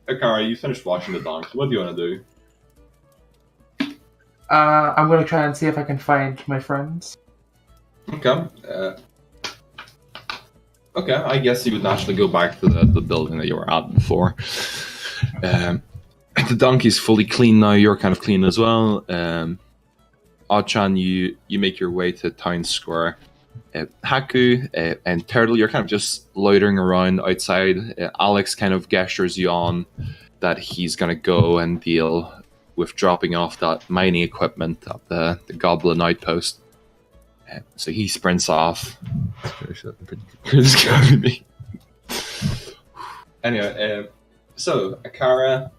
Akara, you finished washing the donkey. What do you want to do? I'm gonna try and see if I can find my friends. Okay. Okay, I guess you would naturally go back to the building that you were at before. The donkey's fully clean now. You're kind of clean as well. Achan, you make your way to town square. Haku and Turtle, you're kind of just loitering around outside. Alex kind of gestures you on that he's gonna go and deal with dropping off that mining equipment at the Goblin outpost. So he sprints off. Anyway, so Akara,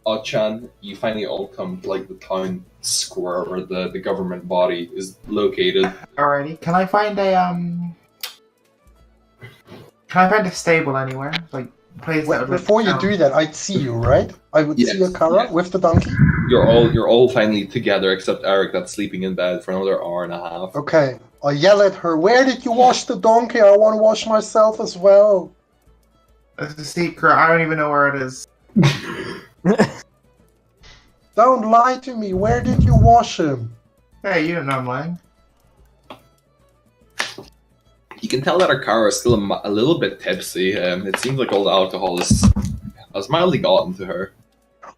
Achan, you finally all come to like the town square where the government body is located. Alrighty. Can I find a stable anywhere? Like place that would Before you do that, I'd see you, right? I would Yes, see Akara yes. with the donkey. You're all finally together except Eric that's sleeping in bed for another hour and a half. Okay. I yell at her, where did you wash the donkey? I want to wash myself as well. That's a secret. I don't even know where it is. Don't lie to me. Where did you wash him? Hey, you don't know I'm lying. You can tell that Akara is still a little bit tipsy. It seems like all the alcohol has mildly gotten to her.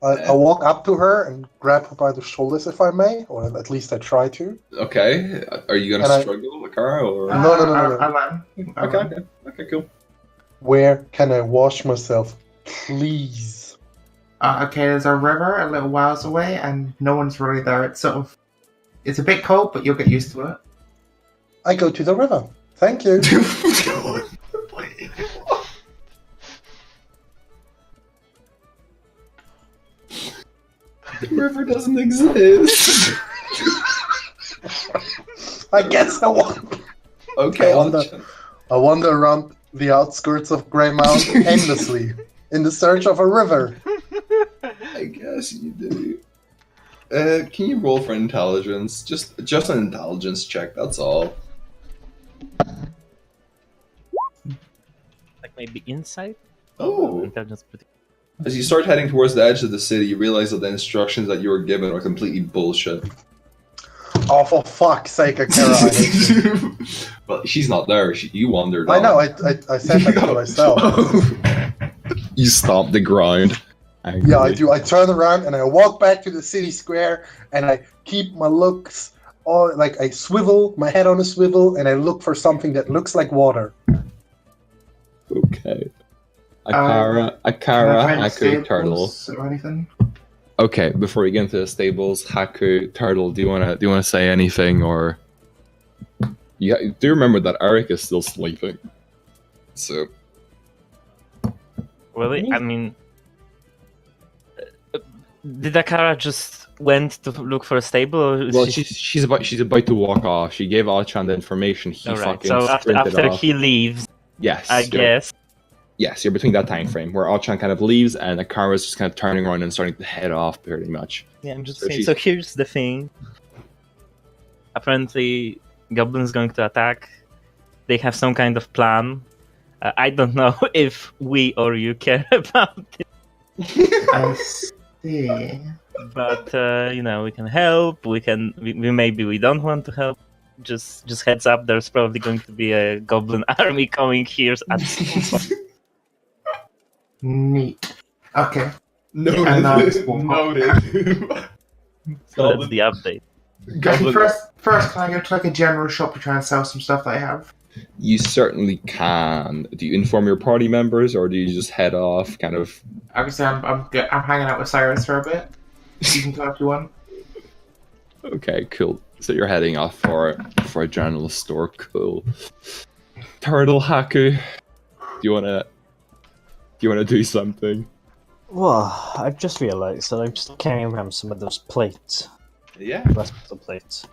I walk up to her and grab her by the shoulders, if I may, or at least I try to. Okay, are you gonna And I- struggle, Akara, or No. Okay, cool. Where can I wash myself? Please. Okay, there's a river a little whiles away, and no one's really there. It's a bit cold, but you'll get used to it. I go to the river. Thank you. The river doesn't exist. I guess I want. Okay, I wonder- I wander around the outskirts of Grey Mountain endlessly in the search of a river. I guess you do. Can you roll for intelligence? Just an intelligence check. That's all. Like maybe insight? Oh. Intelligence pretty. As you start heading towards the edge of the city, you realize that the instructions that you were given are completely bullshit. Oh, for fuck's sake, Akira. Well, she's not there. You wandered. I on. know, I said that to myself. You stomp the ground. Angrily. Yeah, I do. I turn around and I walk back to the city square and I keep my looks all like I swivel my head on a swivel and I look for something that looks like water. Okay. Can I Akara, find Haku, Turtle. stables or anything? Okay, before we get into the stables, Haku, Turtle, do you wanna say anything or? You do remember that Eric is still sleeping. So Well, I mean, did Akara just went to look for a stable? Or well, she's about to walk off. She gave Achan the information. He All right. fucking So sprinted after off. he leaves, Yes, I guess. Yes, you're between that time frame where Achan kind of leaves and Akara's just kind of turning around and starting to head off pretty much. Yeah, I'm just So saying. she's- So here's the thing. Apparently, Goblin's going to attack. They have some kind of plan. I don't know if we or you care about it, I see. but we can help. We maybe we don't want to help. Just heads up. There's probably going to be a Goblin army coming here at some point. Neat. Okay. Noted. And now it's more Noted. So that's the update. Goblin- First, can I go to like a general shop to try and sell some stuff that I have? You certainly can. Do you inform your party members, or do you just head off? Kind of. Obviously, I'm hanging out with Cyrus for a bit. You can talk if you want. Okay, cool. So you're heading off for a general store. Cool. Turtle Haku, do you wanna do something? Well, I've just realised that I'm just carrying around some of those plates. Yeah. Hospital plates.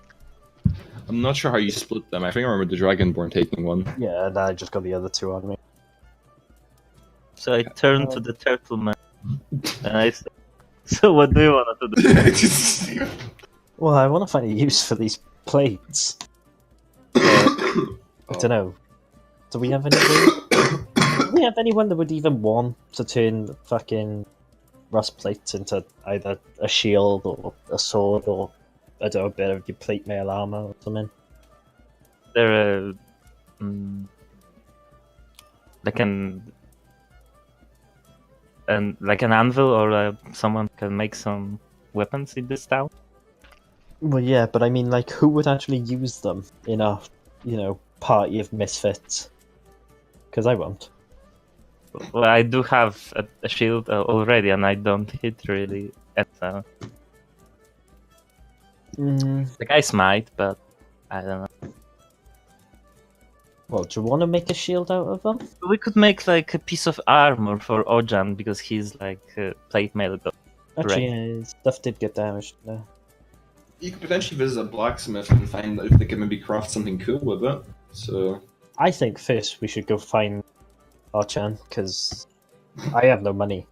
I'm not sure how you split them. I think I remember the Dragonborn taking one. Yeah, and I just got the other two on me. So I turned to the turtle man, and I said, "So what do you want to do?" Well, I want to find a use for these plates. I don't know. Do we have anyone? Do we have anyone that would even want to turn fucking rust plates into either a shield or a sword or I don't know, a bit of your plate mail armor or something? They're like an anvil, or someone can make some weapons in this town. Well, yeah, but I mean, like, who would actually use them in a, party of misfits? Because I won't. Well, I do have a shield already, and I don't hit really. The guys might, but I don't know. Well, do you want to make a shield out of them? We could make like a piece of armor for Ojan because he's like plate mail. Actually, yeah, stuff did get damaged. No. You could potentially visit a blacksmith and find out if they can maybe craft something cool with it. So I think first we should go find Archan, because I have no money.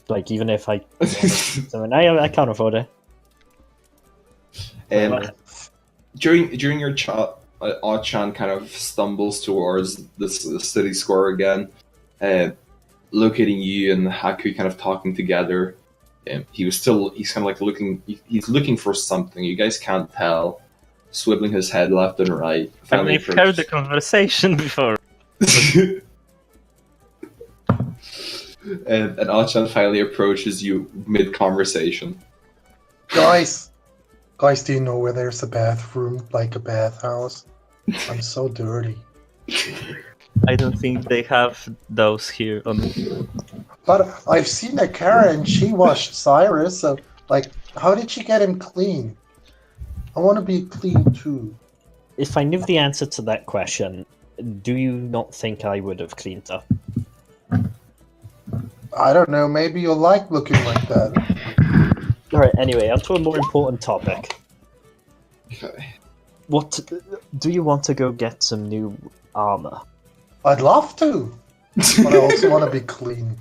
Like, even if I... I can't afford it. During your chat, Achan kind of stumbles towards the city square again, locating you and Haku kind of talking together. He's kind of like he's looking for something. You guys can't tell. Swiveling his head left and right. I've heard the conversation before. And Achan finally approaches you mid-conversation. Guys, do you know where there's a bathroom, like a bathhouse? I'm so dirty. I don't think they have those here. But I've seen Akara and she washed Cyrus, so, like, how did she get him clean? I want to be clean too. If I knew the answer to that question, do you not think I would have cleaned up? I don't know, maybe you'll like looking like that. Alright, anyway, on to a more important topic. Okay. What do you want to go get some new armor? I'd love to, but I also want to be clean.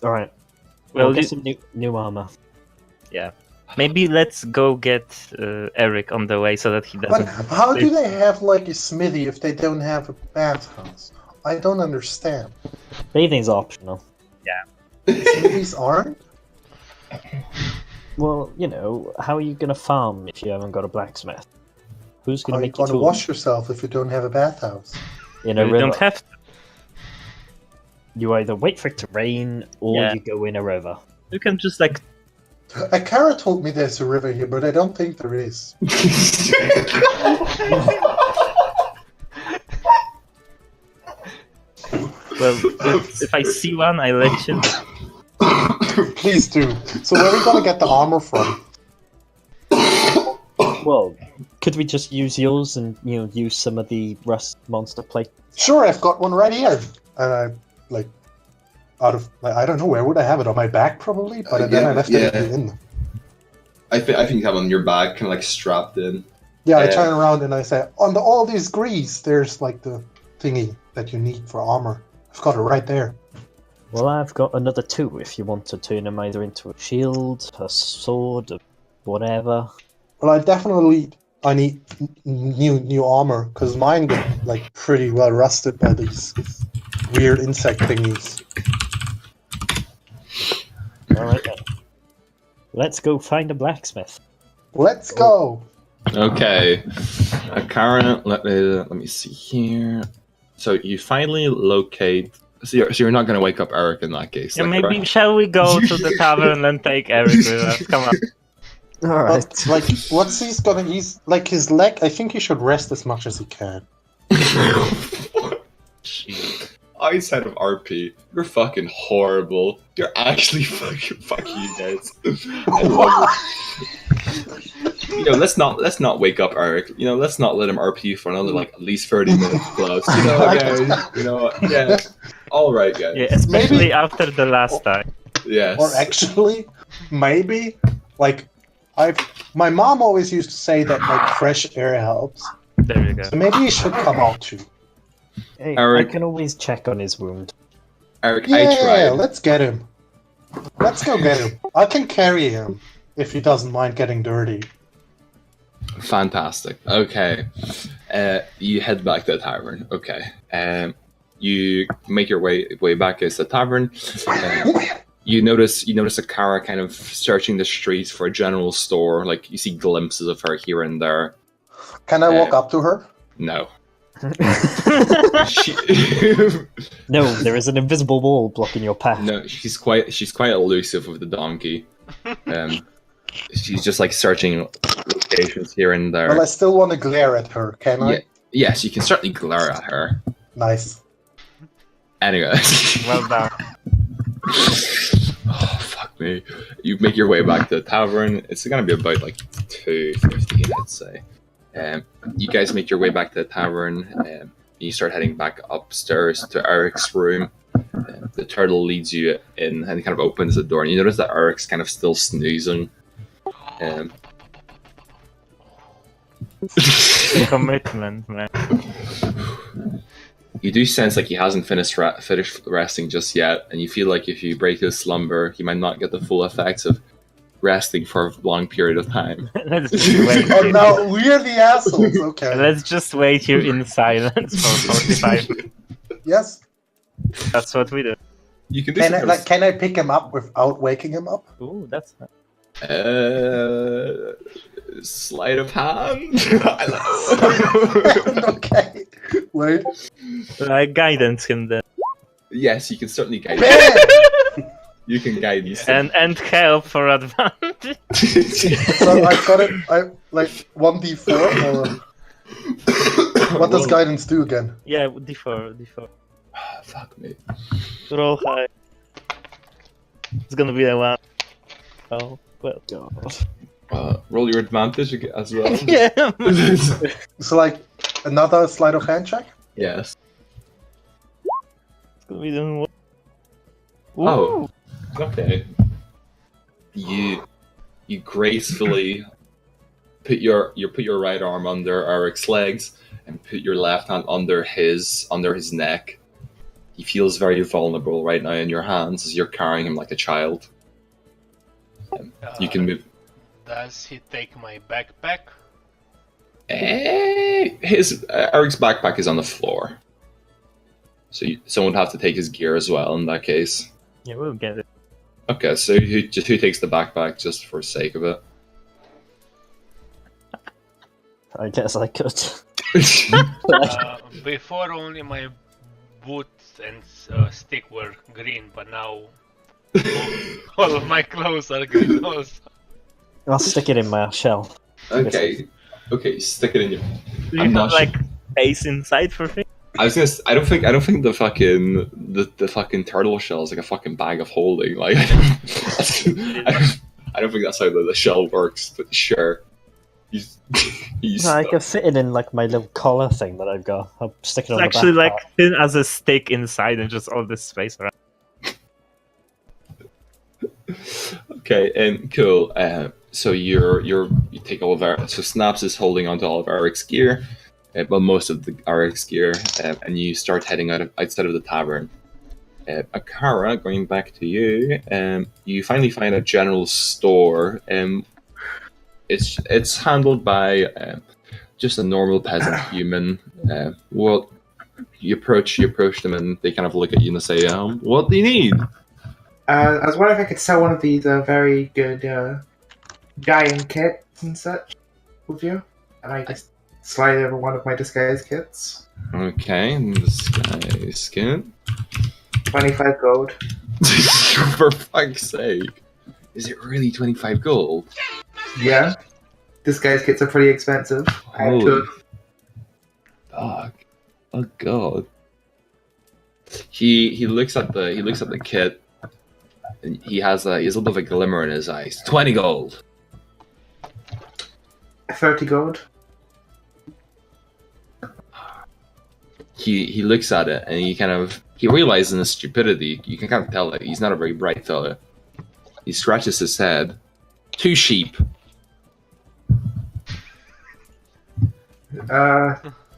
Alright. Well, We'll get some new armor. Yeah. Maybe let's go get Eric on the way so that he But doesn't. how do they have like a smithy if they don't have a bathhouse? I don't understand. Bathing's optional. Smithies aren't? Well, how are you going to farm if you haven't got a blacksmith? Who's going How to are you make you going to tools? wash yourself if you don't have a bathhouse? In a We river. don't have to. You either wait for it to rain or Yeah. you go in a river. You can just like. Akara told me there's a river here, but I don't think there is. Well, if I see one, I let you know. Please do. So where are we going to get the armor from? Well, could we just use yours and use some of the rust monster plate? Sure, I've got one right here. And I I don't know, where would I have it? On my back probably, but then I left it in. I think you have it on your back, kind of like strapped in. Yeah, I turn around and I say, on all these grease, there's like the thingy that you need for armor. I've got it right there. Well, I've got another 2 if you want to turn them either into a shield, a sword, or whatever. Well, I need new armor, because mine got like pretty well rusted by these weird insect thingies. Alright then. Let's go find a blacksmith. Let's go! Okay, Karen, let me see here. So you finally locate. So you're not going to wake up Eric in that case. Yeah, like, maybe right? shall we go to the tavern and take Eric with us? Come on. Alright. But, like, what's he's like his leg, I think he should rest as much as he can. I said of RP, you're fucking horrible. You're actually fuck you guys. I love it. Let's not wake up Eric. Let's not let him RP for another at least 30 minutes plus. Guys. Yeah. All right, guys. Yeah, especially after the last time. Yes. Or actually, maybe my mom always used to say that fresh air helps. There you go. So maybe he should come out too. Hey, Eric. I can always check on his wound. Eric, I tried. Yeah, let's get him. Let's go get him. I can carry him if he doesn't mind getting dirty. Fantastic. Okay. You head back to the tavern. Okay. You make your way back to the tavern. You notice a Kara kind of searching the streets for a general store. Like you see glimpses of her here and there. Can I walk up to her? No. No, there is an invisible wall blocking your path. No, she's quite elusive with the donkey. She's just searching locations here and there. Well, I still want to glare at her, can I? Yeah, yes, you can certainly glare at her. Nice. Anyway. Well done. Oh, fuck me. You make your way back to the tavern. It's gonna be about 2:15, I'd say. You guys make your way back to the tavern. You start heading back upstairs to Eric's room. The turtle leads you in and kind of opens the door, and you notice that Eric's kind of still snoozing. Commitment, man. You do sense he hasn't finished resting just yet, and you feel like if you break his slumber, he might not get the full effects of resting for a long period of time. Let's just wait. Oh no, we're the assholes. Okay. Let's just wait here in silence for 45 minutes. Yes. That's what we do. You can do Can I pick him up without waking him up? Ooh, that's nice. Sleight of hand. I don't know. Okay. Wait. Guidance him then. Yes, you can certainly guide. You can guide these. And help for advantage. So I've got it. 1d4 or what does guidance do again? Yeah, d4. Oh, fuck me. Roll high. It's gonna be a 1. Oh, well. God. Roll your advantage as well. Yeah. So another sleight of hand check? Yes. It's gonna be doing what? Oh. Okay. You gracefully put your right arm under Eric's legs and put your left hand under his neck. He feels very vulnerable right now in your hands as you're carrying him like a child. You can move. Does he take my backpack? Eric's backpack is on the floor, so someone would have to take his gear as well in that case. Yeah, we'll get it. Okay, so who takes the backpack just for sake of it? I guess I could. Before only my boots and stick were green, but now all of my clothes are green also. I'll stick it in my shell. Okay, stick it in your. Do you have space inside for things? I was gonna. I don't think the fucking turtle shell is like a fucking bag of holding. I don't think that's how the shell works. But sure, You, you No, I stop. can fit it in like my little collar thing that I've got. I'll stick it on It's actually the back. like thin as a stick inside and just all this space around. Okay, and cool. So you take all of our. So Snaps is holding onto all of Eric's gear, well, most of the Eric's gear, and you start heading outside of the tavern. Akara, going back to you, you finally find a general store. It's handled by just a normal peasant human. Well, you approach them, and they kind of look at you and say, "What do you need?" I was wondering if I could sell one of these very good dyeing kits and such with you, and I just slide over one of my disguise kits. Okay, disguise kit. 25 gold. For fuck's sake. Is it really 25 gold? Yeah. Disguise kits are pretty expensive. I have Holy two. fuck. Oh god. He looks at the kit, and he has a little bit of a glimmer in his eyes. 20 gold. 30 gold. He looks at it, and he realizes his stupidity. You can kind of tell that he's not a very bright fellow. He scratches his head. 2 sheep.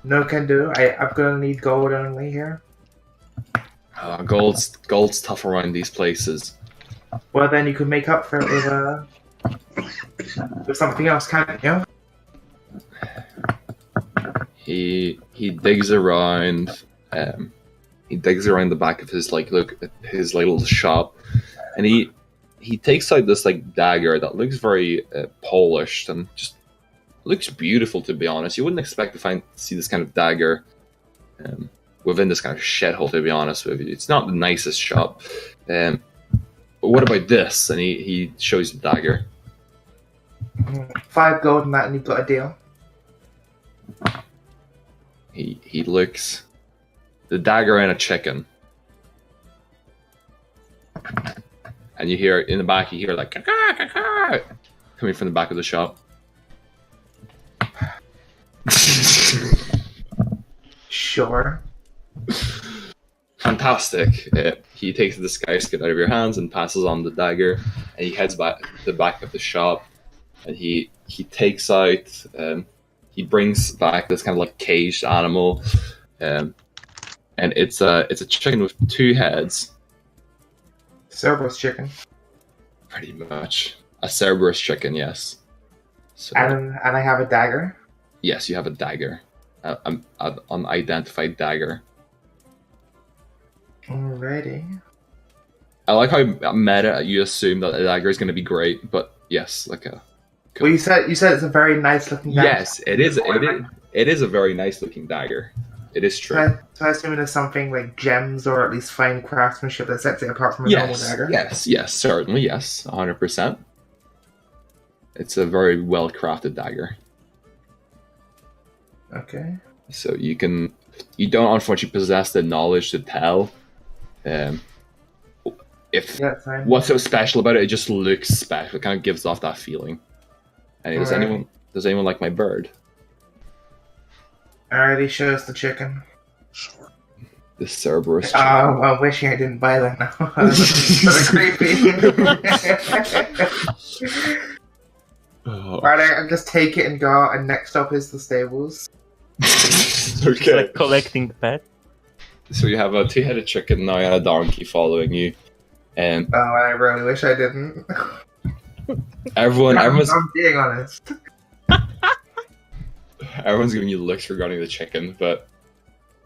No can do. I'm gonna need gold only here. Gold's tough around these places. Well, then you can make up for it with something else, can't you? He digs around. He digs around the back of his his little shop, and he takes out this dagger that looks very polished and just looks beautiful. To be honest, you wouldn't expect to see this kind of dagger within this kind of shithole. To be honest with you, it's not the nicest shop. But what about this? And he shows the dagger. 5 gold and that, and you've got a deal. He looks the dagger and a chicken, and you hear in the back. You hear "Caw, caw, caw," coming from the back of the shop. Sure. Fantastic. He takes the disguise kit out of your hands and passes on the dagger, and he heads back to the back of the shop, and he takes out. He brings back this kind of caged animal, and it's a chicken with 2 heads. Cerberus chicken. Pretty much a Cerberus chicken, yes. So, And I have a dagger. yes, you have a dagger, an unidentified dagger. Alrighty. I like how meta you assume that a dagger is going to be great, but yes, Well, you said it's a very nice looking dagger. yes, it is. It is a very nice looking dagger. It is true. So I assume it's something like gems or at least fine craftsmanship that sets it apart from a normal Yes, dagger. yes, certainly, yes, 100%. It's a very well crafted dagger. Okay. So you don't unfortunately possess the knowledge to tell if Yeah, it's fine. what's so special about it. It just looks special. It kind of gives off that feeling. And does Alright. anyone like my bird? Alrighty, show us the chicken. Sure. The Cerberus. Oh, I'm wishing I didn't buy that now. That's creepy. Oh. Alright, I'll just take it and go out, and next up is the stables. Just like collecting pets. So you have a 2-headed chicken now and a donkey following you, and Oh, I really wish I didn't. everyone's I'm being honest. giving you looks regarding the chicken, but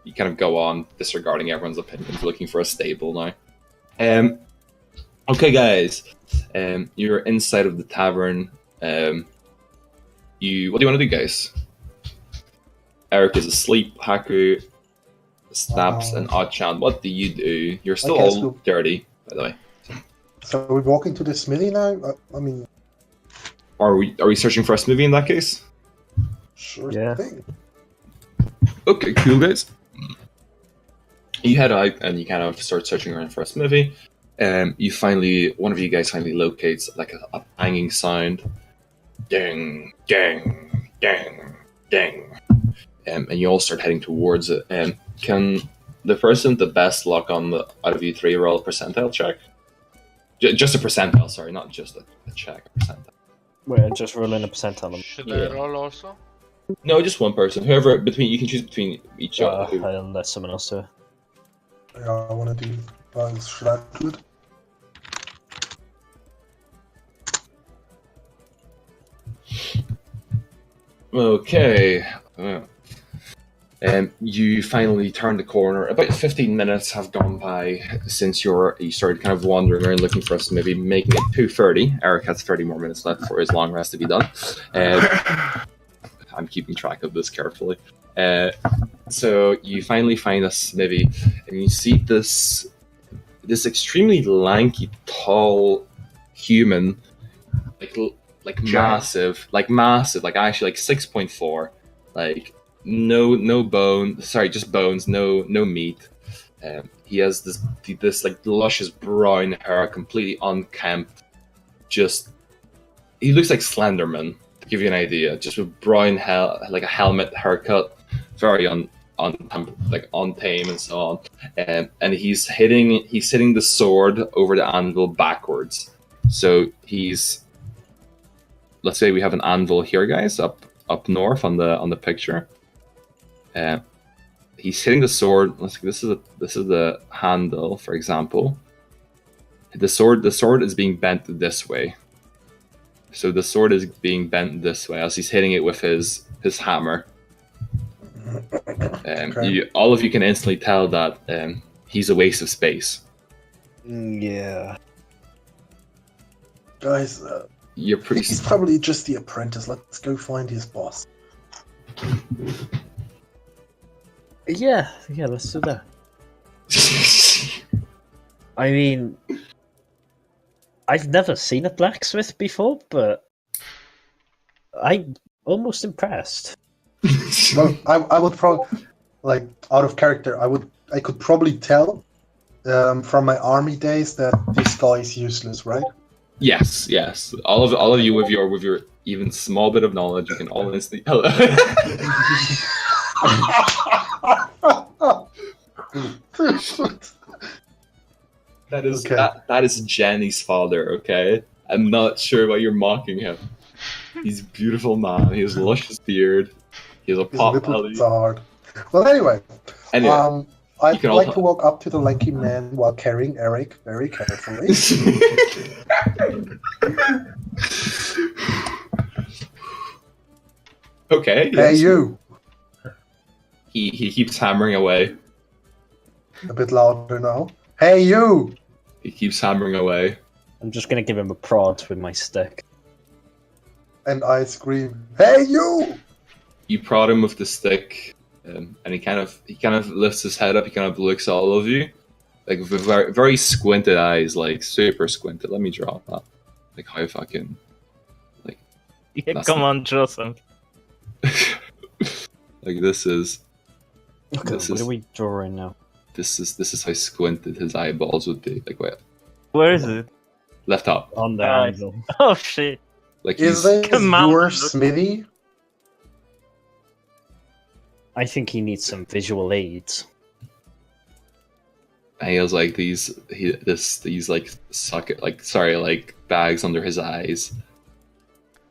you kind of go on disregarding everyone's opinions, looking for a stable now. Okay, guys, you're inside of the tavern. What do you want to do, guys? Eric is asleep. Haku, Snaps, and Oddchan. What do you do? You're still I guess all we'll- dirty, by the way. So we're walking to the smithy now? I mean, Are we searching for a smoothie in that case? sure Yeah. thing. Okay, cool, guys. You head out and you kind of start searching around for a smoothie. One of you guys finally locates a banging sound. Ding, ding, dang, dang. And you all start heading towards it. Can the person with the best luck out of you three roll a percentile check? Just a percentile, sorry, not just a check. A percentile. We're just rolling a percentile. Should Yeah. I roll also? No, just one person. Whoever you can choose between each other. I'll let someone else do it. Yeah, I want to do. Should I do it? Okay. You finally turn the corner. About 15 minutes have gone by since you started kind of wandering around looking for us, maybe making it 2:30. Eric has 30 more minutes left for his long rest to be done. I'm keeping track of this carefully. So you finally find us, maybe, and you see this extremely lanky, tall human, like massive, like actually like 6.4, like no bone, sorry, just bones, no meat. He has this like luscious brown hair, completely unkempt. He looks like Slenderman, to give you an idea, just with brown hair, like a helmet haircut, very untame and so on. And he's hitting the sword over the anvil backwards. So let's say we have an anvil here, guys, up north on the picture. He's hitting the sword. This is the handle, for example. The sword is being bent this way. So the sword is being bent this way as he's hitting it with his hammer. Okay. All of you can instantly tell that he's a waste of space. Yeah. Guys, You're pretty. he's probably just the apprentice. Let's go find his boss. Yeah, let's do that. I mean, I've never seen a blacksmith before, but I'm almost impressed. Well, I would probably, like, out of character, I could probably tell from my army days that this guy is useless, right? Yes. All of you with your even small bit of knowledge, you can all instantly. Hello. That is Okay. that is Jenny's father. Okay, I'm not sure why you're mocking him. He's a beautiful man. He has a luscious beard. He has a His pot nipples belly. are hard. Well, anyway, Anyway, I'd can like also- to walk up to the lanky man while carrying Eric very carefully. Okay. Hey, yes. you! He keeps hammering away. A bit louder now. Hey, you! He keeps hammering away. I'm just gonna give him a prod with my stick. And I scream, hey, you! You prod him with the stick, and he kind of lifts his head up. He kind of looks at all of you, like with very, very squinted eyes, like super squinted. Let me draw that. Like how fucking. Yeah, That's come not- on, draw some. Like this is Okay, This what is- are we drawing now? this is how squinted his eyeballs would be. Like wait, Where is it? left up. On the Nice. anvil. Oh shit! Like Is he's this Come on, your look. smithy? I think he needs some visual aids. and he has like these like bags under his eyes.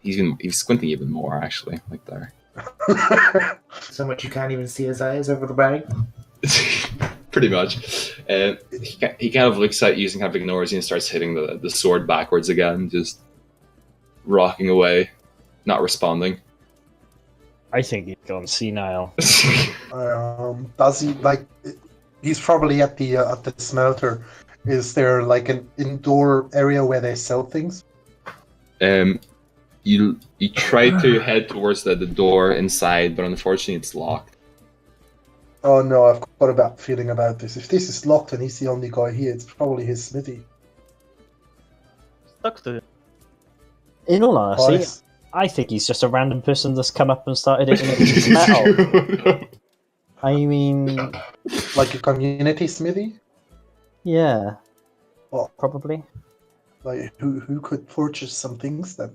He's squinting even more actually, like there. So much you can't even see his eyes over the bag. Pretty much. He kind of looks at you and kind of ignores you and starts hitting the sword backwards again, just rocking away, not responding. I think he's gone senile. Does he, like, he's probably at the smelter. Is there like an indoor area where they sell things? You try to head towards the door inside, but unfortunately it's locked. Oh no, I've got a bad feeling about this. If this is locked and he's the only guy here, it's probably his smithy. Talk to him. In all honesty, Guys, I think he's just a random person that's come up and started eating metal. I mean, like a community smithy? yeah, Well, probably. like who could purchase some things then?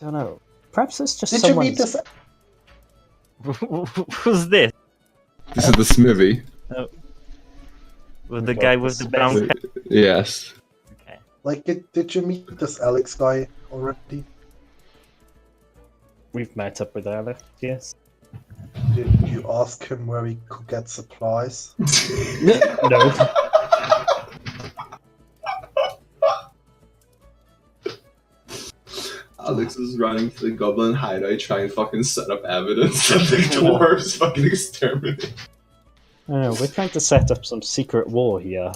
don't know. Perhaps it's just Did you meet someone's... this? Who's this? This is the smithy. With the guy with the brown hair? Yes. Okay. Like, did you meet this Alex guy already? We've met up with Alex, yes. Did you ask him where we could get supplies? No. Alex is running to the goblin hideout trying to fucking set up evidence that the dwarves fucking exterminate. Oh, we're trying to set up some secret war here.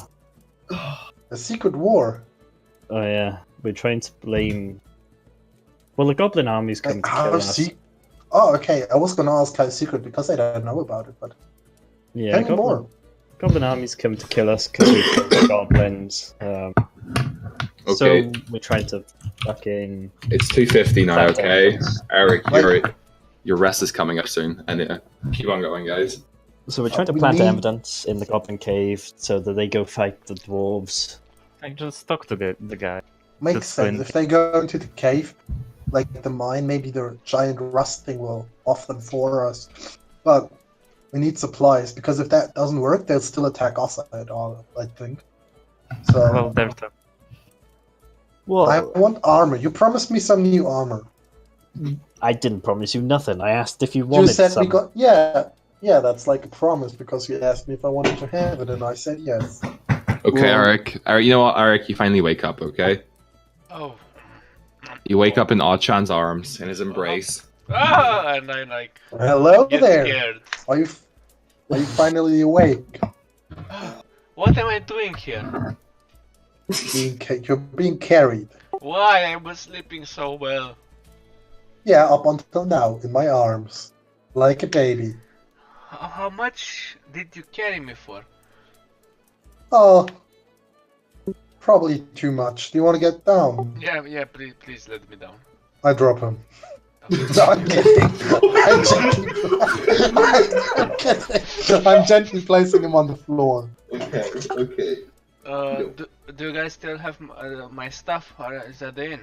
A secret war? Oh yeah, we're trying to blame... Well, the goblin army's come to kill us. Oh, okay. I was gonna ask how secret because I don't know about it, but... Yeah, Tell me more. Goblin army's come to kill us because we killed the goblins. Okay. So we're trying to fucking... It's 2:50 now, That okay? evidence. Eric, your rest is coming up soon. And keep on going, guys. So we're trying to We plant need- evidence in the goblin cave so that they go fight the dwarves. I just talked to the guy. Makes That's sense. when- If they go into the cave, like the mine, maybe the giant rust thing will off them for us. But we need supplies, because if that doesn't work, they'll still attack us at all, I think. So, Well, there's the... Well, I want armor. You promised me some new armor. I didn't promise you nothing. I asked if you You wanted said some. we got... Yeah, that's like a promise, because you asked me if I wanted to have it, and I said yes. Okay, Well- Eric. You know what, Eric? You finally wake up, okay? Oh. You wake up in Odd-chan's arms, in his embrace. Ah, and I like Hello get there. scared. Are you finally awake? What am I doing here? You're being carried. Why? I was sleeping so well. Yeah, up until now, in my arms. Like a baby. How much did you carry me for? Oh, probably too much. Do you want to get down? Yeah, please let me down. I drop him. No, I'm kidding. I'm gently placing him on the floor. Okay. Do you guys still have my stuff, or is that in?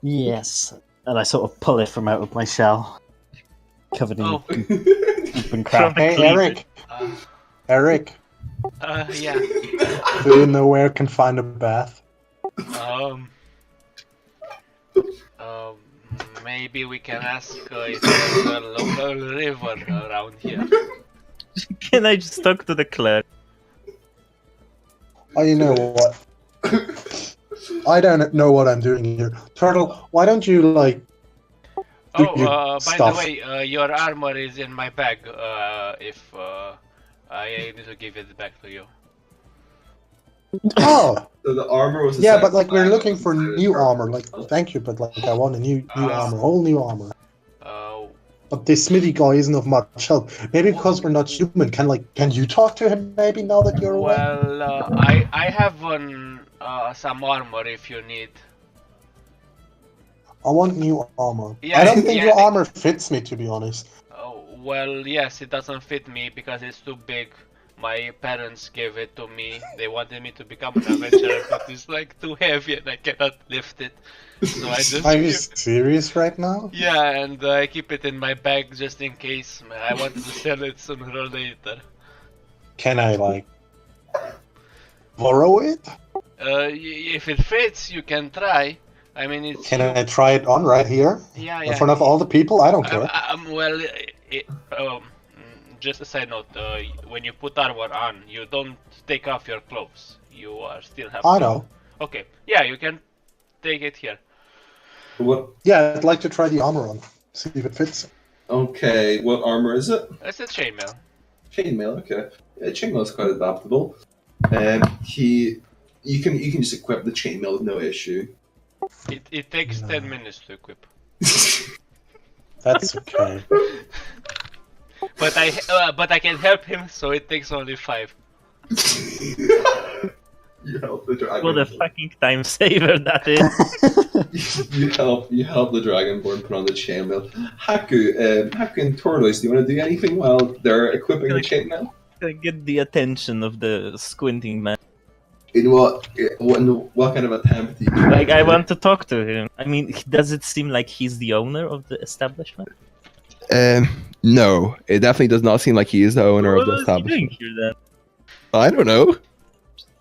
Yes. And I sort of pull it from out of my shell. Covered in Oh. goop and crap. Hey, Eric. Uh, Eric, yeah. do you know where I can find a bath? Maybe we can ask if there's a local river around here. Can I just talk to the clerk? Oh, you know what? I don't know what I'm doing here. Turtle, why don't you, like... do Oh, your by stuff? the way, your armor is in my bag. If I need to give it back to you. Oh! So the armor was. Yeah, but like we're looking for new armor. Like, thank you, but like I want a new armor, whole new armor. But this Smithy guy isn't of much help. Maybe because we're not human. Can you talk to him? Maybe now that you're away. Well, I have some armor if you need. I want new armor. Yeah, I don't think yeah. your armor fits me, to be honest. Oh, well, yes, it doesn't fit me because it's too big. My parents gave it to me. They wanted me to become an adventurer, but it's like too heavy and I cannot lift it. So I just Are you serious right now? yeah, and I keep it in my bag just in case. I wanted to sell it sooner or later. Can I like borrow it? If it fits, you can try. I mean, it's Can I try it on right here yeah, in front of all the people? I don't care. Well, just a side note, when you put armor on, you don't take off your clothes. You still have. I know. Okay, yeah, you can take it here. What? Yeah, I'd like to try the armor on. See if it fits. Okay. What armor is it? It's a chainmail. Chainmail. Okay. Yeah, chainmail is quite adaptable. You can just equip the chainmail with no issue. It takes 10 minutes to equip. That's okay. But I can help him, so it takes only 5. You help the dragon. What a fucking time saver that is. you help the dragonborn put on the chainmail. Haku and Tortoise, do you want to do anything while they're equipping the chainmail? Get the attention of the squinting man. In what kind of attempt? Like, I want to talk to him. I mean, does it seem like he's the owner of the establishment? No, it definitely does not seem like he is the owner of What the is he doing establishment. here then? I don't know.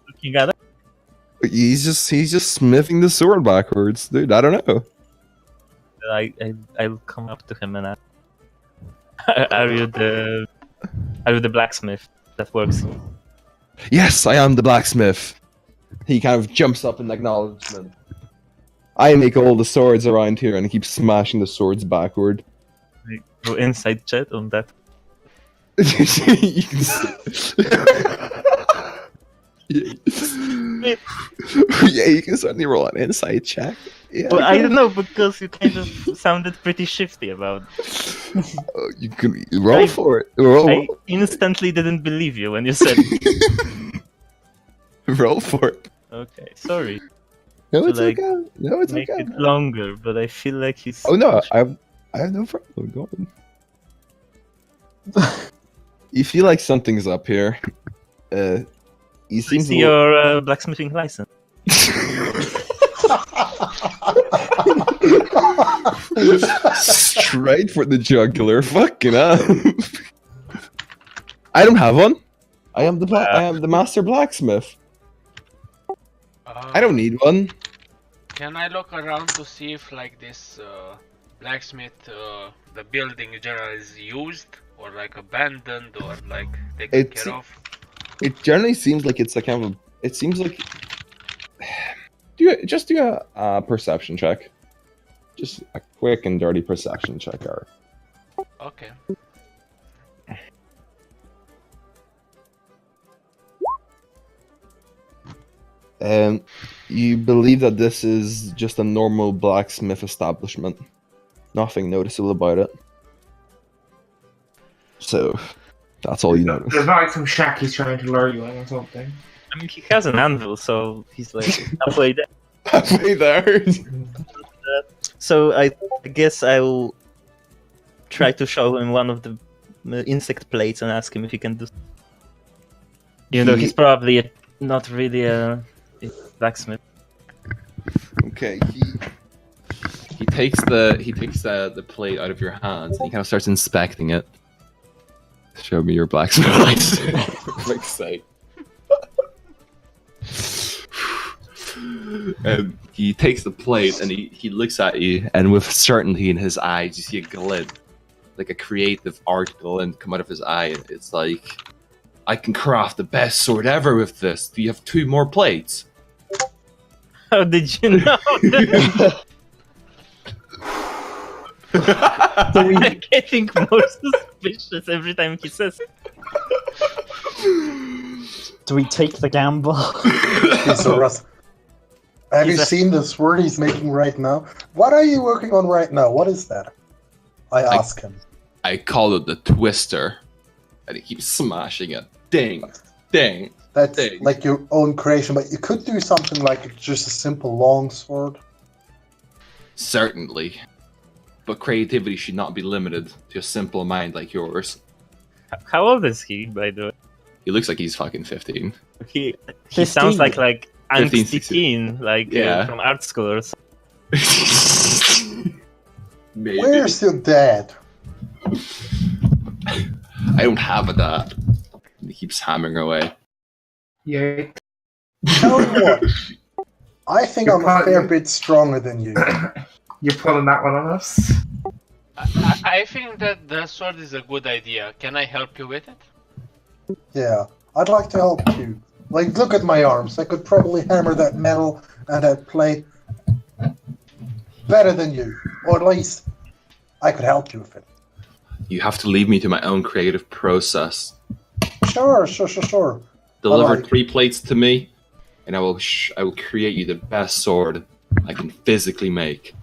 Looking at it? He's just smithing the sword backwards, dude. I don't know. I'll come up to him and ask, are you the blacksmith that works here? Yes, I am the blacksmith. He kind of jumps up in acknowledgement. I make all the swords around here, and he keeps smashing the swords backward. Like, go inside chat on that. You can yeah, you can certainly roll an insight check. Yeah, Well, I don't know, because you kind of sounded pretty shifty about it. you can roll for it. Roll, I instantly didn't believe you when you said roll for it. okay, sorry. No, To, it's like, okay. No, it's Make okay. it longer, but I feel like he's... Oh no, I have no problem. Go on. You feel like something's up here. You I seem see your blacksmithing license. straight for the jugular. Fucking up. I don't have one. I am the master blacksmith. I don't need one. Can I look around to see if like this blacksmith, the building in general is used or like abandoned or like taken It's- care of? It generally seems like it's a kind of. It seems like. Do a perception check. Just a quick and dirty perception check, Eric. Okay. You believe that this is just a normal blacksmith establishment. Nothing noticeable about it. So, that's all you notice. There's not like some shack he's trying to lure you in or something. I mean, he has an anvil, so he's like halfway there. Halfway there. So I guess I'll try to show him one of the insect plates and ask him if he can do. Even though he's probably not really a blacksmith. Okay, he takes the plate out of your hands and he kind of starts inspecting it. Show me your blacksmith license. For fuck's sake. He takes the plate and he looks at you, and with certainty in his eyes, you see a glint, like a creative art glint come out of his eye. It's like, I can craft the best sword ever with this. Do you have 2 more plates? How did you know? I'm getting more suspicious every time he says it. Do we take the gamble? He's a Russ. Have you seen this word he's making right now? What are you working on right now? What is that? I ask him. I call it the twister, and he keeps smashing it. Ding, ding. That's Dang. like your own creation, but you could do something like just a simple long sword. Certainly. But creativity should not be limited to a simple mind like yours. How old is he, by the way? He looks like he's fucking 15. He 15. sounds like 15, angsty 16. teen, like Yeah. from art school or something. Maybe. Where's your dad? I don't have a dad. He keeps hammering away. Yeah. Tell you what. I think You're I'm a probably- fair bit stronger than you. You're pulling that one on us. I think that the sword is a good idea. Can I help you with it? Yeah, I'd like to help you. Like, look at my arms. I could probably hammer that metal and that plate better than you. Or at least, I could help you with it. You have to leave me to my own creative process. Sure. Deliver Alright. 3 plates to me, and I will create you the best sword I can physically make.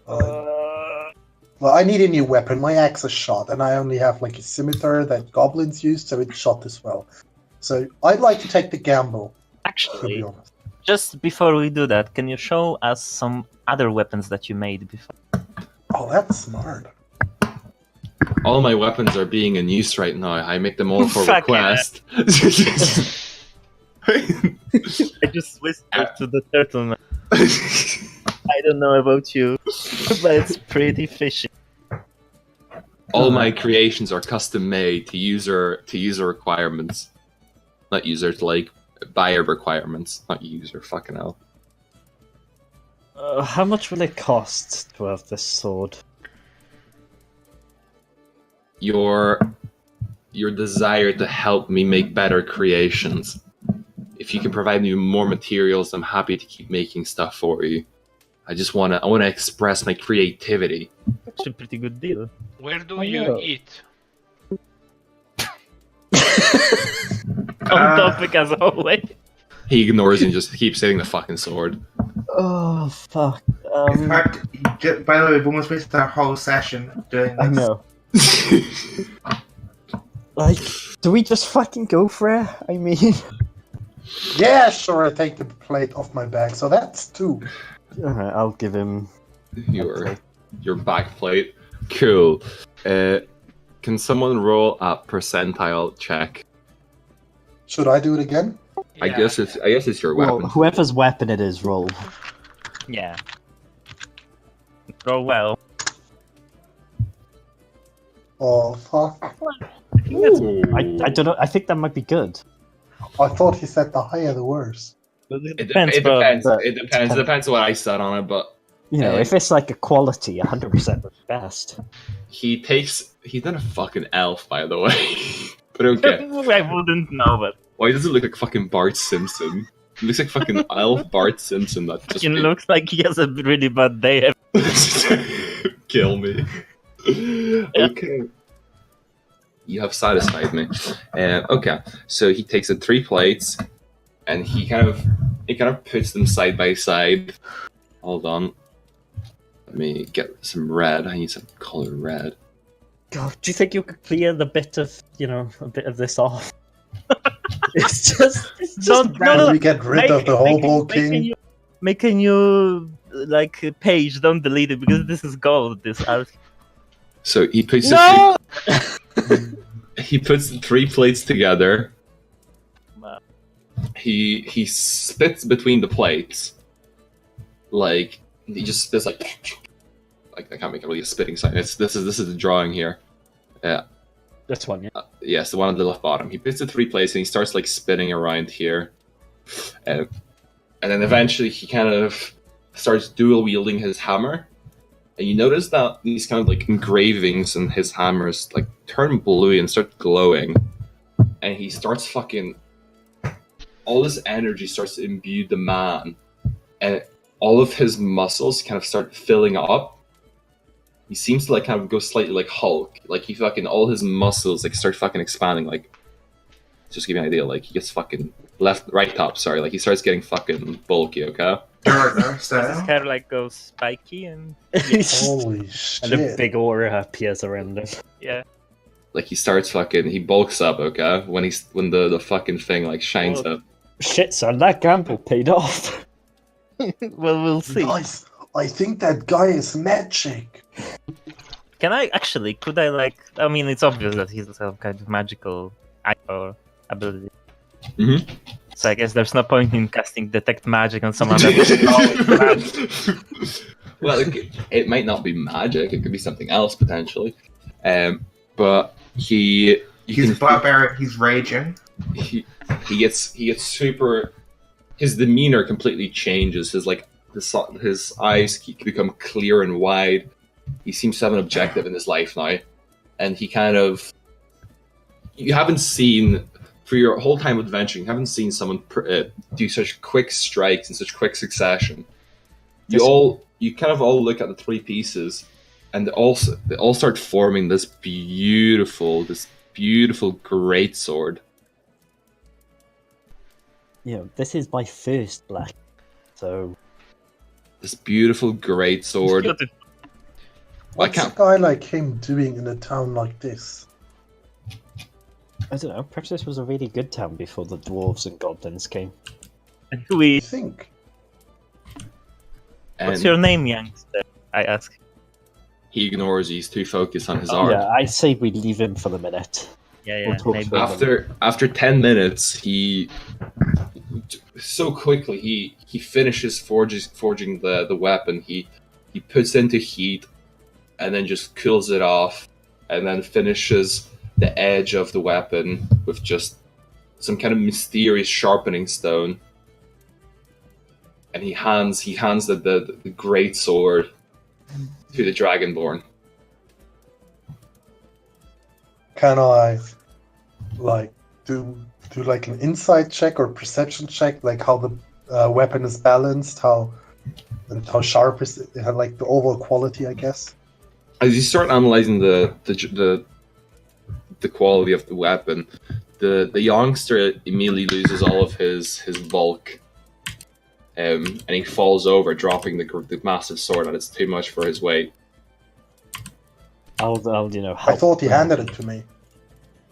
Well, I need a new weapon. My axe is shot, and I only have like a scimitar that goblins use, so it's shot as well. So I'd like to take the gamble, to be Actually, honest. just before we do that, can you show us some other weapons that you made before? Oh, that's smart. All my weapons are being in use right now. I make them all for Fuck request. I just whispered to the turtle man. I don't know about you, but it's pretty fishy. All my creations are custom made to user requirements, not user to like buyer requirements, not user. Fucking hell. How much will it cost to have this sword? Your desire to help me make better creations. If you can provide me more materials, I'm happy to keep making stuff for you. I wanna express my creativity. That's a pretty good deal. Where do I you know. eat? On topic as always. He ignores and just keeps hitting the fucking sword. Oh fuck! In fact, by the way, we've almost wasted our whole session doing this. I know. Like, do we just fucking go for it? I mean, Yeah, sure. I take the plate off my back. So that's 2. alright, I'll give him. Your back plate. Cool. Can someone roll a percentile check? Should I do it again? I guess it's your Well, weapon. whoever's weapon it is, roll. Yeah. Roll well. Oh fuck! I don't know. I think that might be good. I thought he said the higher the worse. It It depends. depends. but- It depends. It depends what I said on it, but You know, if it's like a quality, 100% would be best. he's not a fucking elf, by the way. But okay. I wouldn't know, but Why does it look like fucking Bart Simpson? It looks like fucking elf Bart Simpson that just it looks like he has a really bad day. kill me. Okay. You have satisfied me. Okay, so he takes the 3 plates, and he kind of puts them side by side. Hold on. Let me get some red. I need some color red. God, do you think you could clear the bit of, a bit of this off? It's just Don't- random. no, We get rid of the Hobo King. Make a new page. Don't delete it because this is gold. This art. So he puts No! he puts the 3 plates together. Wow. He spits between the plates. Like he just spits like I can't make a really spitting sign. This is the drawing here. This one, yeah. Yes, the one on the left bottom. He puts the 3 plates and he starts like spinning around here, and then eventually he kind of starts dual wielding his hammer. And you notice that these kind of like engravings in his hammers like turn blue and start glowing, and he starts fucking. All his energy starts to imbue the man, and all of his muscles kind of start filling up. He seems to like kind of go slightly like Hulk, like he fucking all his muscles like start fucking expanding. Like, just to give you an idea, like he gets fucking right top. Sorry, like he starts getting fucking bulky. Okay. Dreldas His style. hair goes spiky and Holy shit! And a big aura appears around him. yeah. Like he starts fucking, he bulks up. Okay, when the fucking thing like shines Oh. up. Shit, son, that gamble paid off. Well, we'll see. Guys, I think that guy is magic. Could I I mean, it's obvious that he's some kind of magical or ability. Mhm. So I guess there's no point in casting detect magic on someone that Well, it might not be magic. It could be something else potentially. But you He's can barbaric. He's raging. he gets super. His demeanor completely changes. His eyes become clear and wide. He seems to have an objective in his life now, and he kind of. You haven't seen for your whole time adventuring. You haven't seen someone do such quick strikes in such quick succession. You kind of all look at the 3 pieces, and they all start forming this beautiful great sword. This is my first black, so This beautiful great sword. I What's can't. a guy like him doing in a town like this? I don't know. Perhaps this was a really good town before the dwarves and goblins came. You think? What's And your name, youngster? I ask. he ignores. He's too focused on his Oh, art. Yeah, I say we leave him for the minute. Yeah, We'll talk maybe. to him. After 10 minutes, he so quickly. He finishes forging the weapon. He puts into heat, and then just cools it off, and then finishes the edge of the weapon with just some kind of mysterious sharpening stone. And he hands the great sword to the Dragonborn. Can I, like, do like an insight check or perception check, like how the weapon is balanced, how sharp is it, like the overall quality, I guess. As you start analyzing the quality of the weapon, the youngster immediately loses all of his bulk, and he falls over, dropping the massive sword, and it's too much for his weight. I'll I help. thought he handed it to me.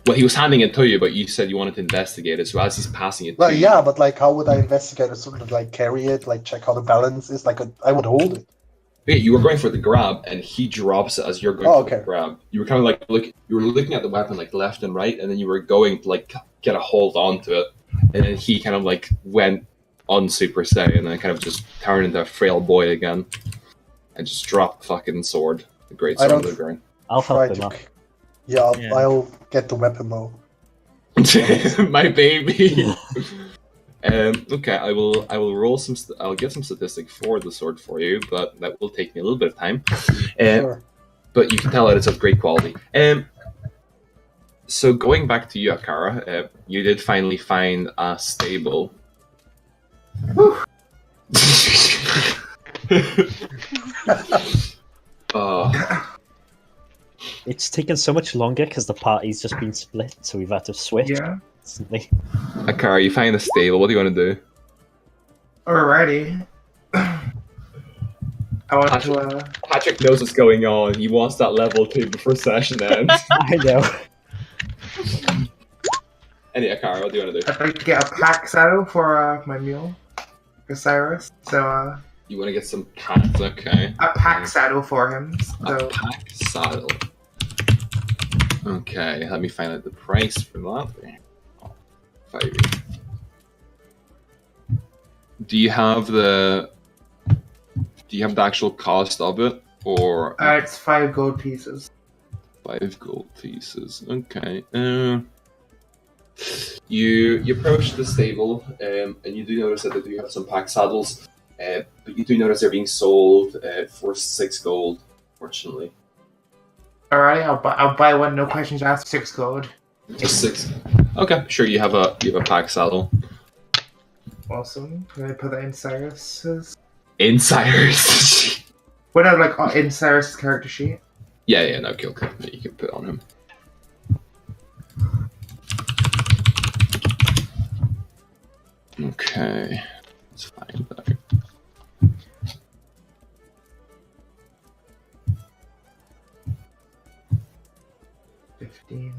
Well, he was handing it to you, but you said you wanted to investigate it. So as he's passing it, Like, to yeah, but like, how would I investigate it? Sort of like carry it, like check how the balance is. Like, I would hold it. you, you were going for the grab, and he drops it as you're going for okay. the grab. You were kind of like you were looking at the weapon like left and right, and then you were going to like get a hold onto it, and then he kind of like went on Super Saiyan, and then kind of just turned into a frail boy again, and just dropped the fucking sword, the great sword on the ground. I'll Try help him up. Yeah, Yeah. I'll get the weapon though. My baby. Okay, I will roll some. I'll get some statistic for the sword for you, but that will take me a little bit of time. Sure. But you can tell that it's of great quality. So going back to you, Akara, you did finally find a stable. It's taken so much longer because the party's just been split, so we've had to switch Yeah. constantly. Akara, you find a stable. What do you want to do? Alrighty. I want to. Patrick knows what's going on. He wants that level 2 before session ends. I know. Anyway, Akara, what do you want to do? I'd like to get a pack saddle for my mule, for Cyrus. So You want to get some pants, okay. a pack saddle for him. A So pack saddle. Okay, let me find out the price for that. 5. Do you have the actual cost of it, or it's 5 gold pieces. 5 gold pieces? Okay. You approach the stable, and you do notice that they do have some pack saddles, but you do notice they're being sold for 6 gold. Fortunately, Alrighty, I'll buy one. No questions asked. 6 gold. just 6. Okay, sure. You have a pack saddle. Awesome. Can I put that in Cyrus's? Insiders. Well, no, like in Cyrus's character sheet. yeah, no, kill. You can put on him. Okay, let's find that.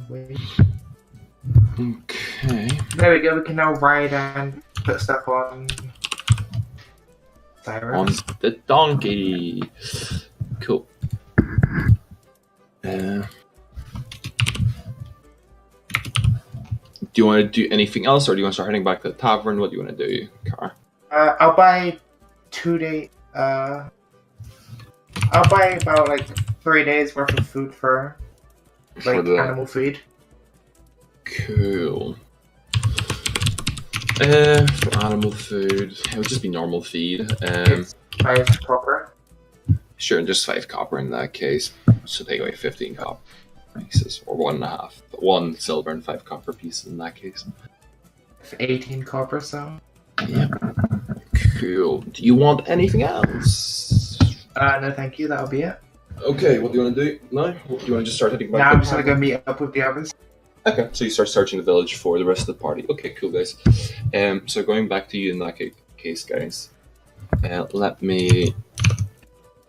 Wait. Okay. There we go. We can now ride and put stuff on Cyrus. On the donkey. Cool. Do you want to do anything else, or do you want to start heading back to the tavern? What do you want to do, Car? I'll buy 2 days. I'll buy about like 3 days worth of food for like animal feed. Cool. For animal food, it would just be normal feed. It's 5 copper. Sure, and just 5 copper in that case. So take away 15 copper pieces, or 1.5. 1 silver and 5 copper pieces in that case. 18 copper, so. Yeah. Cool. Do you want anything else? No, thank you. That'll be it. Okay, what do you want to do now? Do you want to just start heading back? Now to I'm the just gonna go meet up with the others. Okay, so you start searching the village for the rest of the party. Okay, cool, guys. So going back to you in that case, guys. Let me.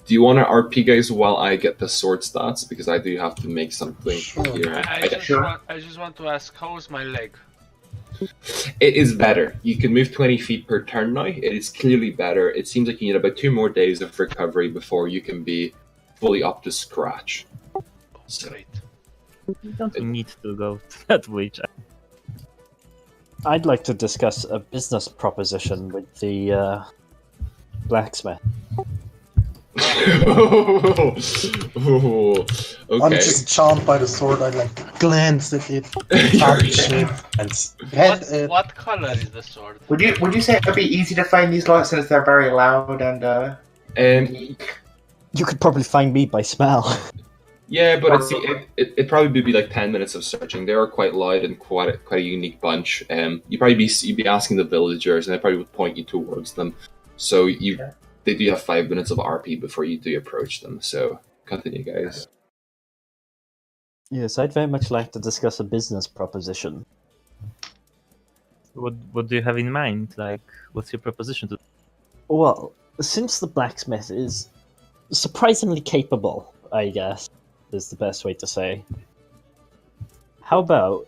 Do you want to RP, guys, while I get the sword stats? Because I do have to make something Sure. here. I just want to ask, how is my leg? It is better. You can move 20 feet per turn now. It is clearly better. It seems like you need about 2 more days of recovery before you can be fully up to scratch. So, Great. You don't need to go to that witch. I'd like to discuss a business proposition with the blacksmith. Ooh, I'm okay. just charmed by the sword. I like glance at it, touch it, and pet it. What color is the sword? Would you say it would be easy to find these lots since they're very loud and unique? You could probably find me by smell. Yeah, but it'd probably be like 10 minutes of searching. They are quite loud and quite a unique bunch. You'd be asking the villagers, and they probably would point you towards them. So they do have 5 minutes of RP before you do approach them. So continue, guys. Yes, I'd very much like to discuss a business proposition. What do you have in mind? Like, what's your proposition to? Well, since the blacksmith is surprisingly capable, I guess, is the best way to say. How about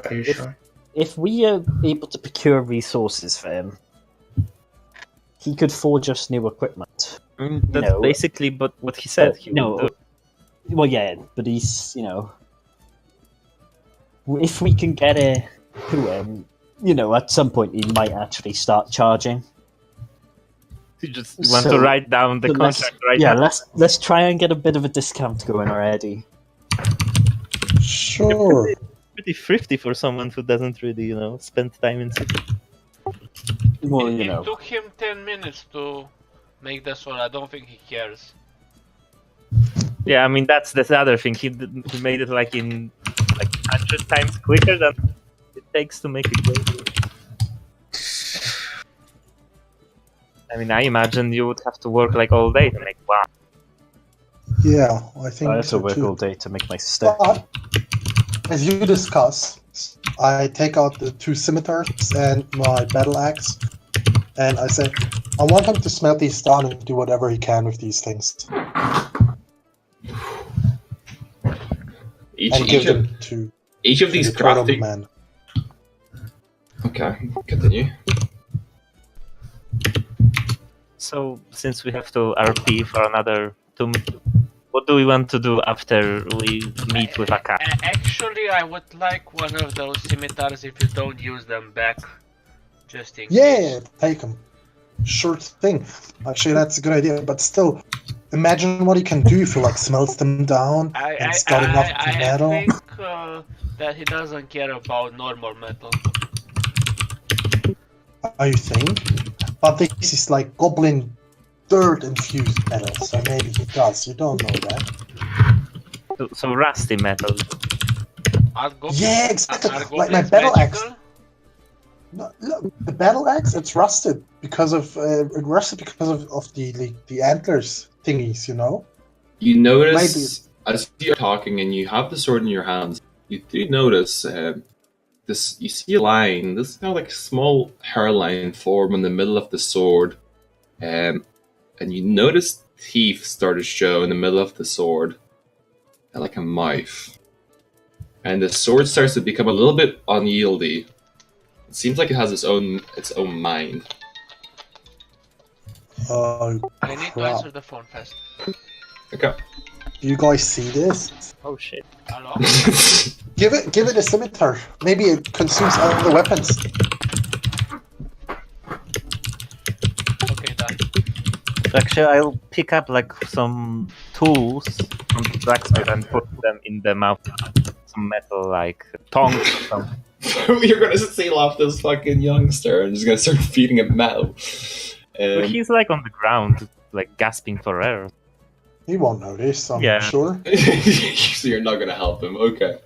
Are you sure? if we are able to procure resources for him, he could forge us new equipment. That's No. basically but what he said. He no, would do. well, yeah, but he's, if we can get it to him, at some point he might actually start charging. You just want So- to write down the But let's- contract right yeah, now. let's try and get a bit of a discount going already. Sure. Pretty thrifty for someone who doesn't really, spend time in city. Well, It took him 10 minutes to make the sword. I don't think he cares. Yeah, I mean that's the other thing. He made it like in 100 times quicker than it takes to make a game. I mean, I imagine you would have to work like all day to make one. Yeah, I think I have to so work too. all day to make my stick. But as you discuss, I take out the 2 scimitars and my battle axe, and I say, I want him to smelt these down and do whatever he can with these things, and give them to Each of these the turtle crafting. man. Okay, continue. So, since we have to RP for another 2 what do we want to do after we meet with Aka? Actually, I would like one of those scimitars if you don't use them back. Just in Yeah, case. take him. Sure thing. Actually, that's a good idea. But still, imagine what he can do if he smelts them down and starting off the I metal. think that he doesn't care about normal metal. You think? But this is like goblin dirt infused metal, so maybe he does. You don't know that. So rusty metal. Are Yeah, exactly. Are Like my goblins battle axe. magical? No, look, the battle axe, it's rusted because of the antlers thingies. You notice Maybe. as you're talking and you have the sword in your hands, you do notice this. You see a line. This kind of like small hairline form in the middle of the sword, and you notice teeth start to show in the middle of the sword, and like a mouth. And the sword starts to become a little bit unyieldy. It seems like it has its own mind. Oh, I need to crap. answer the phone fast. Okay. Do you guys see this? Oh shit. Hello? Give it a scimitar. Maybe it consumes all the weapons. Okay, done. Actually, I'll pick up some tools from the blacksmith and put them in the mouth. Some metal, like tongs or something. You're gonna seal off this fucking youngster and just gonna start feeding him metal. But he's on the ground, gasping for air. He won't notice, I'm Yeah. sure. So you're not gonna help him. Okay.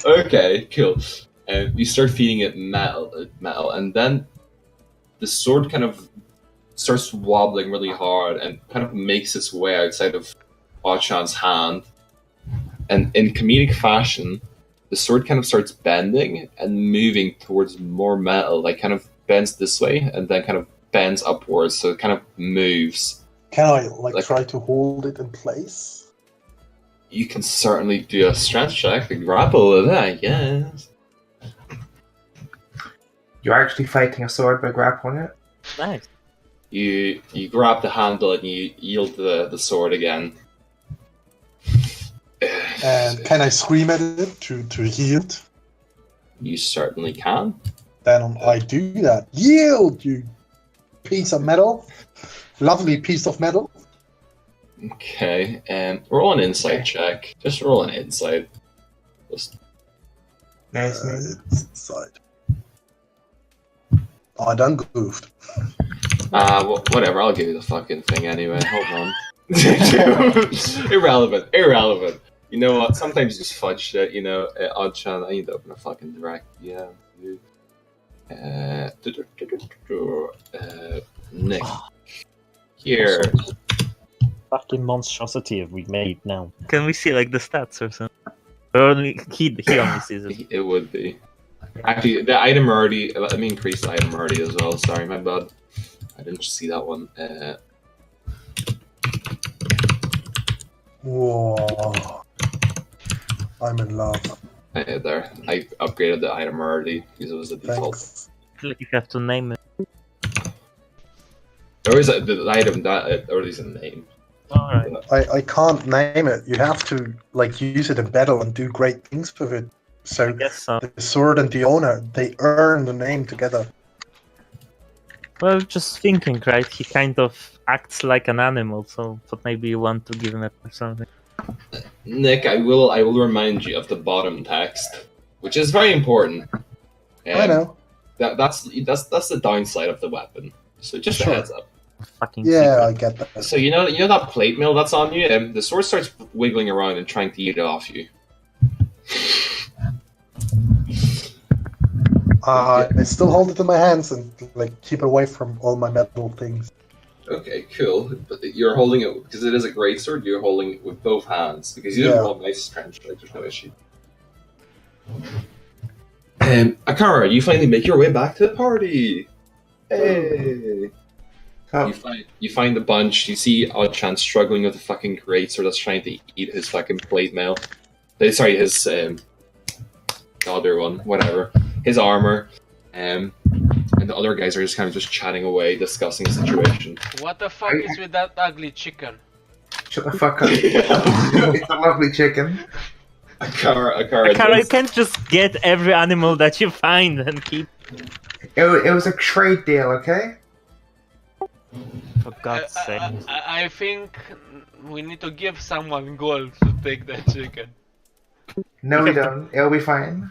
Okay, cool. You start feeding it metal, and then the sword kind of starts wobbling really hard and kind of makes its way outside of Achan's hand. And in comedic fashion, the sword kind of starts bending and moving towards more metal, kind of bends this way and then kind of bends upwards, so it kind of moves. Can I try to hold it in place? You can certainly do a strength check to grapple with that, yes. You're actually fighting a sword by grappling it? Nice. You grab the handle and you yield the sword again. And can I scream at it to yield? You certainly can. Then I do that. Yield, you piece of metal. Lovely piece of metal. Okay, roll an insight check. Just roll an insight. Just Nice. It's inside. I done goofed. whatever. I'll give you the fucking thing anyway. Hold on. Irrelevant. You know what? Sometimes you just fudge shit. You know, odd chance. I need to open a fucking direct. Yeah. Nick. Here. Fucking monstrosity have we made now? Can we see like the stats or something? Or only he only sees it. It would be. Actually, the item already. Let me increase the item already as well. Sorry, my bad. I didn't see that one. Whoa. I'm in love. There. I upgraded the item already because it was the default. Thanks. You have to name it. There is the item that already is a name. Alright. I can't name it. You have to like use it in battle and do great things with it. So Yes, so. the sword and the owner, they earn the name together. Well, just thinking, right? He kind of acts like an animal, so but maybe you want to give him it or something. Nick, I will remind you of the bottom text, which is very important. I know. That's the downside of the weapon. So just a Sure. heads up. Fucking Yeah, I secret. get that. So you know that plate mail that's on you, and the sword starts wiggling around and trying to eat it off you. I still hold it in my hands and like keep it away from all my metal things. Okay, cool. But you're holding it because it is a great sword. You're holding it with both hands because you didn't Yeah. roll nice strength. Right? There's no issue. Akara, you finally make your way back to the party. Hey. Oh, You find the bunch. You see Oddchance struggling with the fucking greatsword that's trying to eat his fucking plate mail. Sorry, his other one, whatever. His armor. And the other guys are just kind of just chatting away, discussing the situation. What the fuck is with that ugly chicken? shut the fuck up. It's a lovely chicken. Akara, You can't just get every animal that you find and keep. It was a trade deal, okay? For God's sake. I think we need to give someone gold to take that chicken. No, we don't. It'll be fine.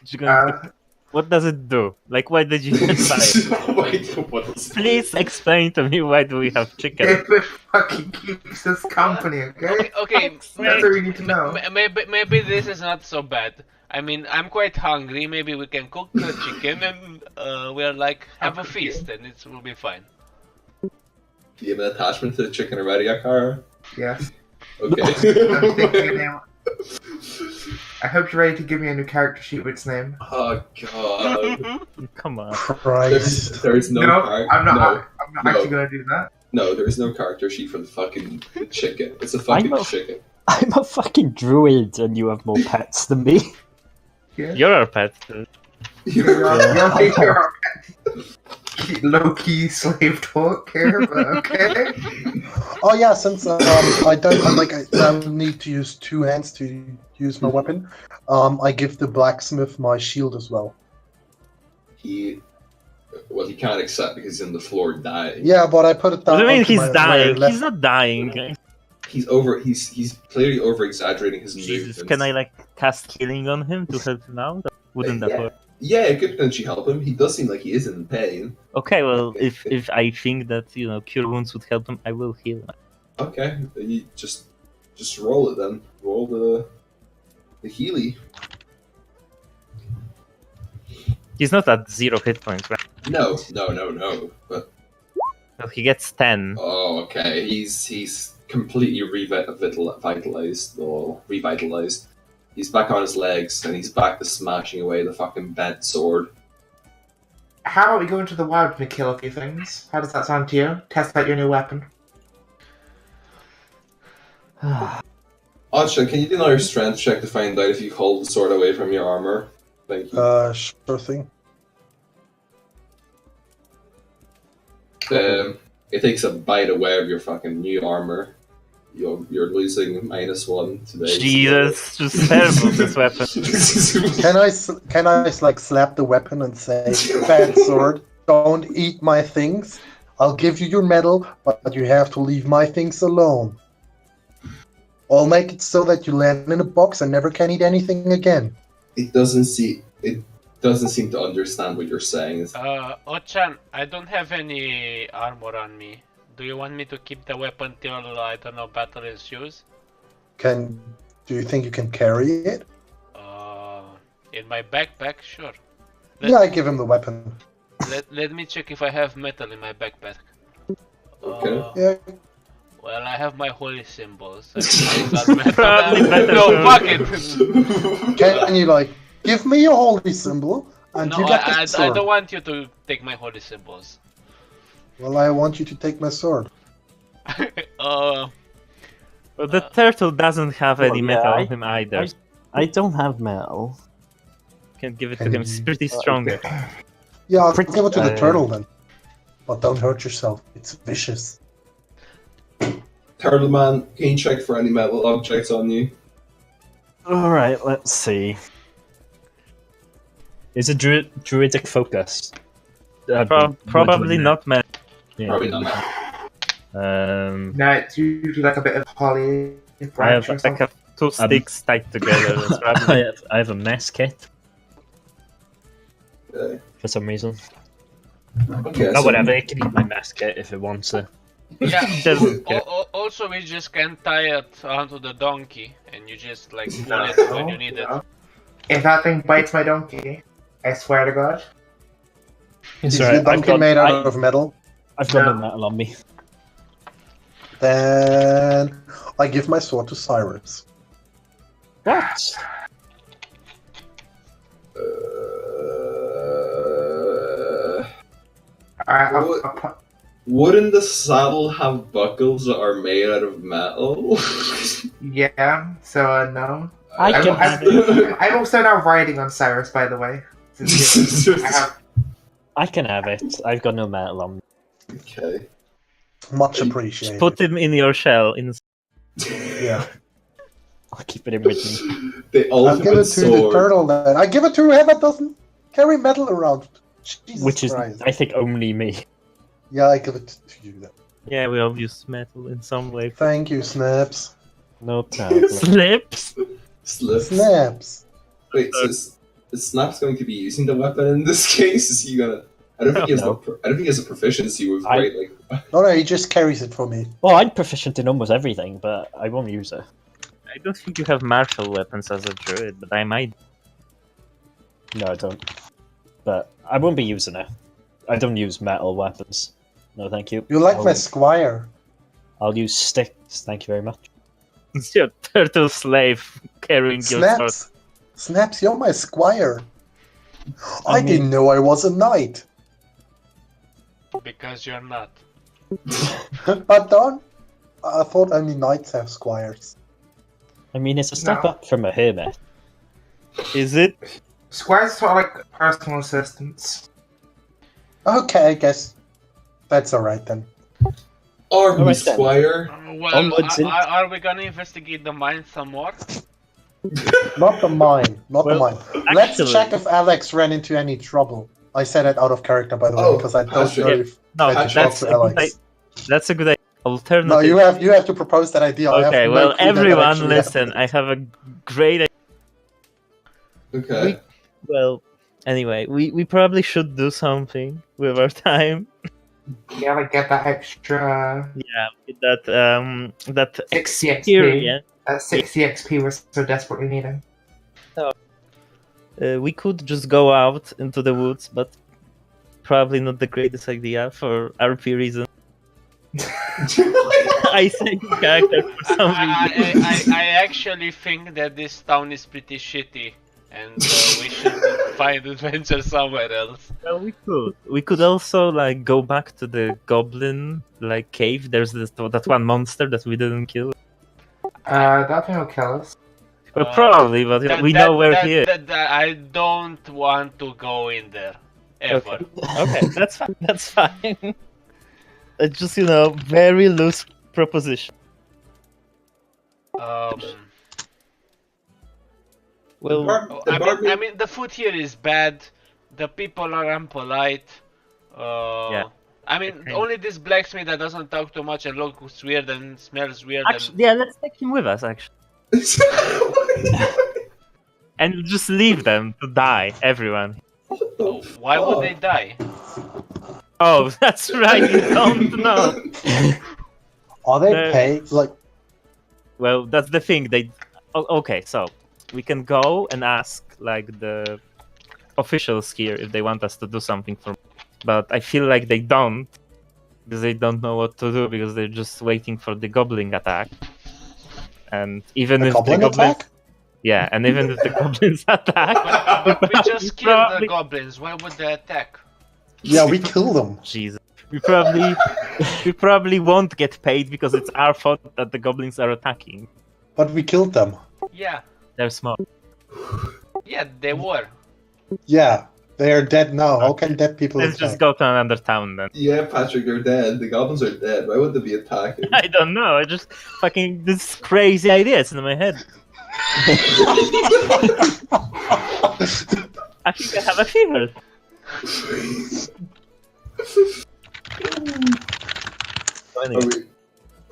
You're gonna- what does it do? Like, why did you buy it? Wait, what is Please explain to me why do we have chicken? It fucking keeps us company, okay? Okay, That's what we need to know. maybe this is not so bad. I mean, I'm quite hungry. Maybe we can cook the chicken and we're like have a feast, and it will be fine. Do you have an attachment to the chicken already, Akara? Yes. Okay. I'm thinking it now. I hope you're ready to give me a new character sheet with its name. Oh god. Come on. Christ. There's no I'm not. No, I'm not no. actually gonna do that. no, there's no character sheet for the fucking chicken. It's a fucking I'm a- chicken. I'm a fucking druid, and you have more pets than me. Yeah. You're our pet. Dude. You're low-key slave talk here, but okay. Oh yeah, since I don't need to use two hands to use my weapon, I give the blacksmith my shield as well. He can't accept because he's on the floor dying. Yeah, but I put it What down. do you mean onto he's my right dying? left- He's not dying. He's clearly over exaggerating his Jesus, movements. can I like cast healing on him to help him out? Wouldn't that work? Yeah, it could potentially help him. He does seem like he is in pain. Okay, well, if I think that cure wounds would help him, I will heal him. Okay, then you just roll it then. Roll the Healy. He's not at 0 hit points, right? No. But Well, he gets 10. okay, he's completely revitalized. He's back on his legs and he's back to smashing away the fucking bent sword. How about we go into the wild to kill a few things? How does that sound to you? Test out your new weapon. Odsha, can you do another strength check to find out if you hold the sword away from your armor? Thank you. Sure thing. It takes a bite away of your fucking new armor. You're losing -1 today. Jesus, just terrible this weapon. Can I like slap the weapon and say, "Bad sword, don't eat my things. I'll give you your medal, but you have to leave my things alone. I'll make it so that you land in a box and never can eat anything again." It doesn't seem to understand what you're saying. Ochan, I don't have any armor on me. Do you want me to keep the weapon till, I don't know, battle ensues? Do you think you can carry it? In my backpack? Sure. Yeah, I give him the weapon. Let me check if I have metal in my backpack. Okay. Yeah. Well, I have my holy symbols. Metal. Probably better No, to- fuck it! Can you like give me your holy symbol and No, you get the I sword? don't want you to take my holy symbols. Well, I want you to take my sword. But the turtle doesn't have Well, any yeah, metal I- on him either. I don't have metal. Can give it to him. It's pretty stronger. Yeah, I'll Pretty- give it to the uh, turtle then. But don't hurt yourself. It's vicious. Turtle Man, can you check for any metal objects on you? Alright, let's see. Is it druidic focus? Probably not metal. Yeah. Probably not. No, it's usually like a bit of holly I branch have or something. two sticks tied together. That's probably- I have a mess kit Okay. for some reason. Okay, Oh, whatever, it can eat my mess kit if it wants to. Yeah. Doesn't care. Also, we just can tie it onto the donkey, and you just like pull it when you need it. No. If that thing bites my donkey, I swear to God. Is alright, your donkey made out of metal? I've got no No. metal on me. Then I give my sword to Cyrus. What? Wouldn't the saddle have buckles that are made out of metal? Yeah, so no. I can have it. I'm also now riding on Cyrus, by the way. I can have it. I've got no metal on me. Okay. Much Just appreciated. put him in your shell. Yeah. I'll keep it in with me. The I'll give ultimate it to the sword. turtle then. I give it to whoever doesn't carry metal around. Jesus Which is, Christ. I think, only me. Yeah, I give it to you then. Yeah, we all use metal in some way. Thank you, Snaps. No tablet. Slips. Slips. Snaps. Wait, so is Snap's going to be using the weapon in this case? Is he gonna? I don't think he has. No. I don't think he has a proficiency with I- great like. No, he just carries it for me. Well, I'm proficient in almost everything, but I won't use it. I don't think you have martial weapons as a druid, but I might. No, I don't. But I won't be using it. I don't use metal weapons. No, thank you. You like I'll, my squire. I'll use sticks. Thank you very much. It's your turtle slave carrying your sword. Snaps. Snaps, you're my squire. I mean- didn't know I was a knight. Because you're not. But don't. I thought only knights have squires. I mean, it's a step No. up from a hermit. Is it? Squires sort of like personal assistants. Okay, I guess that's alright then. Army Alright then. Squire. Well, Onwards in- are we gonna investigate the mine some more? Not the mine. Not the Well, mine. Let's actually- check if Alex ran into any trouble. I said it out of character, by the way, Oh, because I don't Patrick. know if No, I That's talk that's to a good Alex. idea. That's a good idea. Alternative. No, you have to propose that idea. I have Okay, no well, clue that everyone actually listen. happened. I have a great idea. Okay. Well, anyway, we probably should do something with our time. Yeah, like get that extra Yeah, with that 60 XP. experience. That 60 XP we're so desperately needing. We could just go out into the woods, but probably not the greatest idea for RP reasons. I say character for some reason. I actually think that this town is pretty shitty, and we should find adventure somewhere else. Well, we could. We could also like go back to the goblin like cave. There's that one monster that we didn't kill. That thing will kill us. Well, probably, but we know we're here. I don't want to go in there ever. Okay, that's fine. That's fine. It's just very loose proposition. Well, I mean, the food here is bad. The people are impolite. Yeah. I mean, Okay. only this blacksmith that doesn't talk too much and looks weird and smells weird. Actually, yeah, let's take him with us, actually. And just leave them to die, everyone. And why would they die? Oh, that's right, you don't know. Are they No. paid? Like, Well, that's the thing. Okay, so we can go and ask like the officials here if they want us to do something for. But I feel like they don't, because they don't know what to do because they're just waiting for the goblin attack. And even the if goblin the goblins, attack? yeah, and even if the goblins attack, But we just killed the probably- goblins. Why would they attack? Yeah, we killed them. Jesus, we probably won't get paid because it's our fault that the goblins are attacking. But we killed them. Yeah, They're small. yeah, they were. Yeah, they are dead now. How can dead people Let's attack? just go to another town then. Yeah, Patrick, they're dead. The goblins are dead. Why would they be attacking? I don't know. I just fucking this crazy ideas in my head. I think I have a fever.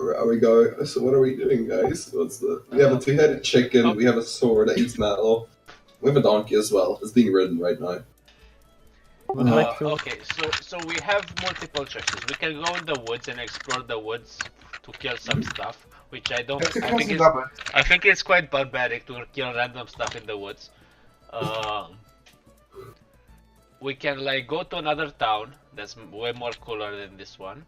Are we going? So what are we doing, guys? We have a two-headed chicken. We have a sword that eats metal. We have a donkey as well. It's being ridden right now. Okay, so we have multiple choices. We can go in the woods and explore the woods to kill some stuff, which I don't. Let's I kill think some it's, goblins. I think it's quite barbaric to kill random stuff in the woods. We can like go to another town that's way more cooler than this one.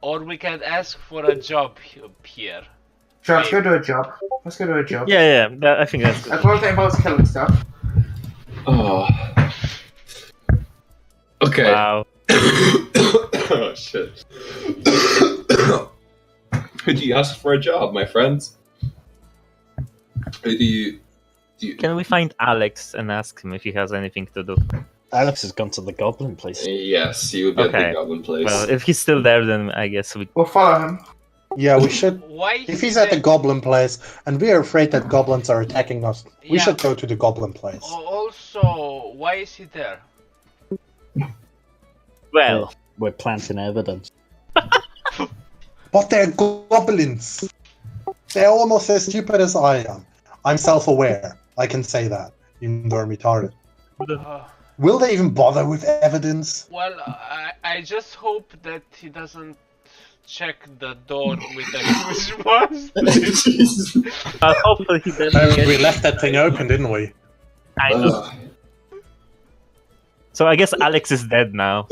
Or we can ask for a job here. Sure, let's go do a job. Let's go do a job. Yeah, I think that's good. As long as it involves killing stuff. Oh. Okay. Wow. Oh shit. Who do you ask for a job, my friends? Who do you? Can we find Alex and ask him if he has anything to do? Alex has gone to the goblin place. Yes, he would be at Okay. the goblin place. Well, if he's still there, then I guess we. We'll follow him. Yeah, we should. Why? If he's at the goblin place and we are afraid that goblins are attacking us, we Yeah. should go to the goblin place. Also, why is he there? Well, We're planting evidence. But they're goblins. They're almost as stupid as I am. I'm self-aware. I can say that, even though I'm retarded. Uh, Will they even bother with evidence? well, I just hope that he doesn't check the door with a huge monster. but hopefully he doesn't get. We left that thing open, didn't we? I know. Ugh. So I guess Alex is dead now.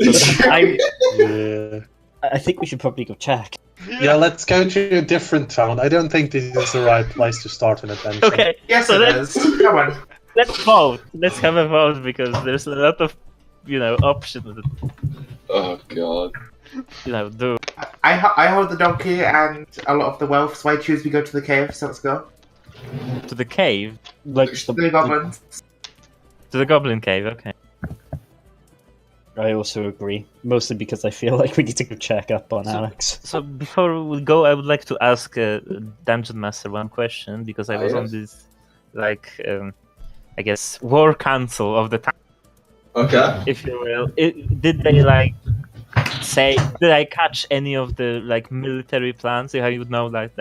I'm, Yeah. I think we should probably go check. Yeah, let's go to a different town. I don't think this is the right place to start an adventure. okay, Yes, so it let's is. Come on. let's vote. Let's have a vote because there's a lot of, options that Oh god. do. I hold the donkey and a lot of the wealth, so I choose we go to the cave, so let's go. To the cave, Like To the goblins. to the goblin cave. Okay. I also agree, mostly because I feel like we need to go check up on Alex. So before we go, I would like to ask Dungeon Master one question because I was on yes. this, I guess, war council of the time, Okay. if you will. Did they say? Did I catch any of the military plans? How you would know like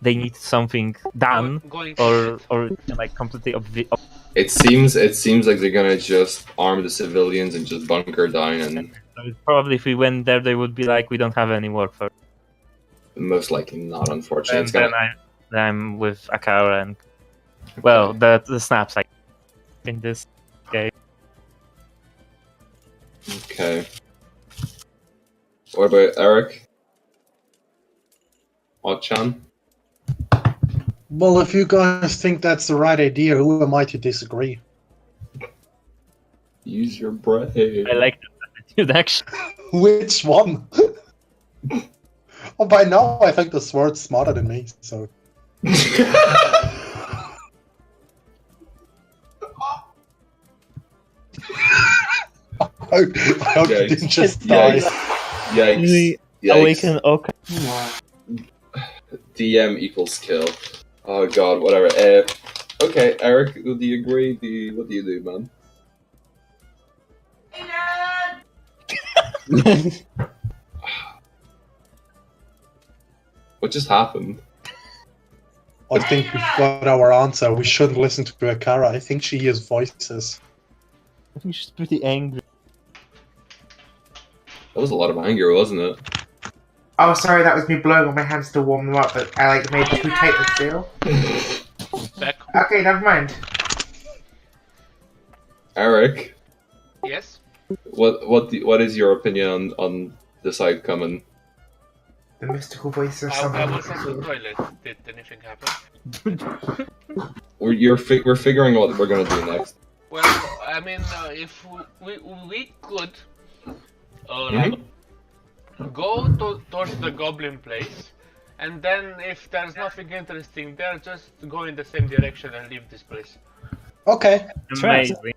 they need something done Going to or shit. completely It seems like they're gonna just arm the civilians and just bunker down, and probably if we went there, they would be like, we don't have any work for. most likely not. Unfortunately, And it's gonna. then I'm with Akara and well, the snaps in this game. Okay. What about Eric? Ochan? Well, if you guys think that's the right idea, who am I to disagree? Use your brain. I like that attitude actually. Which one? Oh, by now I think the sword's smarter than me, so. I hope you Yikes. didn't just die. Yikes. Yikes. Awaken Oka. DM equals kill. Oh god, whatever. Okay, Eric, do you agree? What do you do, man? What just happened? I think we've got our answer. We shouldn't listen to Akara. I think she hears voices. I think she's pretty angry. That was a lot of anger, wasn't it? Oh, sorry, that was me blowing on my hands to warm them up, but I made too tight the seal. Back. Okay, never mind. Eric, Yes. what is your opinion on this outcome? The mystical voices are I somehow. was on the toilet. Did anything happen? We're figuring out what we're gonna do next. Well, I mean, if we could go towards the goblin place, and then if there's nothing interesting there, just go in the same direction and leave this place. Okay. right. Amazing.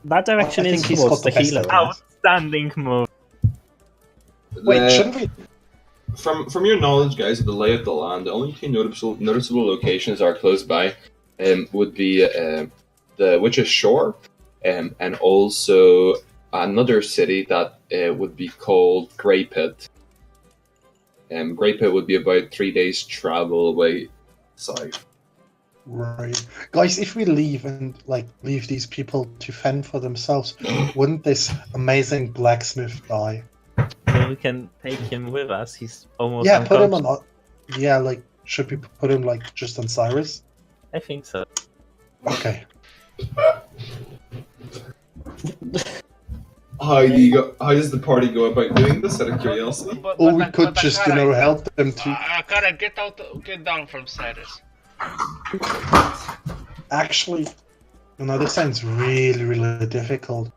That direction I is think he's towards got the the best healer. idea. Outstanding move. Wait, shouldn't we? From your knowledge, guys, of the lay of the land, the only two noticeable locations that are close by would be the Witch's Shore, and also another city that would be called Grey Pit. Grey Pit would be about 3 days travel away south. Right. Guys, if we leave and leave these people to fend for themselves, wouldn't this amazing blacksmith die? So we can take him with us. He's almost Yeah, put him unconscious. on. Yeah, should we put him just on Cyrus? I think so. Okay. How does the party go about doing this, out of curiosity? Or we could just, help them to. Akara, get down from Cyrus. Actually, this sounds really, really difficult.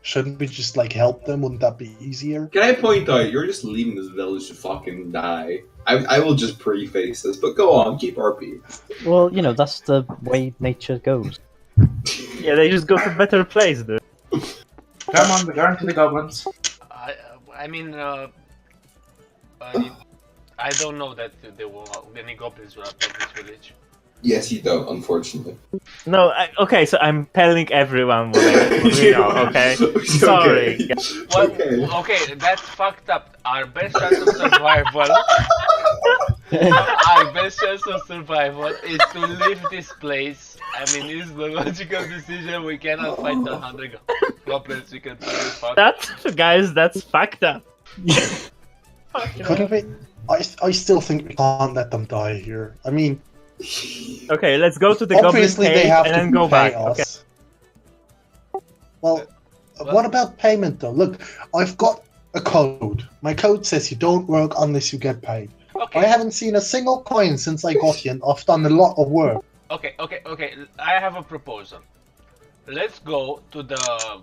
Shouldn't we just help them? Wouldn't that be easier? Can I point out, you're just leaving this village to fucking die. I will just preface this, but go on, keep RP. Well, that's the way nature goes. Yeah, they just go to a better place, dude. Come on, we're going to the goblins. I mean, I don't know that there were any goblins who attacked this village. Yes, you don't, unfortunately. No, okay, so I'm telling everyone what I know, okay? Sorry. Okay. Well, Okay. okay, that's fucked up. Our best chance of survival. Our best chance of survival is to leave this place. I mean, it's the logical decision. We cannot fight the 100 goblins. We can fuck. Guys, that's fucked up. Couldn't we? I still think we can't let them die here. I mean, Okay, let's go to the goblin obviously cave they have and to then go pay back. us. Okay. Well, what about payment though? Look, I've got a code. My code says you don't work unless you get paid. Okay. I haven't seen a single coin since I got here, and I've done a lot of work. Okay. I have a proposal. Let's go to the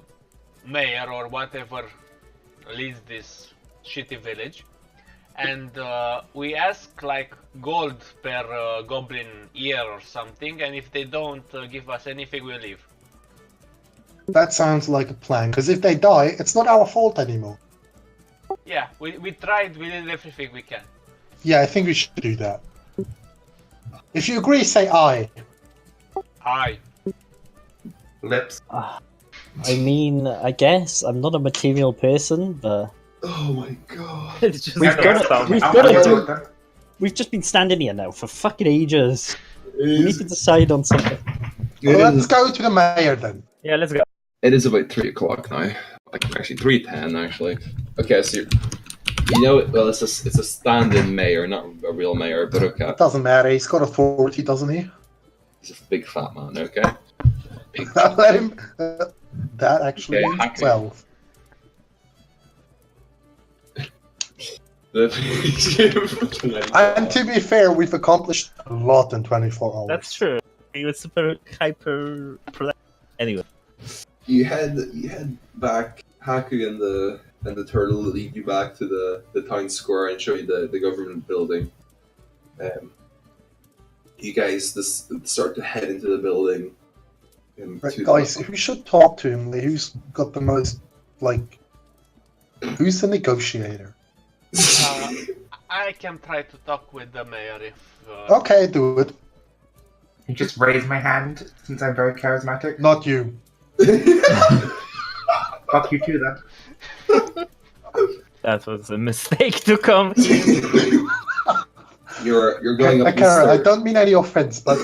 mayor or whatever leads this shitty village, and we ask gold per goblin ear or something. And if they don't give us anything, we leave. That sounds like a plan, because if they die, it's not our fault anymore. Yeah, we tried. We did everything we can. Yeah, I think we should do that. If you agree, say aye. Aye. Lips. I mean, I guess I'm not a material person, but Oh my god. It's just We've like got it. stomach. We've I'll got to deal do. with them. We've just been standing here now for fucking ages. We need to decide on something. Well, let's go to the mayor then. Yeah, let's go. It is about 3 o'clock now. Actually, 3:10 actually. Okay, so well, it's a stand-in mayor, not a real mayor, but okay. It doesn't matter. He's got authority, doesn't he? He's a big fat man. Okay. Big Let him. That actually. Okay, happy. 12. And to be fair, we've accomplished a lot in 24 hours. That's true. He was super hyper. Anyway. You head back. Haku and the turtle lead you back to the town square and show you the government building. You guys start to head into the building. Right, guys, we should talk to him. Who's got the most, who's the negotiator? I can try to talk with the mayor if. Okay, do it. You just raise my hand since I'm very charismatic. Not you. Fuck you too, then. That was a mistake to come here. You're going up. Akara, I don't mean any offense, but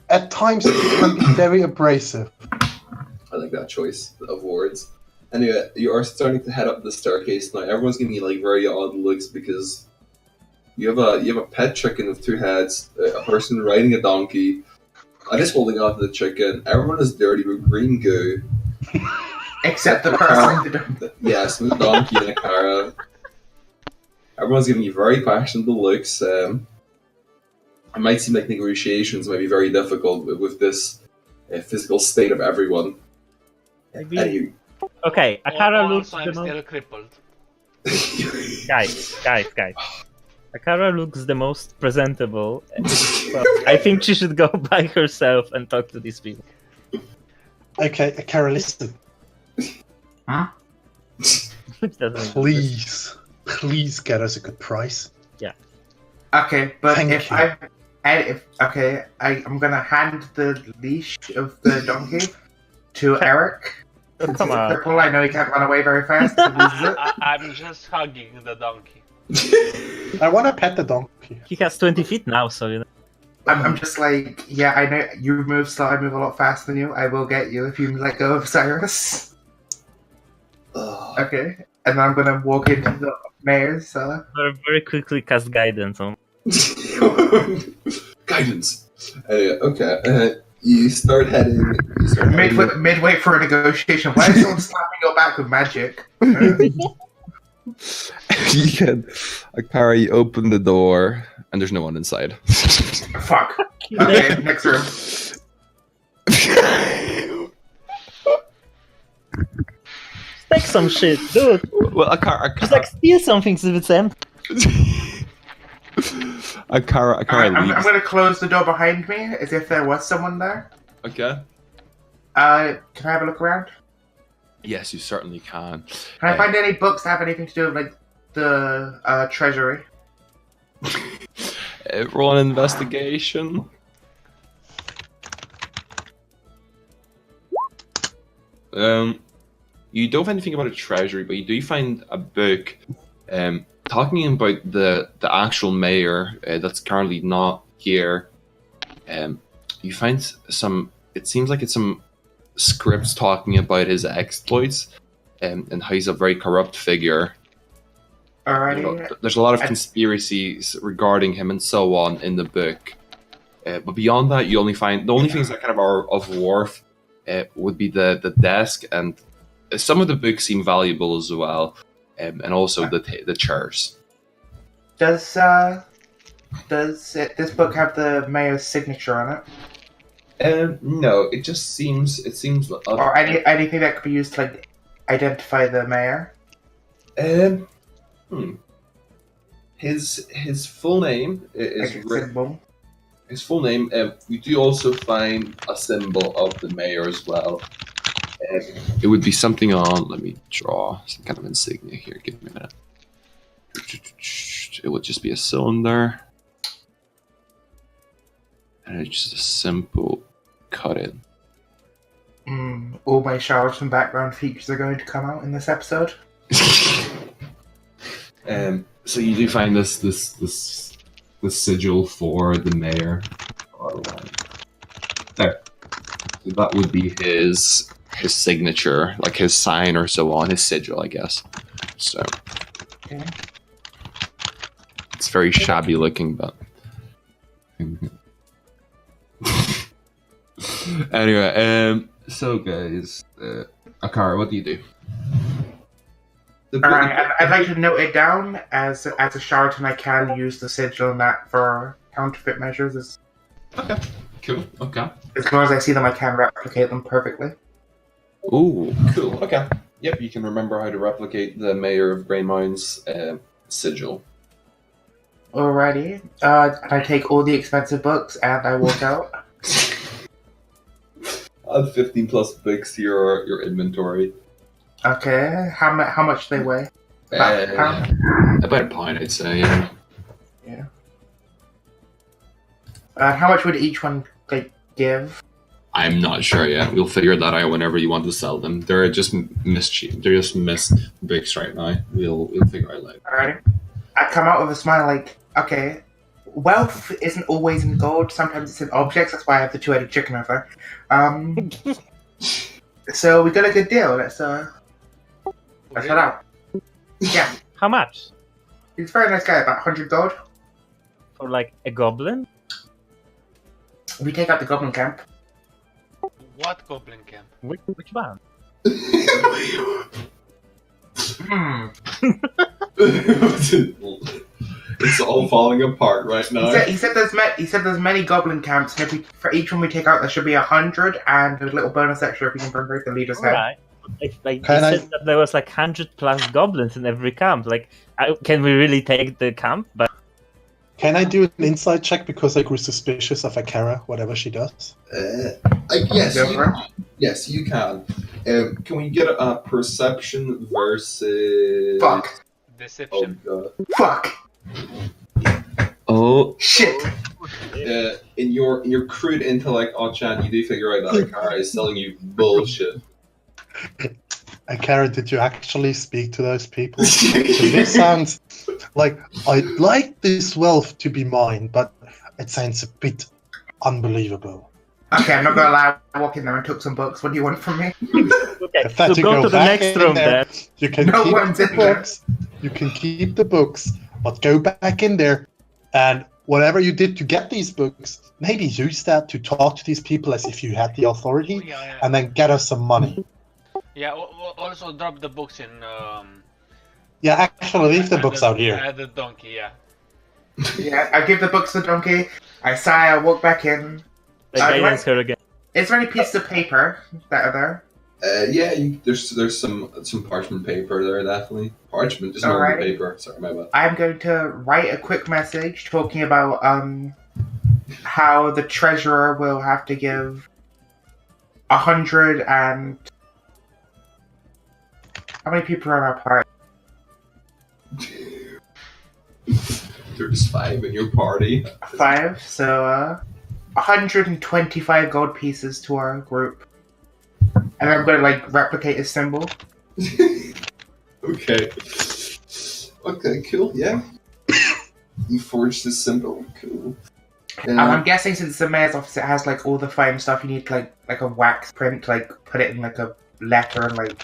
at times it can be very abrasive. I like that choice of words. Anyway, you are starting to head up the staircase now. Everyone's giving you like very odd looks because you have a pet chicken with two heads, a person riding a donkey, and is holding on to the chicken. Everyone is dirty with green goo. Except the person. Yes, with the donkey and Akara. Everyone's giving you very fashionable looks. It might seem like negotiations might be very difficult with this physical state of everyone. Anyway. Okay, Akara looks Also, the I'm most... still crippled. Guys. Akara looks the most presentable. So I think she should go by herself and talk to these people. Okay, Akara, listen. Please get us a good price. Okay, but Thank if you. I'm gonna hand the leash of the donkey to Eric. Oh, come on. Cripple, I know he can't run away very fast. So this is it. I'm just hugging the donkey. I want to pet the donkey. He has 20 feet now, so you know. I'm just like, yeah, I know you move slow. I move a lot faster than you. I will get you if you let go of Cyrus. Okay, and then I'm gonna walk into the mayor's cellar. Very quickly cast guidance on. Guidance. Okay. You start heading. Midway for a negotiation. Why is someone slapping your back with magic? You can, Akara, you open the door, and there's no one inside. Fuck. Okay, next room. Take some shit, dude. Well, Akara, Just like steal something if it's empty. Akara Alright, I'm leaves. gonna close the door behind me as if there was someone there. Okay. Can I have a look around? Yes, you certainly can. Can I find any books that have anything to do with like the treasury? Roll an investigation. You don't find anything about a treasury, but you do find a book talking about the actual mayor that's currently not here. You find some. It seems like it's some scripts talking about his exploits and how he's a very corrupt figure. Alrighty. There's a lot of conspiracies regarding him and so on in the book. But beyond that, you only find the only things that kind of are of worth would be the desk, and some of the books seem valuable as well, and also the chairs. Does this book have the mayor's signature on it, No, it just seems. or anything that could be used to like identify the mayor? His full name is Like a written. symbol? His full name. We do also find a symbol of the mayor as well. It would be something on. Let me draw some kind of insignia here. Give me a minute. It would just be a cylinder, and it's just a simple cut in. All my charlatan background features are going to come out in this episode. So you do find this sigil for the mayor. There. So that would be his signature, like his sign or so on, his sigil, I guess. So Okay. it's very shabby looking, but anyway. So guys, Akara, what do you do? Alright, I'd like to note it down as a charlatan. I can use the sigil and that for counterfeit measures. Okay. Cool. Okay. As long as I see them, I can replicate them perfectly. Ooh, Cool. Okay. Yep. You can remember how to replicate the mayor of Greymound's sigil. Alrighty. I take all the expensive books and I walk out. Add 15 plus books to your inventory. Okay. How much they weigh? About a pound? About a pound, I'd say. Yeah. Yeah. How much would each one give? I'm not sure yet. We'll figure that out whenever you want to sell them. They're just missed books right now. We'll figure it out. Alright. I come out with a smile like, okay, wealth isn't always in gold, sometimes it's in objects, that's why I have the two-headed chicken over there. So we got a good deal, let's head out. Yeah, How much? he's a very nice guy, about 100 gold. For like a goblin? We take out the goblin camp. What goblin camp? Which one? It's all falling apart right now. He said there's many goblin camps, and for each one we take out there should be 100, and a little bonus extra if we can bring the leader's head. Alright. They said that there was like 100 plus goblins in every camp. Like, can we really take the camp? But Can I do an insight check because I grew suspicious of Akara, whatever she does? Yes, you can. Can we get a perception versus? Fuck. Deception. Oh god. Fuck. Oh Shit. In your crude intellect, Chan, you do figure out that Akara is telling you bullshit. Akara, did you actually speak to those people? This sounds like I'd like this wealth to be mine, but it sounds a bit unbelievable. Okay, I'm not gonna lie. I walked in there and took some books. What do you want from me? okay, If that so you go to the back next in room there, then. You can No keep one's the in there. books. You can keep the books, but go back in there and whatever you did to get these books, maybe use that to talk to these people as if you had the authority, Yeah. and then get us some money. Yeah. Also drop the books in. Yeah, actually, leave the at books out here. At the donkey. Yeah. Yeah, I give the books to the donkey. I sigh. I walk back in. The guidance her again. Is there any pieces of paper that are there? There's some parchment paper there, definitely. Parchment, just normal Alright. paper. Sorry, my bad. I'm going to write a quick message talking about how the treasurer will have to give 100 and how many people are in our party? There's 5 in your party. 5. So 125 gold pieces to our group, and I'm going to replicate his symbol. Okay. Okay, cool. Yeah. You forged this symbol. Cool. I'm guessing since the mayor's office, it has all the fine stuff you need, like a wax print, put it in a letter and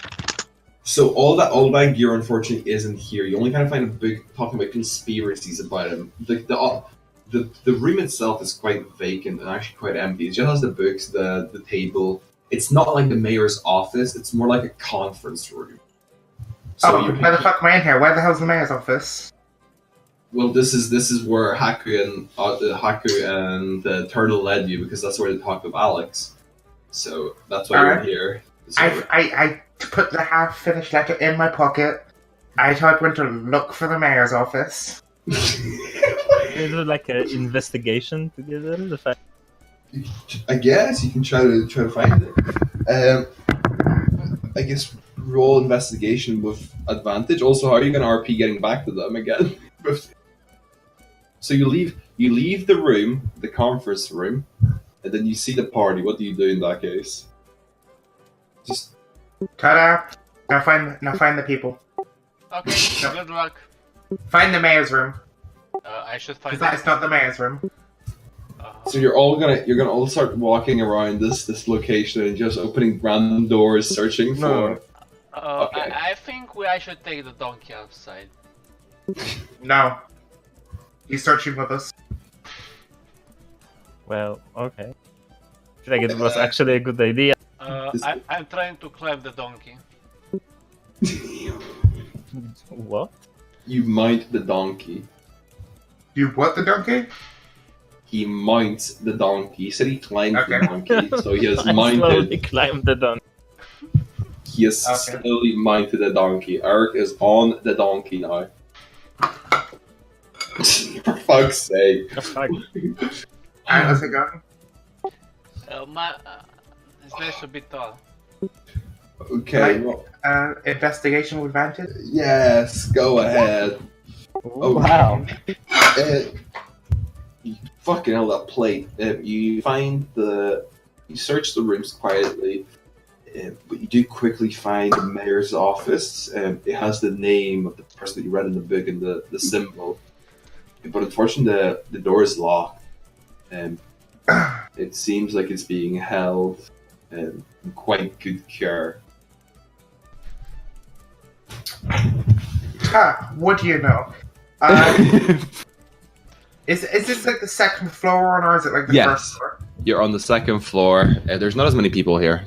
So all that gear unfortunately isn't here. You only kind of find a book talking about conspiracies about him. The room itself is quite vacant and actually quite empty. It just has the books, the table. It's not like the mayor's office. It's more like a conference room. So where the fuck am I in here? Where the hell's the mayor's office? Well, this is where Haku and Turtle led you because that's where they talked with Alex. So that's why you're here. So, I put the half-finished letter in my pocket. I told everyone to look for the mayor's office. Is it like an investigation together? The fact. I guess you can try to find it. I guess roll investigation with advantage. Also, how are you going to RP getting back to them again? So you leave the room, the conference room, and then you see the party. What do you do in that case? Just Ta-da! Now find the people. Okay. Good luck. Find the mayor's room. I should find. Because that is not the mayor's room. so you're gonna all start walking around this location and just opening random doors, searching for. Okay. I think I should take the donkey outside. No. He's searching with us. Well, okay. I feel like it was actually a good idea. I'm trying to climb the donkey. What? You mount the donkey. You what the donkey? He mounts the donkey. He said he climbed Okay. the donkey, so he has I slowly mounted. climbed the donkey. He has Okay. slowly mounted the donkey. Eric is on the donkey now. For fuck's sake. That's fine. Alright, let's get going. His legs a bit tall. Okay. Investigation with advantage. Yes, go ahead. Oh, Wow. You fucking hell, that plate. You find you search the rooms quietly, but you do quickly find the mayor's office. It has the name of the person that you read in the book and the symbol. But unfortunately, the door is locked. It seems like it's being held in quite good care. Ha! What do you know? Is this like the second floor, or is it like the Yes. first floor? You're on the second floor. There's not as many people here,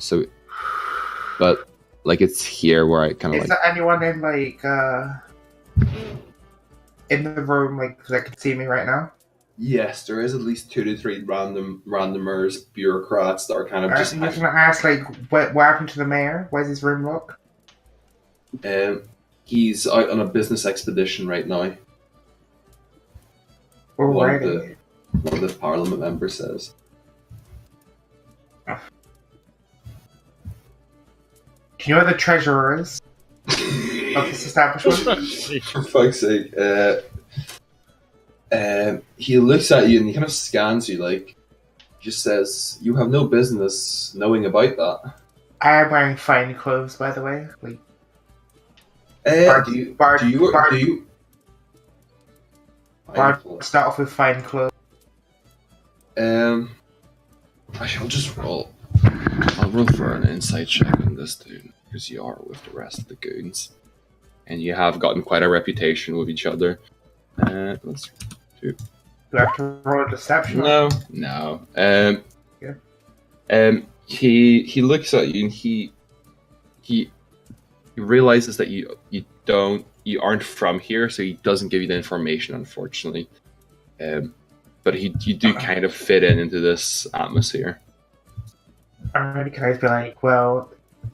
but like it's here where I kind of Is like. there anyone in in the room that can see me right now? Yes, there is at least 2 to 3 randomers, bureaucrats that are kind of just. I'm just gonna ask what happened to the mayor? Where's his room look? He's out on a business expedition right now. Alrighty. One of the parliament members says. Do you know where the treasurer is of this establishment? For fuck's sake. He looks at you and he kind of scans you just says, "You have no business knowing about that." I am wearing fine clothes, by the way. Do you Start off with fine clothes. I shall just roll. I'll roll for an insight check on this dude, because you are with the rest of the goons. And you have gotten quite a reputation with each other. Let's do. Do I have to roll a deception? No. He looks at you and he realizes that you aren't from here, so he doesn't give you the information, unfortunately. But you do kind of fit into this atmosphere. Alright, can I just be like, well,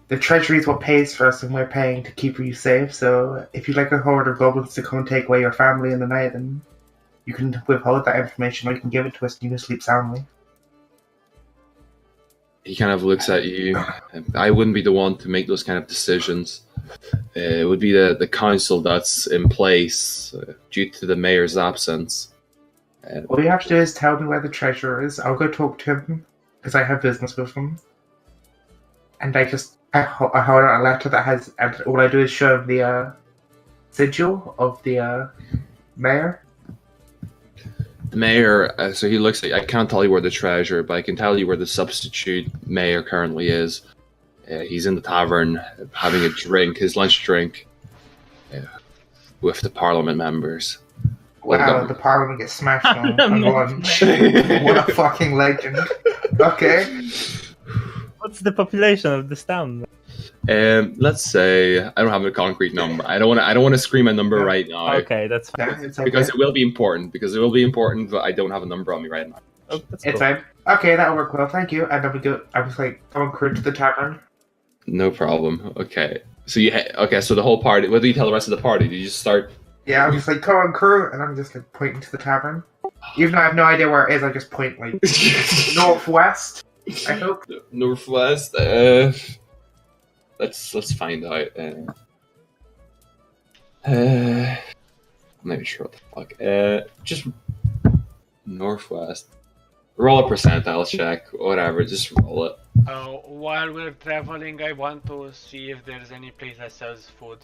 the treasury is what pays for us, and we're paying to keep you safe. So if you'd like a horde of goblins to come and take away your family in the night, then you can withhold that information, or you can give it to us and you can sleep soundly. He kind of looks at you. I wouldn't be the one to make those kind of decisions. It would be the council that's in place due to the mayor's absence. All you have to do is tell me where the treasurer is. I'll go talk to him, because I have business with him. And I hold out a letter that has, and all I do is show him the sigil of the mayor. The mayor, so he looks at you. I can't tell you where the treasurer, but I can tell you where the substitute mayor currently is. He's in the tavern having a drink, his lunch drink, with the parliament members. Wow, the parliament gets smashed on lunch. What a fucking legend. Okay. What's the population of this town? Let's say I don't have a concrete number. I don't want to scream a number right now. Okay, that's fine. Yeah, it's okay. Because it will be important. But I don't have a number on me right now. Oh, that's It's cool. fine. Okay, that'll work well, thank you. And then we go. I was like, come on, crew to the tavern. No problem. Okay. So so the whole party. What do you tell the rest of the party? Do you just start? Yeah, I'm just like, come on, crew, and I'm just like pointing to the tavern. Even though I have no idea where it is, I just point like northwest. I hope. Northwest. Let's find out. I'm not even sure what the fuck. Just northwest. Roll a percentile check, whatever. Just roll it. While we're traveling, I want to see if there's any place that sells food.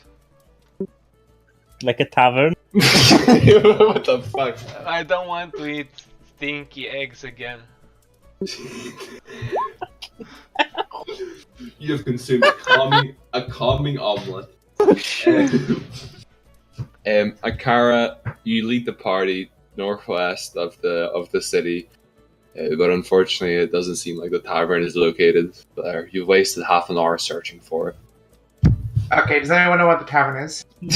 Like a tavern? What the fuck? I don't want to eat stinky eggs again. You have consumed a calming omelet. Akara, you lead the party northwest of the city, but unfortunately, it doesn't seem like the tavern is located there. You've wasted half an hour searching for it. Okay, does anyone know what the tavern is? Go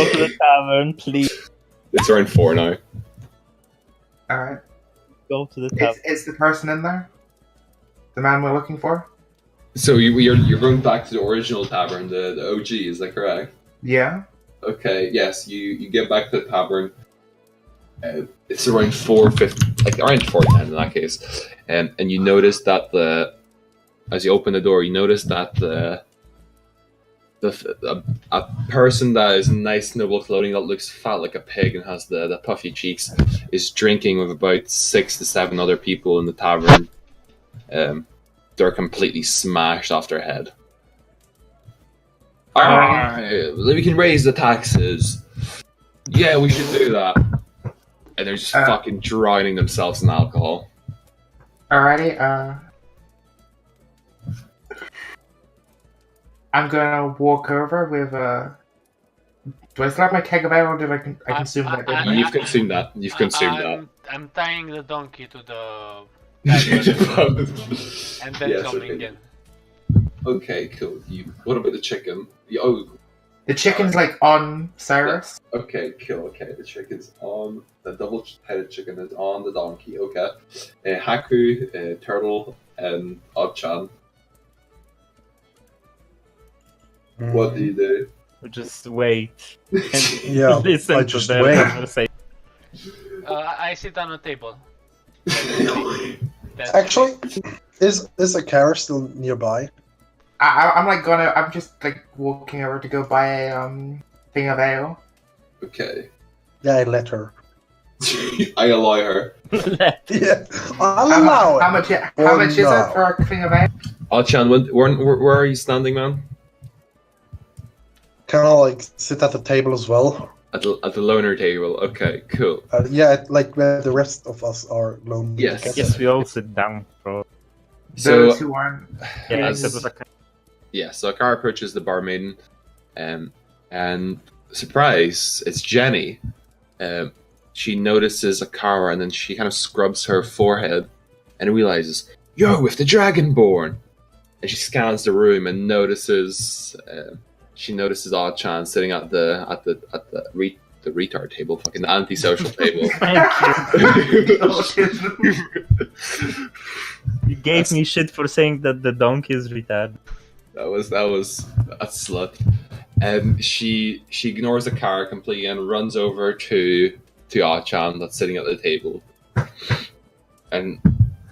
to the tavern, please. It's around 4 now. Alright. Go to the tavern. Is the person in there? The man we're looking for? So you're going back to the original tavern, the OG, is that correct? Yeah. Okay, yes, you get back to the tavern. It's around 4:50, like around 4:10 in that case, and you notice that as you open the door, you notice that a person that is in nice noble clothing that looks fat like a pig and has the puffy cheeks is drinking with about 6 to 7 other people in the tavern. They're completely smashed off their head. We can raise the taxes. Yeah, we should do that. And they're just fucking drowning themselves in alcohol. Alrighty, I'm gonna walk over with do I still have my keg of ale, or did I consume that? Didn't I? You've consumed that. You've consumed that. I'm tying the donkey to the and then Yes, coming okay. in. Okay, cool. What about the chicken? Oh, The chicken's like on Cyrus. okay, cool. Okay, the chicken's on. The double-headed chicken is on the donkey. Okay. Haku, Turtle, and Odd-chan. What do you do? Just wait. And Yeah, listen I to just their wait. conversation. I sit on a table. That's Actually, is a car still nearby? I'm just like walking over to go buy a thing of ale. Okay. Yeah, I let her. I allow her. Yeah, I'll allow it. How much Or is no. it for a thing of ale? Odd-chan, where are you standing, man? Can I like sit at the table as well? At the loner table. Okay, cool. Yeah, like where the rest of us are lonely. Yes. together. Yes, we all sit down, bro. Those So who aren't. Yeah, Yes. except for the yeah, so Akara approaches the barmaiden, and surprise, it's Jenny. She notices Akara, and then she kind of scrubs her forehead, and realizes you're with the Dragonborn. And she scans the room and notices Odd-chan sitting at the retard table, fucking the antisocial table. You gave me shit for saying that the donkey is retarded. That's slut. She ignores the car completely and runs over to Odd-chan that's sitting at the table, and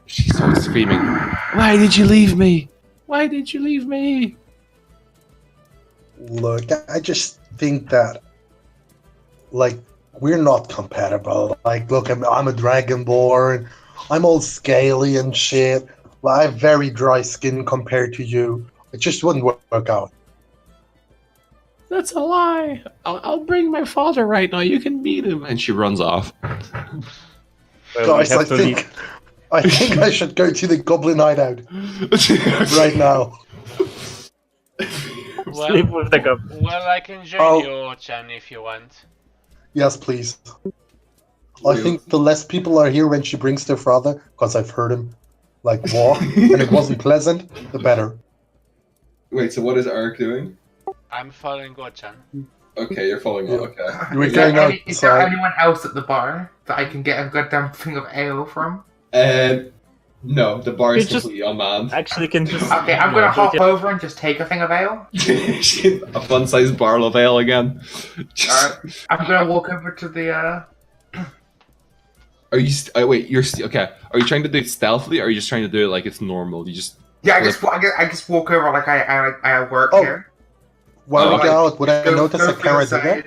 she starts screaming, "Why did you leave me? Why did you leave me?" Look, I just think that, like, we're not compatible. Like, look, I'm a Dragonborn. I'm all scaly and shit. Well, I have very dry skin compared to you. It just wouldn't work out. That's a lie. I'll bring my father right now. You can meet him. And she runs off. Well, Guys, I think I should go to the Goblin Hideout right now. Sleep with the goblin. Well, I can join Oh. you, Chan, if you want. Yes, please. I think the less people are here when she brings their father, because I've heard him, like, walk, and it wasn't pleasant, the better. Wait, so what is Eric doing? I'm following Go-chan. Okay, you're following me. Okay. We're Is there going is there outside. anyone else at the bar that I can get a goddamn thing of ale from? No, the bar is You just- completely unmanned. Actually, can just. Okay, I'm gonna hop over and just take a thing of ale. A fun-sized barrel of ale again. Alright, I'm gonna walk over to the Are you? Wait, you're okay. Are you trying to do it stealthily, or are you just trying to do it like it's normal? You just yeah. I just walk over like I work Oh. here. While we Oh, go out, would I notice go a to the carrot side, again?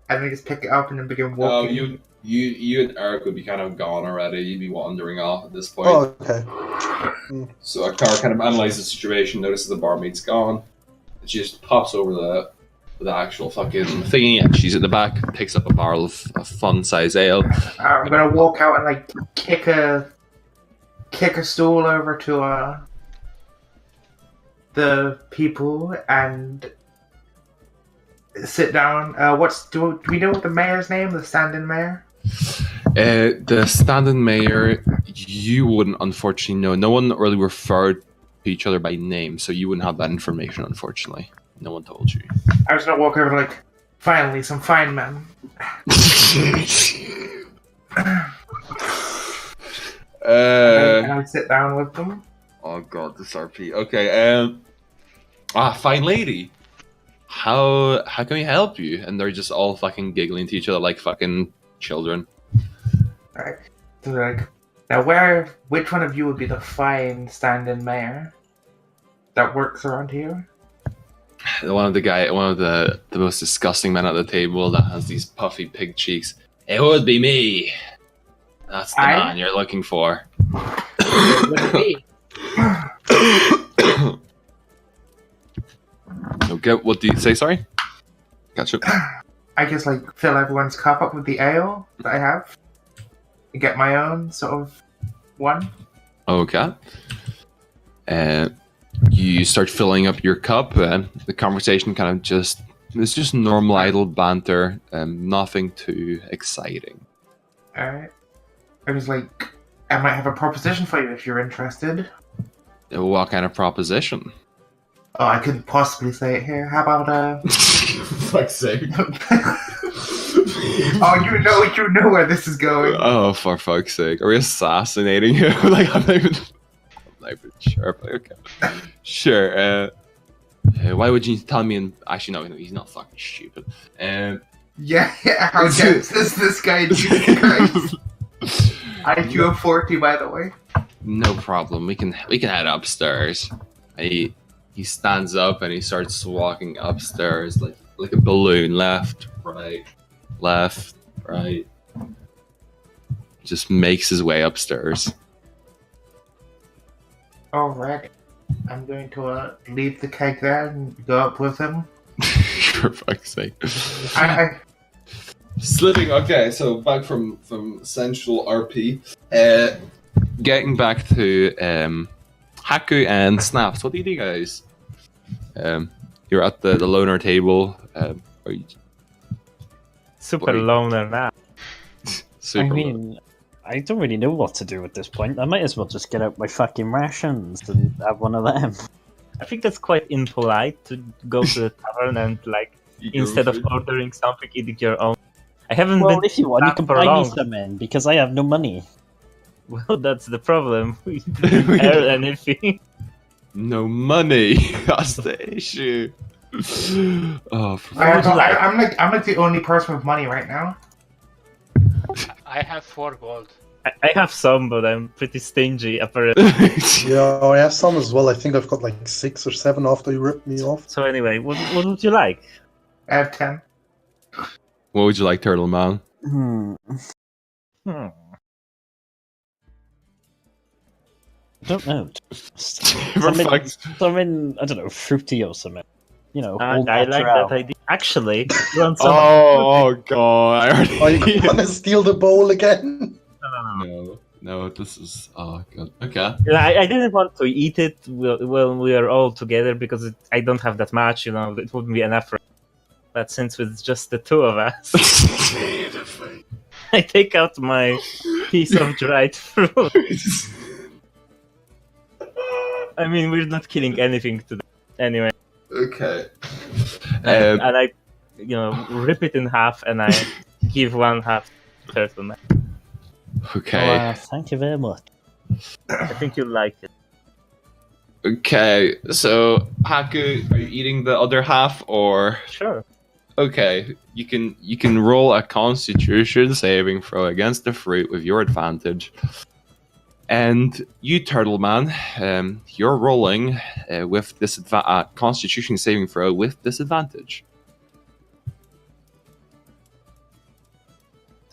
and then just pick it up and then begin Oh, walking. you and Eric would be kind of gone already. You'd be wandering off at this point. Oh, okay. So Akara kind of analyzes the situation, notices the barmaid's gone, and she just pops over the actual fucking thingy, and she's at the back, picks up a barrel of fun size ale. I'm gonna walk out and like kick a stool over to the people and sit down. Do we know what the mayor's name? The stand-in mayor? The stand-in mayor, you wouldn't unfortunately know. No one really referred to each other by name, so you wouldn't have that information, unfortunately. No one told you. I was gonna walk over like, finally, some fine men. And I sit down with them. Oh god, this RP. Okay, fine lady. How can we help you? And they're just all fucking giggling to each other like fucking children. Right. So they're like, now which one of you would be the fine stand-in mayor that works around here? one of the most disgusting men at the table that has these puffy pig cheeks. It would be me. That's the man you're looking for. Okay, what do you say? Sorry, gotcha. I just like fill everyone's cup up with the ale that I have, and get my own sort of one. Okay. You start filling up your cup. The conversation kind of it's just normal idle banter. Nothing too exciting. Alright. I was like, I might have a proposition for you if you're interested. What kind of proposition? Oh, I couldn't possibly say it here. How about Fuck's sake. Oh, you know where this is going. Oh, for fuck's sake. Are we assassinating him? Like, I'm not even sure, but okay. Sure, why would you tell me actually, no, he's not fucking stupid. Yeah, how dense is this guy? Jesus Christ. IQ of 40, by the way. No problem. We can head upstairs. He stands up and he starts walking upstairs like a balloon, left, right. Just makes his way upstairs. Alright. I'm going to leave the keg there and go up with him. For fuck's sake. I Slipping. Okay, so back from Central RP. Getting back to Haku and Snaps. What do you do, guys? You're at the loner table. Are you Super loner now. super? I mean, I don't really know what to do at this point. I might as well just get out my fucking rations and have one of them. I think that's quite impolite to go to the tavern and instead of ordering something, eat your own. I haven't Well, been if you want, you that can for buy me long. some in because I have no money. Well, that's the problem. We didn't earn anything. No money. That's the issue. Oh, for I'm like the only person with money right now. I have 4 gold. I have some, but I'm pretty stingy apparently. Yeah, I have some as well. I think I've got like 6 or 7 after you ripped me off. So anyway, what would you like? I have 10. What would you like, Turtle Man? Hmm. Hmm. I don't know. For fuck's- Something, I don't know, fruity or something. You know, all I like natural. that idea. Actually, you want some? Oh god! I Are already. you gonna steal the bowl again? No, this is. Oh god. Okay. I didn't want to eat it when we are all together because I don't have that much. It wouldn't be enough. But since it's just the two of us, I take out my piece of dried fruit. I mean, we're not killing anything today anyway. Okay. And I, rip it in half and I give one half to Turtle Man. Okay. Thank you very much. I think you'll like it. Okay. So, Haku, are you eating the other half or? Sure. Okay. You can roll a Constitution saving throw against the fruit with your advantage. And you, Turtle Man, you're rolling with Constitution saving throw with disadvantage.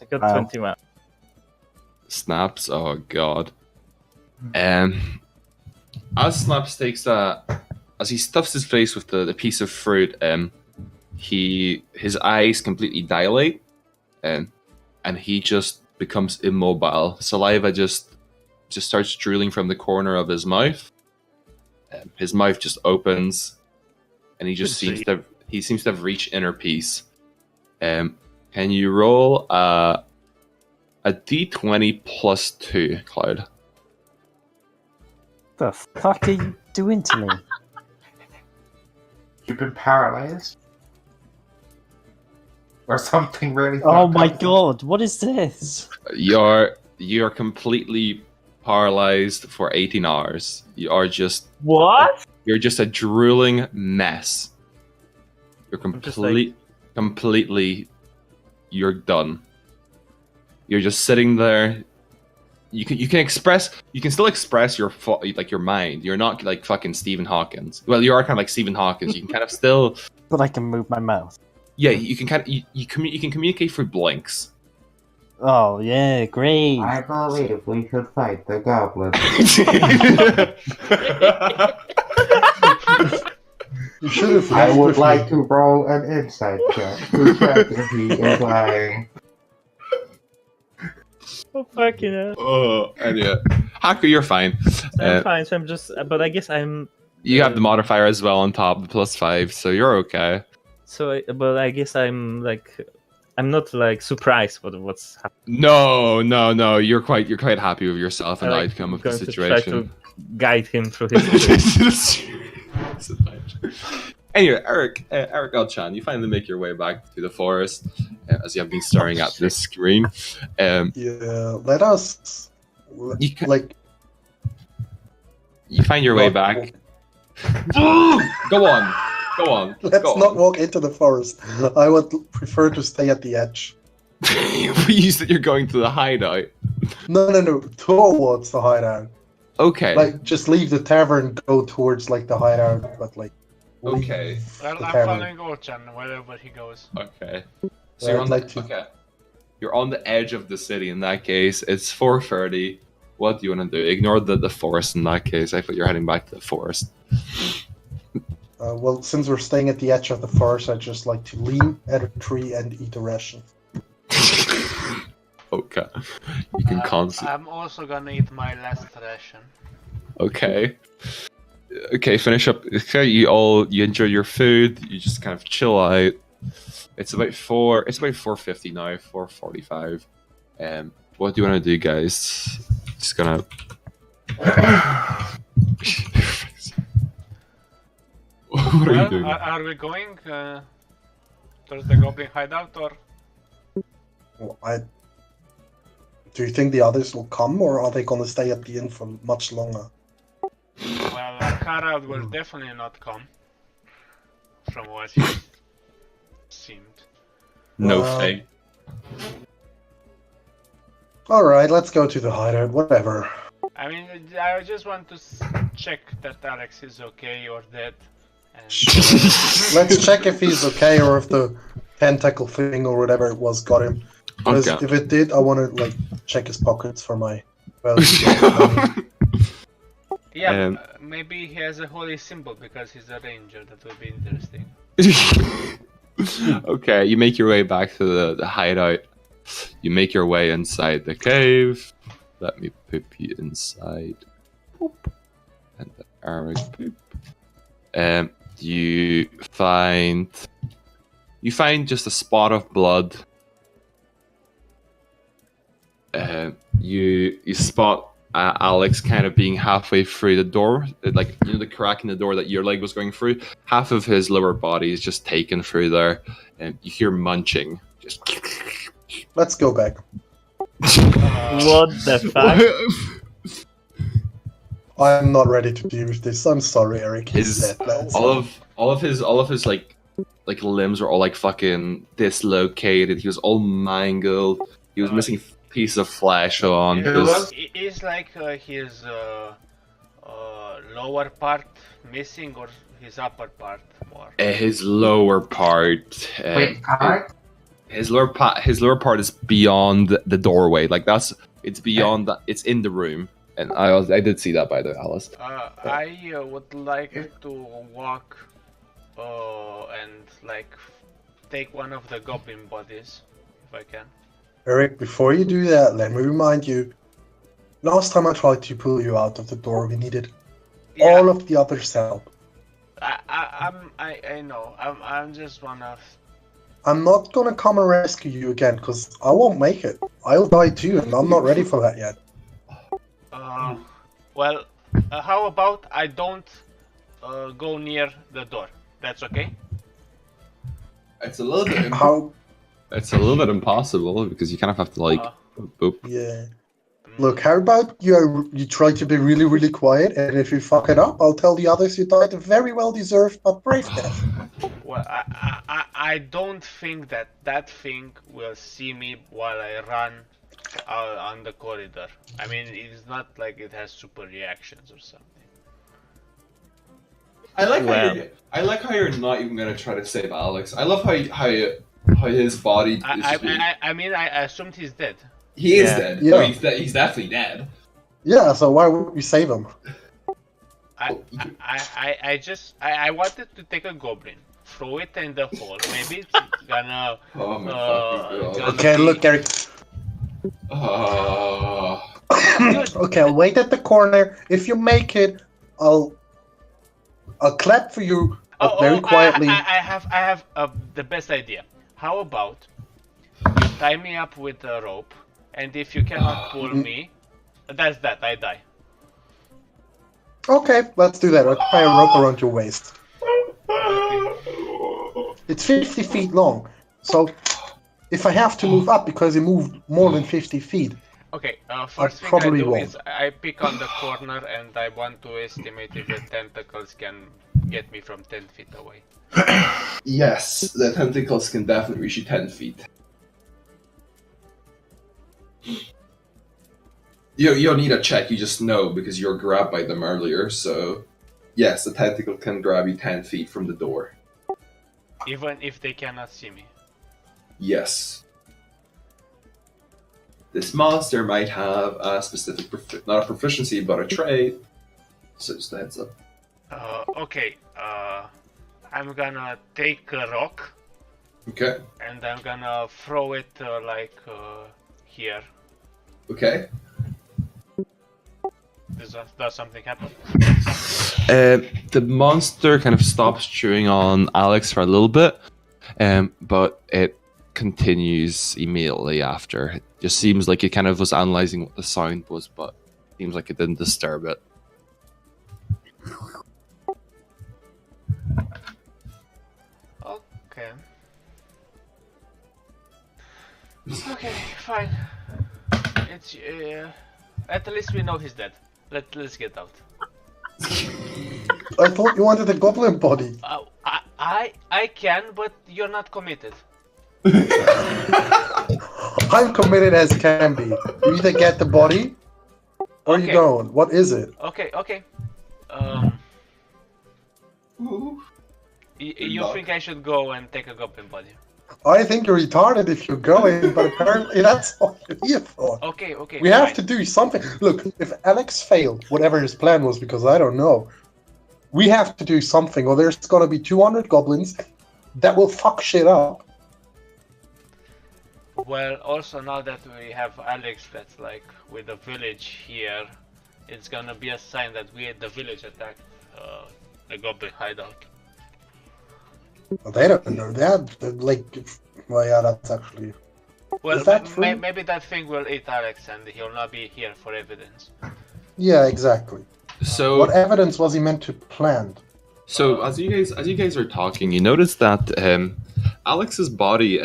I got Wow. 21. Snaps. Oh god. As Snaps takes as he stuffs his face with the piece of fruit, his eyes completely dilate, and he just becomes immobile. Saliva just starts drooling from the corner of his mouth. His mouth just opens, and he just seems to have reached inner peace. Can you roll a d20 plus 2, Cloud? The fuck are you doing to me? You've been paralyzed. Or something really. Oh fucked my up. god, what is this? You're completely paralyzed for 18 hours. You're just a drooling mess. You're just like- completely. You're done. You're just sitting there. you can still express your your mind. You're not like fucking Stephen Hawkins. Well, you are kind of like Stephen Hawkins. You can kind of still. But I can move my mouth. Yeah, you can kind of you can communicate through blinks. Oh yeah, great. I believe we should fight the goblin. You should have. I left would with like me. to roll an insight check to check if he is lying. Oh fucking hell. Oh, and yeah, Haku, you're fine. I'm fine. So I'm just, but I guess I'm. You have the modifier as well on top, the +5, so you're okay. So, but I guess I'm like, I'm not like surprised with what's happening. No. You're quite happy with yourself and the outcome of the Going to try situation. to guide him through his. Anyway, Eric Elchan, you finally make your way back to the forest as you have been staring at this screen. Yeah, let us. You can- Like. You find your way back. Go on. Let's go not on. walk into the forest. I would prefer to stay at the edge. You said you're going to the hideout. No. Towards the hideout. Okay. Like, just leave the tavern, go towards like the hideout, but like. leave Okay. Well, the I'm tavern. following Ochan wherever he goes. Okay. Yeah, So you're I'd on like to- okay. You're on the edge of the city in that case. It's 4:30. What do you want to do? Ignore the forest in that case. I thought you're heading back to the forest. Well, since we're staying at the edge of the forest, I'd just like to lean at a tree and eat a ration. Okay. You can constantly. I'm also gonna eat my last ration. Okay. Okay, finish up. Okay, you enjoy your food. You just kind of chill out. It's about 4:50 now. 4:45. What do you want to do, guys? Just gonna. What are you doing? Are we going towards the goblin hideout or? Well, do you think the others will come, or are they going to stay at the inn for much longer? Well, Harald will definitely not come. From what he seemed. No Well, fake. All right, let's go to the hideout. Whatever. I mean, I just want to check that Alex is okay or dead. And Let's check if he's okay, or if the tentacle thing or whatever it was got him. Because Okay. if it did, I want to like check his pockets for my. Well, yeah, maybe he has a holy symbol because he's a ranger. That would be interesting. Okay, you make your way back to the hideout. You make your way inside the cave. Let me poop you inside. Poop. And the Eric poop. You find just a spot of blood. You spot Alex kind of being halfway through the door, like the crack in the door that your leg was going through. Half of his lower body is just taken through there, and you hear munching. Just. let's go back. What the fuck? I'm not ready to deal with this. I'm sorry, Eric. He's His dead, lads. all of his like limbs were all like fucking dislocated. He was all mangled. He was missing pieces of flesh on. It It was- was- Is like his lower part missing or his upper part more? his lower part. Wait, Alright? His lower part is beyond the doorway. Like it's beyond that. It's in the room, and I did see that by the way, Alice. I would like to walk and like take one of the goblin bodies if I can. Eric, before you do that, let me remind you. Last time I tried to pull you out of the door, we needed all of the others' help. I know. I'm just one of. I'm not gonna come and rescue you again, because I won't make it. I'll die too, and I'm not ready for that yet. Well, how about I don't go near the door? That's okay. It's a little bit. How? It's a little bit impossible because you kind of have to like. Boop. Yeah. Look, how about you try to be really, really quiet, and if you fuck it up, I'll tell the others you died a very well-deserved but brave death. Well, I don't think that thing will see me while I run on the corridor. I mean, it's not like it has super reactions or something. I like Well. how you're not even gonna try to save Alex. I love how his body is just being... I mean, I assumed he's dead. He is Yeah. dead. Yeah. No, he's definitely dead. Yeah, so why would we save him? I wanted to take a goblin, throw it in the hole. Maybe it's gonna. Oh my fucking god. gonna Okay, be- look, Eric. Okay, I'll wait at the corner. If you make it, I'll clap for you very quietly. I have the best idea. How about you tie me up with a rope, and if you cannot pull me, that's that. I die. Okay, let's do that. I'll tie a rope around your waist. It's 50 feet long, so if I have to move up because you moved more than 50 feet, Okay, first thing I probably do won't. is I pick on the corner and I want to estimate if the tentacles can get me from 10 feet away. Yes, the tentacles can definitely reach you 10 feet. You don't need a check, you just know because you were grabbed by them earlier, so... Yes, the tentacle can grab you 10 feet from the door. Even if they cannot see me. Yes. This monster might have a specific, not a proficiency, but a trait. So just a heads up. Okay, I'm gonna take a rock Okay. and I'm gonna throw it here. Okay. Does something happen? The monster kind of stops chewing on Alex for a little bit, but it continues immediately after. It just seems like it kind of was analyzing what the sound was, but seems like it didn't disturb it. Okay. Okay, fine. It's at least we know he's dead. Let's get out. I thought you wanted a goblin body. I can, but you're not committed. I'm committed as can be. You either get the body, or you Okay. don't. What is it? Okay. You luck. think I should go and take a goblin body? I think you're retarded if you're going, but apparently that's all you're here for. Okay. We have fine. to do something. Look, if Alex failed, whatever his plan was, because I don't know, we have to do something, or there's gonna be 200 goblins that will fuck shit up. Well, also now that we have Alex that's like with the village here, it's gonna be a sign that the village attacked the goblin hideout. Well, they don't know that. Like, well, yeah, that's actually. Well, Is that true? maybe that thing will eat Alex and he'll not be here for evidence. Yeah, exactly. So, What evidence was he meant to plant? so as you guys are talking, you notice that Alex's body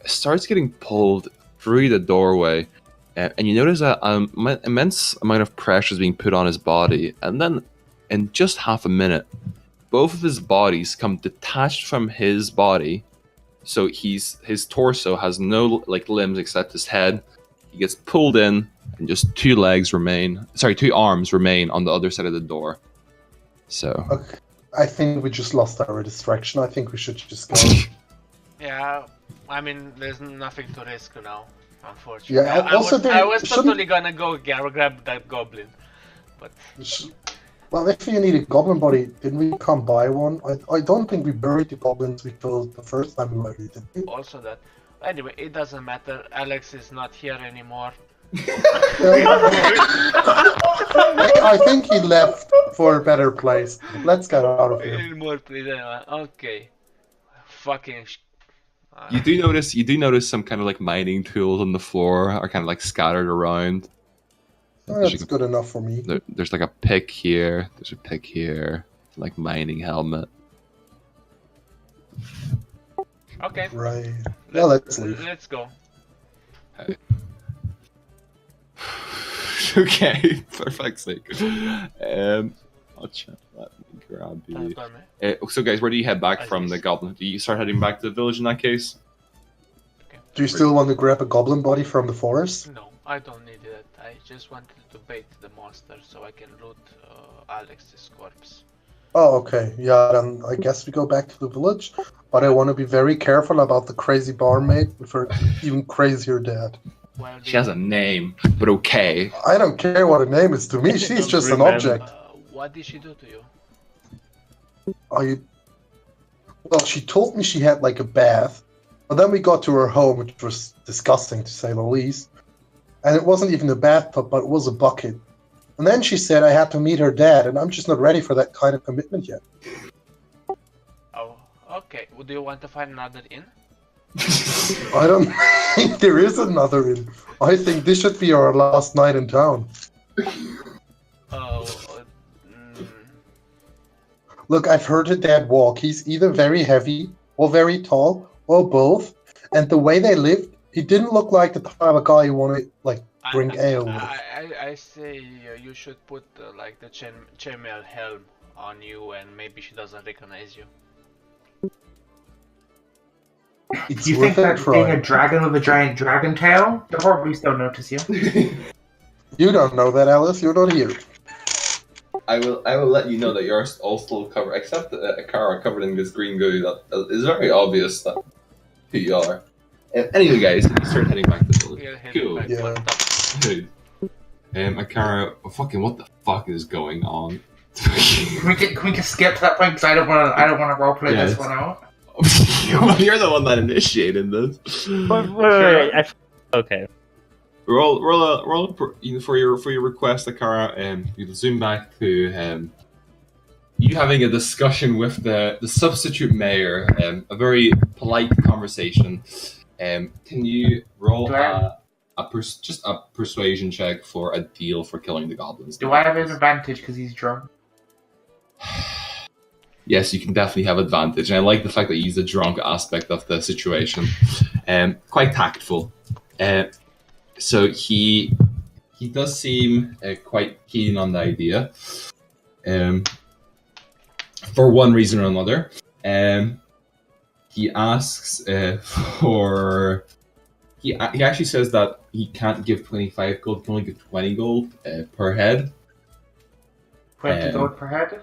starts getting pulled through the doorway, and you notice that an immense amount of pressure is being put on his body, and then in just half a minute, both of his bodies come detached from his body. So his torso has no limbs except his head. He gets pulled in, and just two arms remain on the other side of the door. So Okay. I think we just lost our distraction. I think we should just go. Yeah, I mean, there's nothing to risk now, unfortunately. Yeah, also I was shouldn't- totally gonna go grab that goblin, but Well, if you need a goblin body, didn't we come by one? I don't think we buried the goblins we killed the first time we were here, did we? also that. Anyway, it doesn't matter. Alex is not here anymore. I think he left for a better place. Let's get out of here. Anymore, please. Okay. Fucking. you do notice some kind of mining tools on the floor are kind of scattered around. That's good enough for me. There's a pick here. There's a pick here. Mining helmet. Okay. Right. Yeah, let's leave. Let's go. Okay, for fuck's sake. I'll check. Let me grab you. So, guys, where do you head back from the goblin? Do you start heading back to the village in that case? Okay. Do you still want to grab a goblin body from the forest? No, I don't need that. I just wanted to bait the monster so I can loot Alex's corpse. Oh, okay. Yeah, then I guess we go back to the village. But I want to be very careful about the crazy barmaid with her even crazier dad. Well, She has a name, but okay. I don't care what her name is to me. She's just an Remember. object. What did she do to you? Well, she told me she had like a bath, but then we got to her home, which was disgusting to say the least. And it wasn't even a bathtub, but it was a bucket. And then she said I had to meet her dad, and I'm just not ready for that kind of commitment yet. Oh, okay. Do you want to find another inn? I don't think there is another inn. I think this should be our last night in town. Oh, Look, I've heard her dad walk. He's either very heavy or very tall or both. And the way they lived, he didn't look like the type of guy you want to like drink ale with. I say you should put like the chainmail helm on you, and maybe she doesn't recognize you. It's Do you worth think a that being try. a dragon with a giant dragon tail, they'll probably still notice you? You don't know that, Alice. You're not here. I will let you know that you're all still covered, except Akara covered in this green goo that is very obvious that who you are. Anyway, guys, you start heading back to the village. We're heading Cool. back Yeah. on top. Dude. Akara, fucking what the fuck is going on? Can we just skip to that point? Because I don't want to roleplay Yeah, this it's- one out. You're the one that initiated this. Wait, okay. Roll for your request, Akara. You'll zoom back to you having a discussion with the substitute mayor. A very polite conversation. Can you roll Do I- just a persuasion check for a deal for killing the goblins? Do I have an advantage because he's drunk? Yes, you can definitely have advantage, and I like the fact that you use the drunk aspect of the situation. Quite tactful. So he does seem quite keen on the idea. For one reason or another. He asks for. He actually says that he can't give 25 gold, he can only give 20 gold per head. 20 gold per head?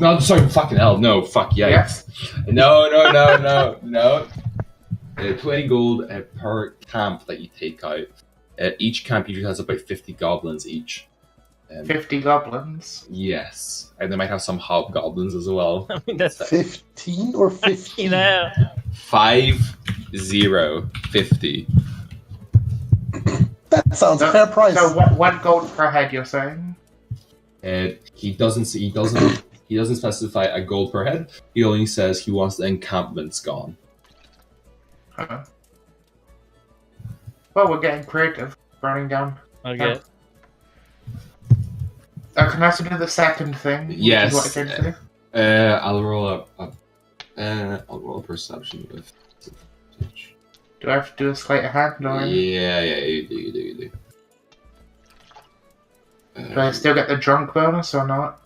No, sorry, fucking hell, no, fuck, yikes. No. 20 gold per camp that you take out. Each camp usually has about 50 goblins each. 50 goblins? Yes, and they might have some hobgoblins as well. I mean, that's 15 or 15? 50. That sounds a fair price. So what gold per head you're saying? He doesn't specify a gold per head. He only says he wants the encampments gone. Huh. Well, we're getting creative. Burning down. okay. Can I also do the second thing? which is Yes. what I tend to do? I'll roll I'll roll a perception with. Do I have to do a sleight of hand? Or Yeah, you do. do I still get the drunk bonus or not?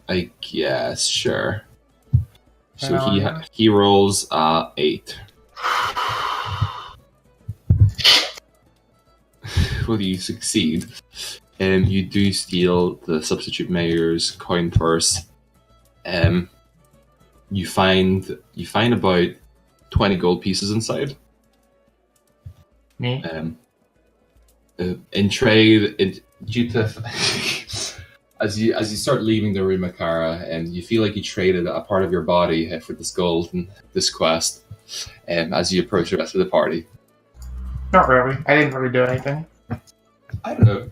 I guess sure. So Yeah. he rolls 8. Well, you succeed, and you do steal the substitute mayor's coin purse. You find about 20 gold pieces inside. Me? In trade, due to as you start leaving the room, Akara, and you feel like you traded a part of your body for this gold and this quest. As you approach the rest of the party, Not really. I didn't really do anything. I don't know.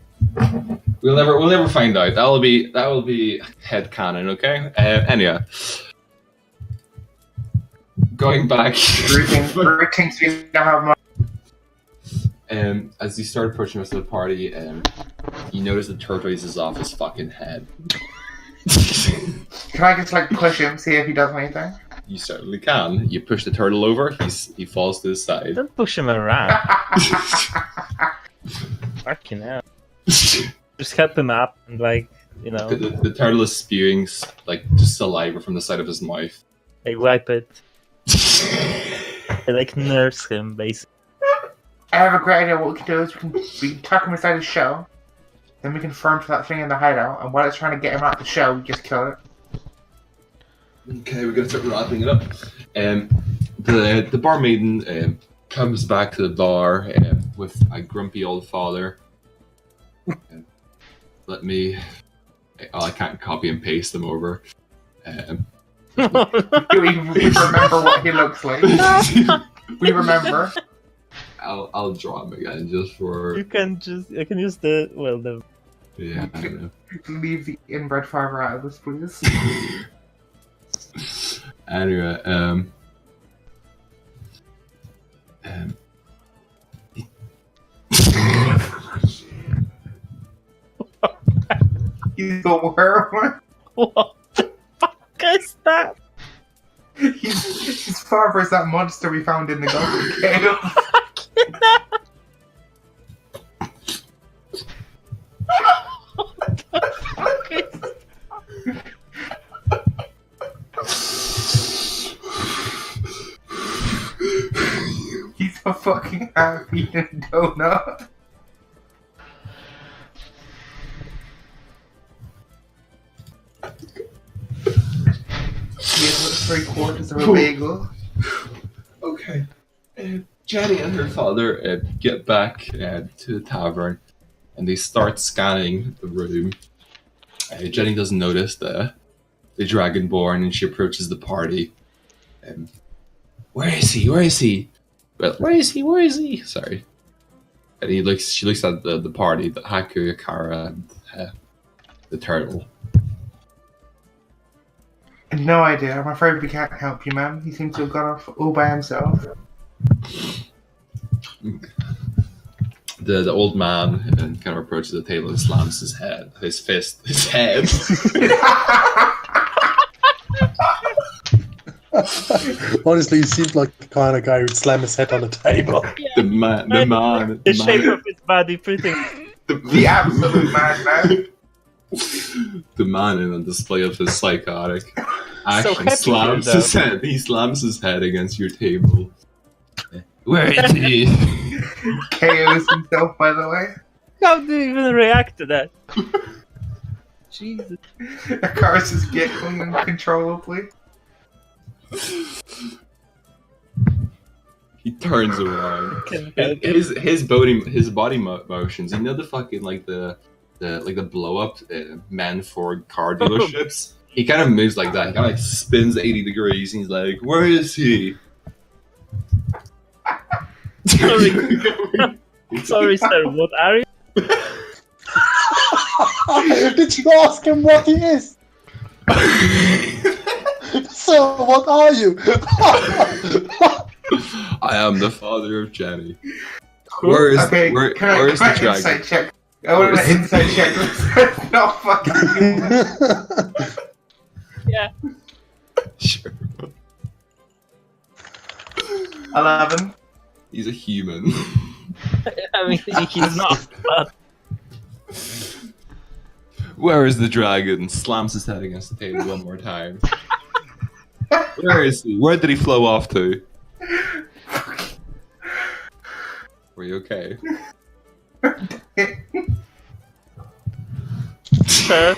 We'll never find out. That will be headcanon, okay? Anyway, going back. Greetings, you now have my... As you start approaching the rest of the party, you notice the tortoise is off his fucking head. Can I just like push him, see if he does anything? You certainly can. You push the turtle over. He falls to his side. Don't push him around. Fucking hell. Just help him up and The turtle is spewing like just saliva from the side of his mouth. wipe it. I like nurse him, basically. I have a great idea. What we can do is we can tuck him inside his shell. Then we can farm for that thing in the hideout. And while it's trying to get him out of the shell, we just kill it. Okay, we're gonna start wrapping it up. The barmaiden comes back to the bar with a grumpy old father. Let me. Oh, I can't copy and paste them over. We remember what he looks like. We remember. I'll draw him again just for. I can use the Yeah, I don't know. Leave the inbred farmer out of this, please. Anyway, He's the werewolf. What the fuck is that? His father is that monster we found in the Golden Cave. He's a fucking half-eaten donut. He has like 3/4 of a bagel. okay. Jenny and her father get back to the tavern, and they start scanning the room. Jenny doesn't notice the dragonborn, and she approaches the party. Where is he? Where is he? Well, where is he? Where is he? Sorry. And she looks at the party, the Haku, Akara, and the turtle. No idea. I'm afraid we can't help you, ma'am. He seems to have gone off all by himself. The old man kind of approaches the table and slams his head. His head. Honestly, he seemed like the kind of guy who'd slam his head on the table. The man. The shape of his body, pretty. The absolute madman. The man in a display of his psychotic So action happy slams here, his head. He slams his head against your table. Where is he? KOs himself, by the way. How do you even react to that? Jesus. Akaris is giggling uncontrollably. He turns around. His body motions. You know the fucking like the blow up men for car dealerships. He kind of moves like that. He kind of like spins 80 degrees. And he's like, "Where is he?" Sorry. Sorry, sir. What are you? Did you ask him what he is? So, what are you? I am the father of Jenny. Where is Okay, where can I is the dragon? insight check? I want an insight check. That's not fucking human. Yeah. Sure. 11. He's a human. I mean, he's not. But Where is the dragon? Slams his head against the table one more time. Where is he? Where did he flow off to? Were you okay? sir,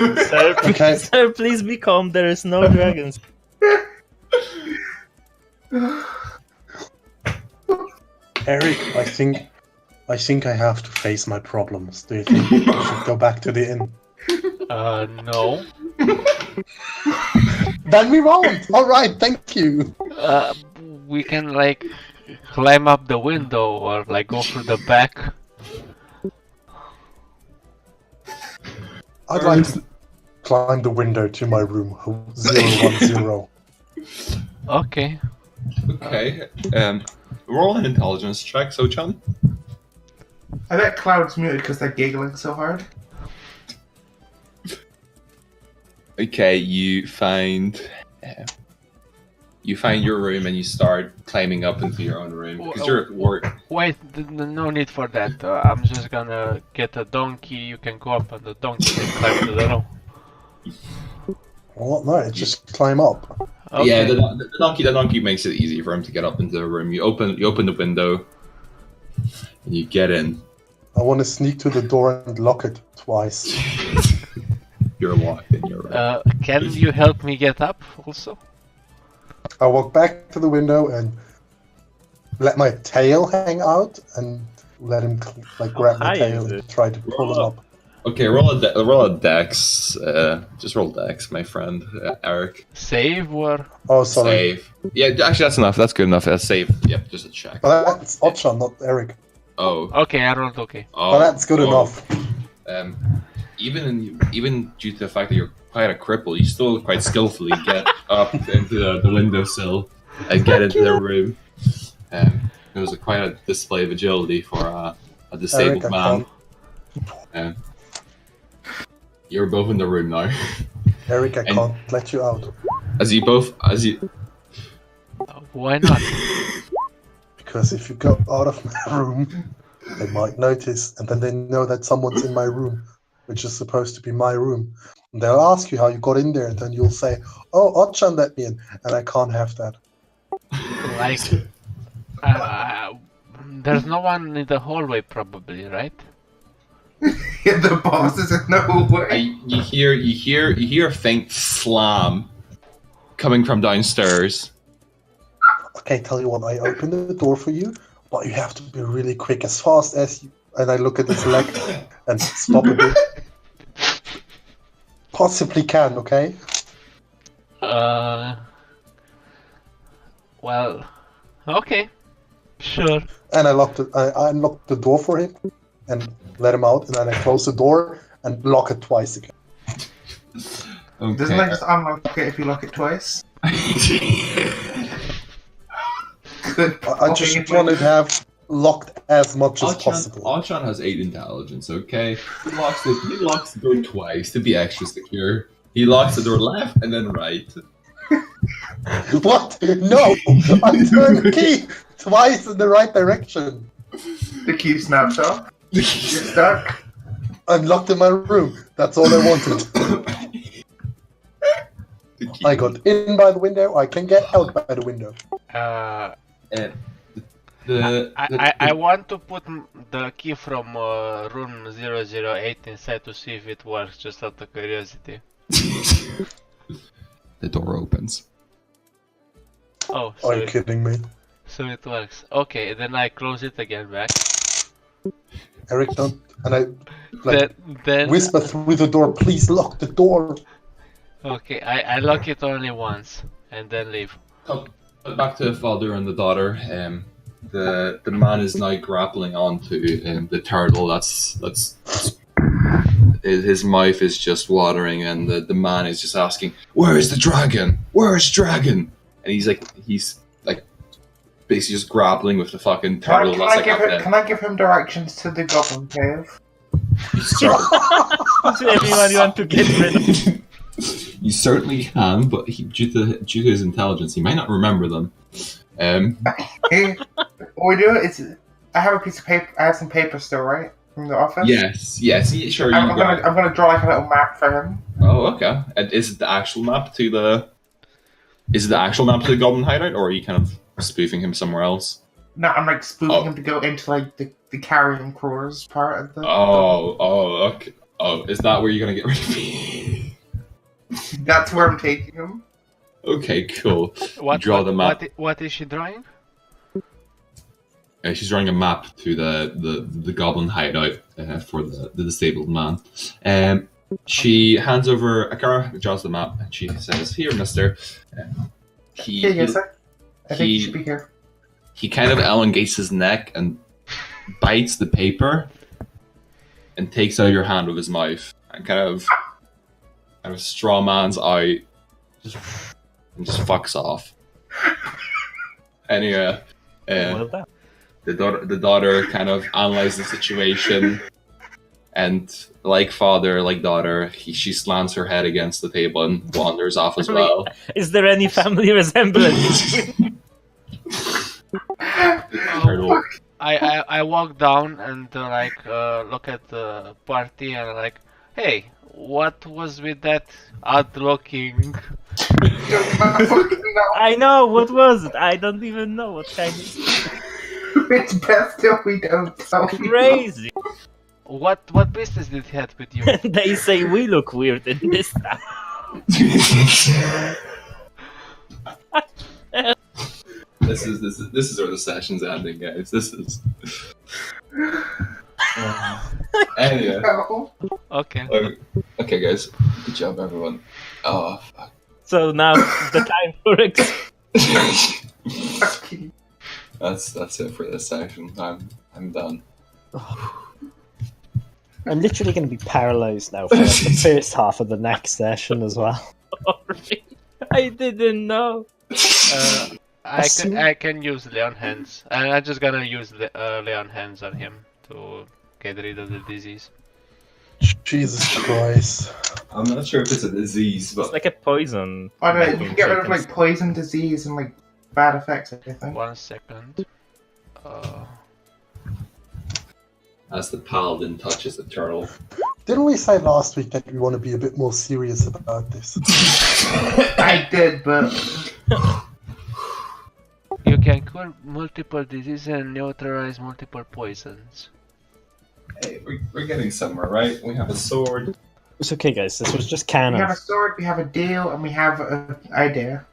Okay. sir, please be calm. There is no dragons. Eric, I think I have to face my problems. Do you think we should go back to the inn? No. Then we won't. All right, thank you. We can like climb up the window or like go through the back. I'd like to climb the window to my room 010. Okay. Okay. Roll an intelligence check, So-chan. I bet Cloud's muted because they're giggling so hard. Okay, you find your room and you start climbing up into your own room because you're at work. Wait, no need for that. I'm just gonna get a donkey. You can go up on the donkey and climb to the room. Well, no, just climb up. Okay. Yeah, the donkey makes it easy for him to get up into the room. You open the window, and you get in. I want to sneak to the door and lock it twice. You're locked in. You're right. Can you help me get up also? I walk back to the window and let my tail hang out and let him grab my high tail is and it? try to pull him up. Okay, roll a dex. Just roll dex, my friend Eric. Save or? Oh, sorry. Save. Yeah, actually, that's enough. That's good enough. Save. Yep, just a check. But that's Otchan, not Eric. Oh. Okay, I rolled okay. But that's good enough. Even due to the fact that you're quite a cripple, you still quite skillfully get up into the windowsill and get into the room. It was quite a display of agility for a disabled Eric, man. You're both in the room now. Eric, I And- can't let you out. Why not? Because if you go out of my room, they might notice, and then they know that someone's in my room, which is supposed to be my room. And they'll ask you how you got in there, and then you'll say, "Oh, Otchan let me in," and I can't have that. Like, there's no one in the hallway, probably, right? Yeah, the boss is in no way. You hear a faint slam coming from downstairs. Okay, tell you what, I open the door for you, but you have to be really quick, as fast as you. And I look at his leg and stop a bit. Possibly can, okay? Well, okay, sure. And I unlock the door for him and let him out, and then I close the door and lock it twice again. Okay. Doesn't that just unlock it if you lock it twice? Good I just wanted to have locked as much as possible. Achan has 8 intelligence, okay? He locks the door twice to be extra secure. He locks the door left and then right. What? No! I turned the key twice in the right direction. The key snaps off. You're stuck. I'm locked in my room. That's all I wanted. I got in by the window. I can get out by the window. I want to put the key from room 008 inside to see if it works, just out of curiosity. The door opens. Oh, so Are you kidding me? So it works. Okay, then I close it again back. Eric, don't. And I Then whisper through the door, please lock the door. okay, I lock it only once and then leave. Back to the father and the daughter. The man is now grappling onto the turtle. That's his mouth is just watering, and the man is just asking, "Where is the dragon? Where is dragon?" And he's basically just grappling with the fucking turtle. Can I give him directions to the goblin cave? To everyone you want to get rid of. You certainly can, but due to his intelligence, he might not remember them. Hey, what we do is, I have a piece of paper. I have some paper still, right, from the office. Yes. Sure. I'm gonna draw like a little map for him. Oh, okay. And is it the actual map to the? Is it the actual map to the Goblin Hideout, or are you kind of spoofing him somewhere else? No, I'm like spoofing him to go into like the carrying crawlers part of the. Okay. Oh, is that where you're gonna get rid of me? That's where I'm taking him. Okay, cool. Draw the map. What is she drawing? She's drawing a map to the Goblin Hideout for the disabled man. She hands over Akara, draws the map, and she says, "Here, Mister." Here you go, sir. I think you should be here. He kind of elongates his neck and bites the paper and takes out your hand with his mouth and kind of straw man's out and just fucks off. Anyway, the daughter kind of analyzes the situation, and like father, like daughter, she slants her head against the table and wanders off as well. Is there any family resemblance? I walk down and look at the party and like, hey, What was with that odd-looking? I know, what was it? I don't even know what kind of It's best if we don't tell you. crazy. What business did he have with you? They say we look weird in this town. This is where the session's ending, guys. This is. Anyway. No. Okay. Okay, guys. Good job, everyone. Oh, fuck. So now the time for That's it for this session. I'm done. I'm literally going to be paralyzed now for like, the first half of the next session as well. sorry. I didn't know. I can use Leon hands, and I'm just gonna use Leon hands on him to get rid of the disease. Jesus Christ. I'm not sure if it's a disease, but It's like a poison. Oh no, you can get rid of like poison, disease, and like bad effects, I think. 1 second. as the paladin touches the turtle. Didn't we say last week that we want to be a bit more serious about this? I did, but You can cure multiple diseases and neutralize multiple poisons. Hey, we're getting somewhere, right? We have a sword. It's okay, guys. This was just we have canon. a sword, we have a deal, and we have an idea.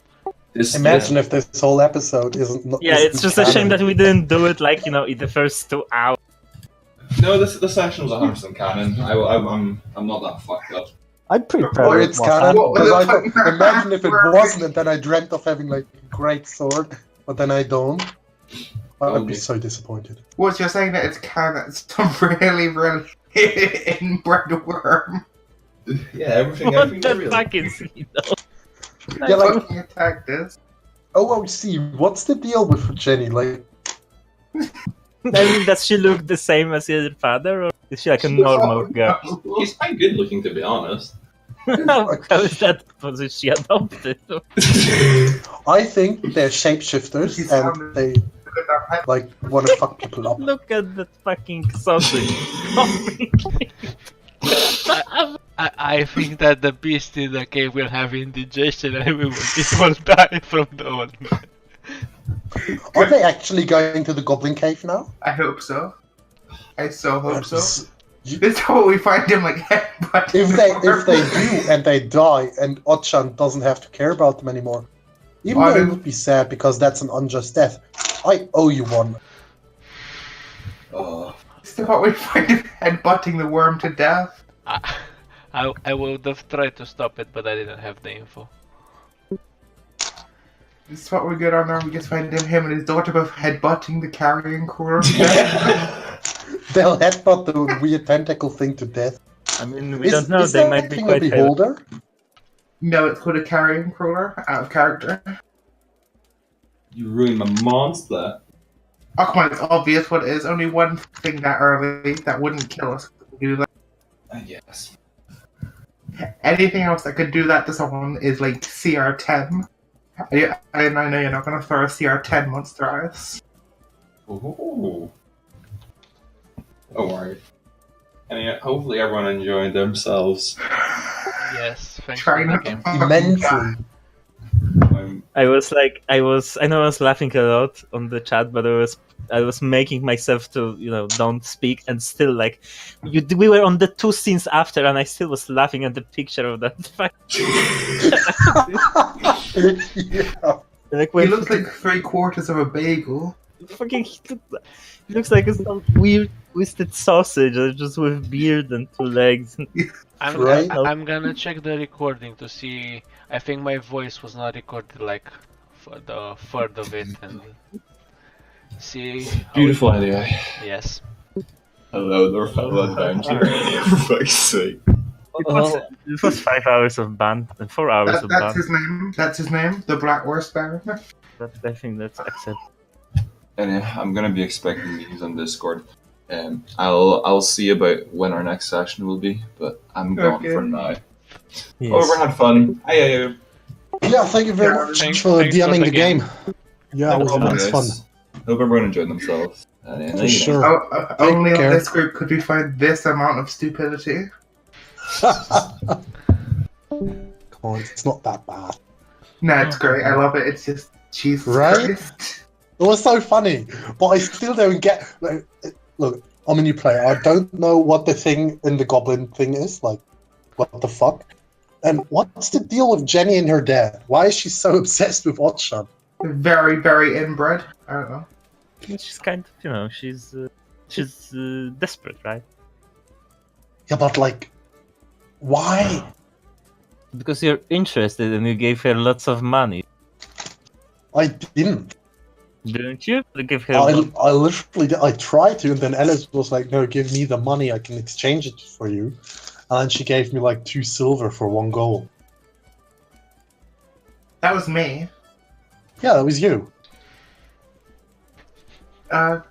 Imagine if this whole episode isn't. Yeah, isn't it's just a canon. shame that we didn't do it like, in the first 2 hours. No, the session was 100% canon. I'm not that fucked up. I'm pretty Or proud of it's what canon. happened. Because imagine if it wasn't, and then I dreamt of having like a great sword, but then I don't. I'd be so disappointed. What you're saying that it's canon, it's some really, really inbred worm. Yeah, everything. What everything's the real. fuck is he though? Yeah, like Fucking attack this. OOC. What's the deal with Jenny? Like, I mean, does she look the same as your father, or is she like a normal girl? He's quite good looking, to be honest. How is that? Was she adopted? I think they're shapeshifters, She's and they like want to fuck people up. Look at that fucking sausage. I think that the beast in the cave will have indigestion and it will die from the old man. Are they actually going to the Goblin Cave now? I hope so. I so hope so. That's- This is how we find him like headbutting. If they do and they die, and Otchan doesn't have to care about them anymore, even though it would be sad because that's an unjust death. I owe you one. This is how we find him headbutting the worm to death. I would have tried to stop it, but I didn't have the info. This is what we're good on now. We just find him and his daughter both headbutting the carrying core to death. They'll headbutt the weird tentacle thing to death. I mean, we don't know. Is They there might be anything quite a heavy. beholder? No, it's called a carrying crawler, out of character. You ruined my monster. Oh come on, it's obvious what it is. Only one thing that early that wouldn't kill us could do that. Yes. Anything else that could do that to someone is like CR10. I know you're not gonna throw a CR10 monster at us. Ooh. Don't worry. And hopefully everyone enjoyed themselves. Yes, thanks Trying for the not to game. fucking Immensely. I know I was laughing a lot on the chat, but I was making myself to, don't speak, and still, like, we were on the 2 scenes after, and I still was laughing at the picture of that. Yeah. Like, He when looks like 3/4 of a bagel. fucking, he looks like some weird twisted sausage, just with beard and 2 legs. Right? I'm gonna check the recording to see. I think my voice was not recorded like for the third of it, and see. how Beautiful anyway. Yes. Hello, their fellow adventure. For fuck's sake. It was 5 hours of ban, 4 hours of That's ban. his name. That's his name. The Black Horse Baron. I think that's acceptable. And I'm gonna be expecting news on Discord. I'll see about when our next session will be, but I'm gone Okay. for now. Yes. However, had fun. Aye. Yeah, thank you very much Thanks for for DMing the the game. Yeah, it was No nice fun. worries. Hope everyone enjoyed themselves. For sure. Only on care. this group could we find this amount of stupidity. Come on, it's not that bad. No, it's great. I love it. It's just Jesus Right? Christ. It was so funny, but I still don't get. Like, look, I'm a new player. I don't know what the thing in the goblin thing is. Like, what the fuck? And what's the deal with Jenny and her dad? Why is she so obsessed with Oddshot? Very, very inbred. I don't know. She's kind of, she's desperate, right? Yeah, but like, why? Because you're interested and you gave her lots of money, I didn't. didn't you? You gave her. I literally did. I tried to, and then Alice was like, "No, give me the money. I can exchange it for you." And then she gave me like 2 silver for 1 gold. That was me. Yeah, that was you. I'm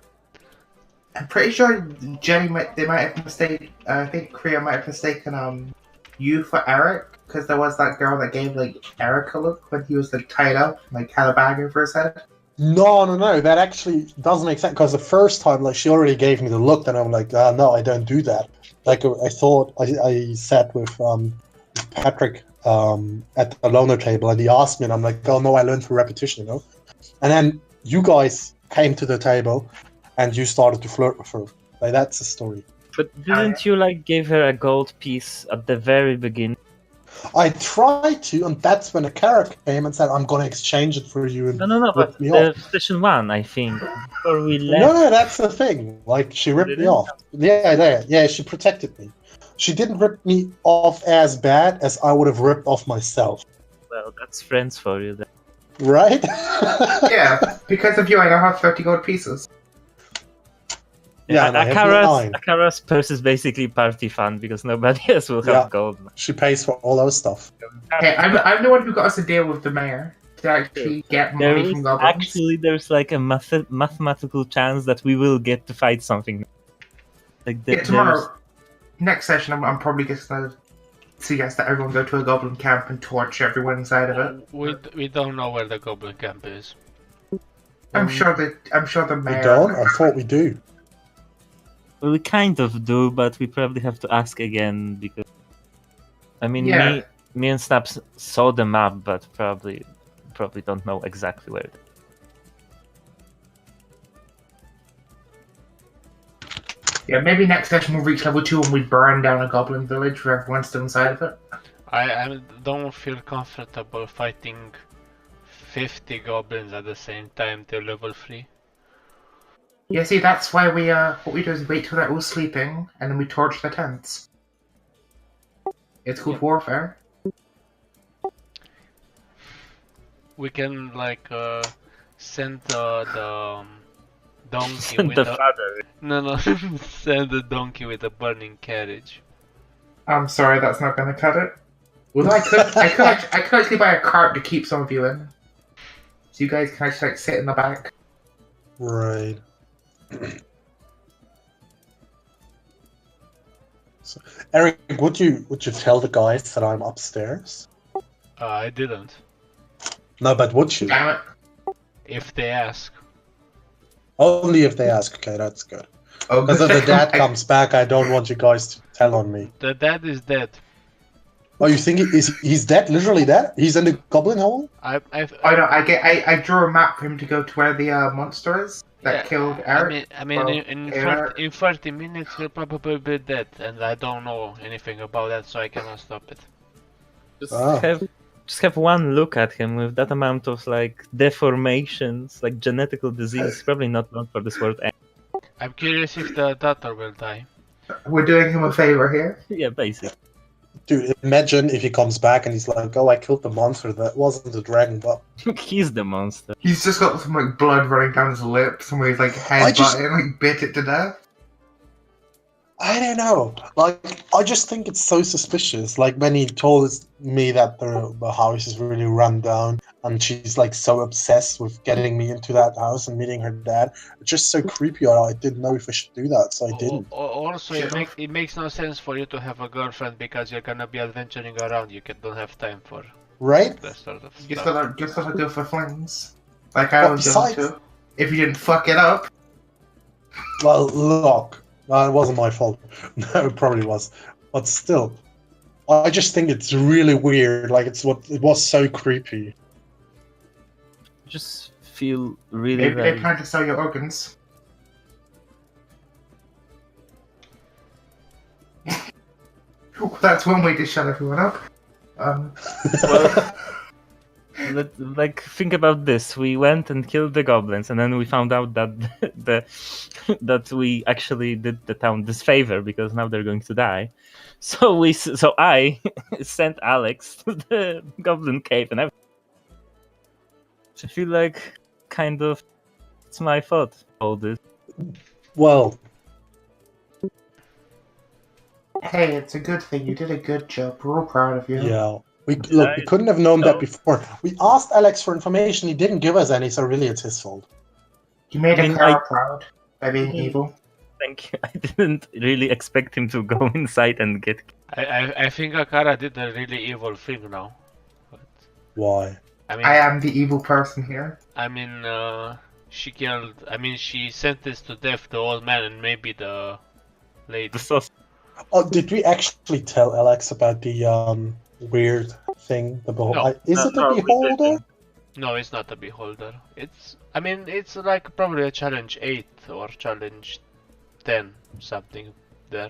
pretty sure Jenny might have mistaken. I think Kriya might have mistaken you for Eric, because there was that girl that gave like Eric a look when he was like tied up, like had a bag over his head. No. That actually doesn't make sense, because the first time, like, she already gave me the look, and I'm like, no, I don't do that. Like, I thought I sat with Patrick at the loner table, and he asked me, and I'm like, oh no, I learned through repetition, And then you guys came to the table, and you started to flirt with her. Like, that's the story. But didn't you like give her a gold piece at the very beginning? I tried to, and that's when a carrot came and said, I'm going to exchange it for you. And No, but ripped me off. session 1, I think, before we left. No, that's the thing. Like, she ripped me off. Yeah, she protected me. She didn't rip me off as bad as I would have ripped off myself. Well, that's friends for you then. Right? Yeah, because of you, I now have 30 gold pieces. Yeah, and I have 9. Akara's purse is basically party fund because nobody else will have Yeah. gold. She pays for all our stuff. Hey, I'm the one who got us a deal with the mayor to actually get money from goblins. There's like a mathematical chance that we will get to fight something. Like Tomorrow, next session, I'm probably just gonna suggest that everyone go to a goblin camp and torch everyone inside of it. We don't know where the goblin camp is. I'm sure the mayor. We don't? I thought we do. Well, we kind of do, but we probably have to ask again because I mean, Yeah. me and Snaps saw the map, but probably don't know exactly where. Yeah, maybe next session we'll reach level 2 and we burn down a goblin village where everyone's still inside of it. I don't feel comfortable fighting 50 goblins at the same time till level 3. Yeah, see, that's why what we do is wait till they're all sleeping and then we torch the tents. It's called warfare. We can like send the donkey Send with the a father. no send the donkey with a burning carriage. I'm sorry, that's not gonna cut it. Well, I could actually buy a cart to keep some of you in, so you guys can actually like sit in the back. Right. So, Eric, would you tell the guys that I'm upstairs? I didn't. No, but would you? Damn it! If they ask. Only if they ask. Okay, that's good. Oh, Because if the dad comes back, I don't want you guys to tell on me. The dad is dead. Oh, you think he's dead? Literally dead? He's in the goblin hole? I I know. I drew a map for him to go to where the monster is that killed Eric. I mean, in 30 minutes he'll probably be dead, and I don't know anything about that, so I cannot stop it. Just have one look at him with that amount of like deformations, like genetical disease. Probably not long for this world. I'm curious if the daughter will die. We're doing him a favor here. Yeah, basically. Dude, imagine if he comes back and he's like, oh, I killed the monster. That wasn't the dragon, but... He's the monster. He's just got some like blood running down his lips, and he's like headbutting and like bit it to death. I don't know. Like, I just think it's so suspicious. Like, when he told me that the house is really run down, and she's like so obsessed with getting me into that house and meeting her dad, it's just so creepy. I didn't know if I should do that, so I didn't. Also, it makes no sense for you to have a girlfriend because you're gonna be adventuring around. You don't have time for Right? that sort of Just stuff. gotta go for flings, like I But was going to. If you didn't fuck it up. Well, look, it wasn't my fault. No, it probably was. But still, I just think it's really weird. Like it was so creepy. Just feel really Maybe they very. plan to sell your organs. That's one way to shut everyone up. Like, think about this. We went and killed the goblins, and then we found out that that we actually did the town this favor because now they're going to die. So I sent Alex to the goblin cave, and I feel like kind of it's my fault. All this. Well, Hey, it's a good thing. You did a good job. We're all proud of you. yeah. We couldn't have known that before. We asked Alex for information. He didn't give us any, so really it's his fault. You made I mean, Carl proud by being evil. Thank you. I didn't really expect him to go inside and get. I think Akara did a really evil thing now. But, Why? I am the evil person here. I mean, she killed. I mean, she sentenced to death the old man and maybe the lady. The sauce. Oh, did we actually tell Alex about the weird thing? The No. is it No, a we beholder? didn't. No, it's not a beholder. I mean, it's like probably a challenge 8 or challenge 10, something there.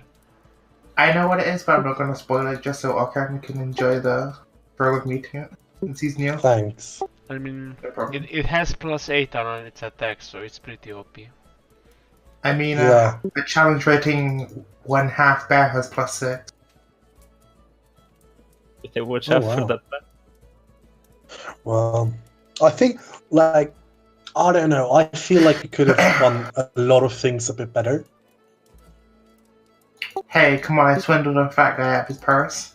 I know what it is, but I'm not going to spoil it just so Okan can enjoy the thrill of meeting it since he's new. Thanks. I mean, No problem. it has +8 on its attack, so it's pretty OP. I mean, Yeah. a challenge rating 1/2 bear has +6. Yeah, watch Oh, out for wow. that. Well, I think, like, I don't know. I feel like we could have done a lot of things a bit better. Hey, come on, I swindled a fat guy out of his purse.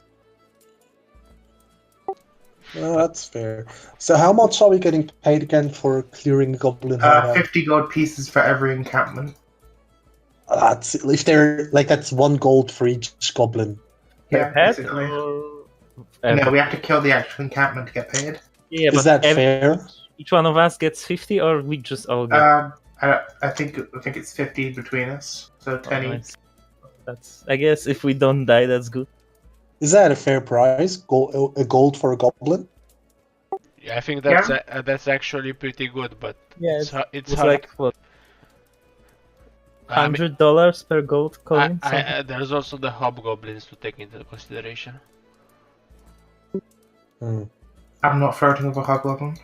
Well, that's fair. So how much are we getting paid again for clearing the goblin hideout? 50 gold pieces for every encampment. That's if they're like that's 1 gold for each goblin. Yeah, Head basically. or- No, we have to kill the actual encampment to get paid. Yeah, Is but that fair? each one of us gets 50, or we just all get. I think it's 50 between us, so 10 each. Nice. That's. I guess if we don't die, that's good. Is that a fair price? A gold for a goblin? Yeah, I think that's actually pretty good, but Yeah, it's it's hard. like what I mean, $100 per gold coin. something? there's also the hobgoblins to take into consideration. Hmm. I'm not flirting with a hobgoblin.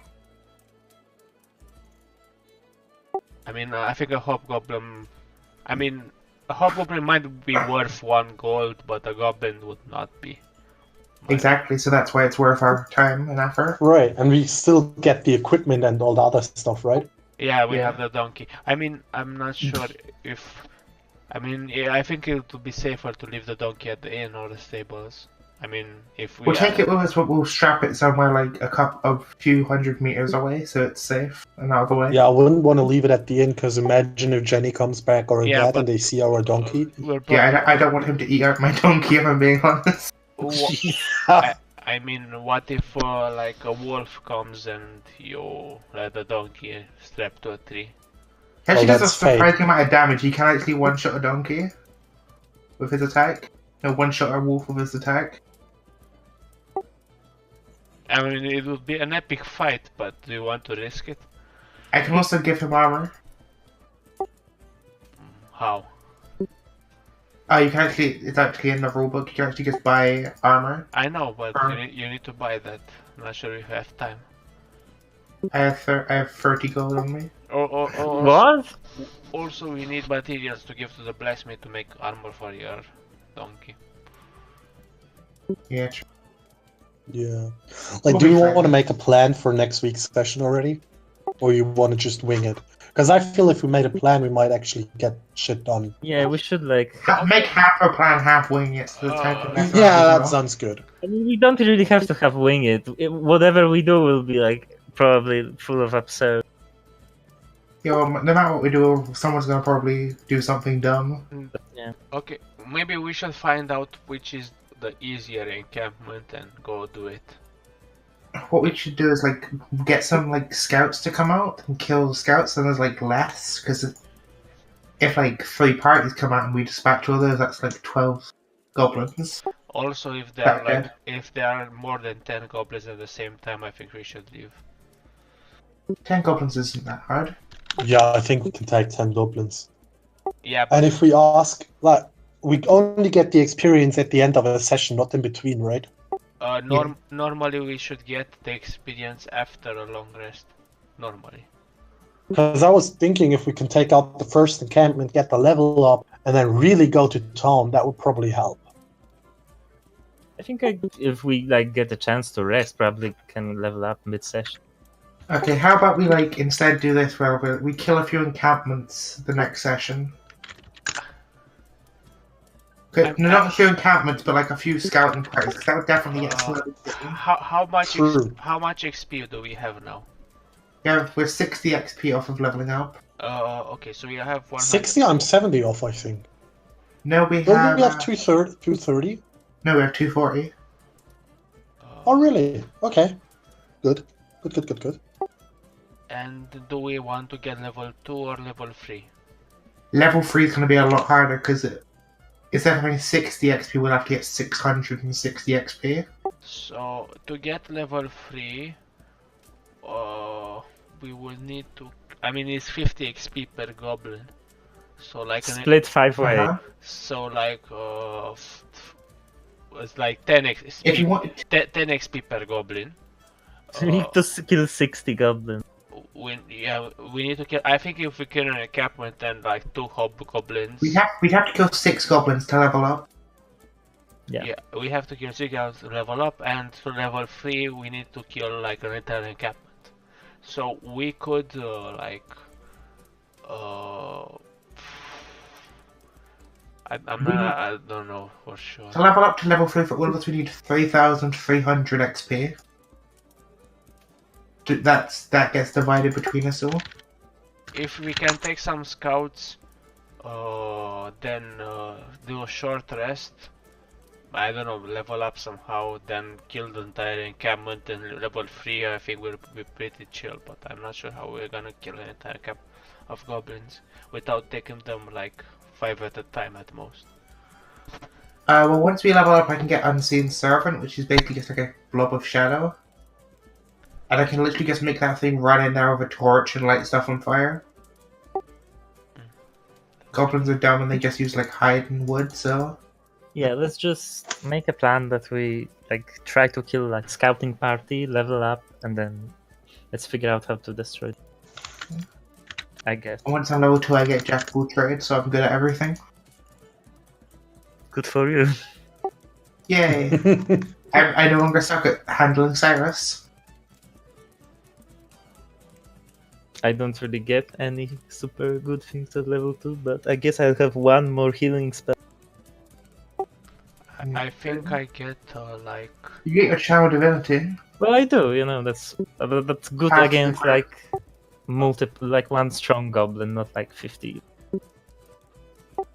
I mean, I think a hobgoblin. I mean, a hobgoblin might be worth 1 gold, but a goblin would not be. Exactly, so that's why it's worth our time and effort. Right, and we still get the equipment and all the other stuff, right? Yeah, we Yeah. have the donkey. I mean, I'm not sure if. I mean, yeah, I think it would be safer to leave the donkey at the inn or the stables. I mean, if we. We'll take it with us, but we'll strap it somewhere like a few hundred meters away, so it's safe and out of the way. Yeah, I wouldn't want to leave it at the inn because imagine if Jenny comes back or Yeah, that but- and they see our donkey. We're Yeah, I don't want him to eat out my donkey, if I'm being honest. I mean, what if like a wolf comes and you let the donkey strap to a tree? He actually does a that's fake. surprising amount of damage. He can actually one-shot a donkey with his attack. No, one-shot a wolf with his attack. I mean, it would be an epic fight, but do you want to risk it? I can also give him armor. How? Oh, you can actually, it's actually in the rulebook, you can actually just buy armor. I know, but Sure. you need to buy that. I'm not sure if you have time. I have 30 gold on me. Or What? Also, we need materials to give to the blacksmith to make armor for your donkey. Yeah, true. Yeah. Like, We'll do be you fine. want to make a plan for next week's session already? Or you want to just wing it? Because I feel if we made a plan, we might actually get shit done. Yeah, we should like. Make half a plan, half wing it. So the time to mess around Yeah, as that well. sounds good. I mean, we don't really have to have wing it. Whatever we do will be like probably full of upset. Yo, no matter what we do, someone's gonna probably do something dumb. Okay, maybe we should find out which is the easier encampment and go do it. What we should do is like get some like scouts to come out and kill scouts, and there's like less because if like 3 parties come out and we dispatch others, that's like 12 goblins. Also, if there are Okay. if there are more than 10 goblins at the same time, I think we should leave. 10 goblins isn't that hard. Yeah, I think we can take 10 goblins. Yeah, but And if we ask, like, we only get the experience at the end of a session, not in between, right? normally we should get the experience after a long rest. Normally. Because I was thinking if we can take out the first encampment, get the level up, and then really go to town, that would probably help. I think if we like get a chance to rest, probably can level up mid-session. Okay, how about we like instead do this where we kill a few encampments the next session? Okay, no, not a few encampments, but like a few scouting parties. 'Cause that would definitely get us moving. How much True. how much XP do we have now? Yeah, we're 60 XP off of leveling up. Okay, so we have 100. 60, I'm 70 off, I think. No, we Don't have. we have 230? No, we have 240. Oh, really? Okay. Good. Good. And do we want to get level 2 or level 3? Level 3 is going to be a lot harder because instead of having 60 XP, we'll have to get 660 XP. So to get level 3, we will need to. I mean, it's 50 XP per goblin. So like Split 5 way. Uh-huh. So like it's like 10 XP. If you want, 10 XP per goblin. We need to kill 60 goblins. We need to kill. I think if we kill an encampment and like 2 hobgoblins. we'd have to kill 6 goblins to level up. Yeah. We have to kill 6 guys to level up, and to level 3 we need to kill like an entire encampment. So we could I don't know for sure. To level up to level 3 for all of us, we need 3,300 XP. That gets divided between us all. If we can take some scouts, then do a short rest. I don't know, level up somehow, then kill the entire encampment, and level 3 I think will be pretty chill, but I'm not sure how we're gonna kill an entire camp of goblins without taking them like 5 at a time at most. Well, once we level up, I can get Unseen Servant, which is basically just like a blob of shadow. And I can literally just make that thing run in there with a torch and light stuff on fire. Goblins are dumb and they just use like hide and wood, so... Yeah, let's just make a plan that we like try to kill like scouting party, level up, and then let's figure out how to destroy it. I guess. And once I'm level 2, I get Jack Bull trade, so I'm good at everything. Good for you. Yay! I no longer suck at handling Cyrus. I don't really get any super good things at level 2, but I guess I'll have one more healing spell. I think I get like... You get your Channel Divinity. Well, I do, you know, that's good Half against the- like one strong goblin, not like 50.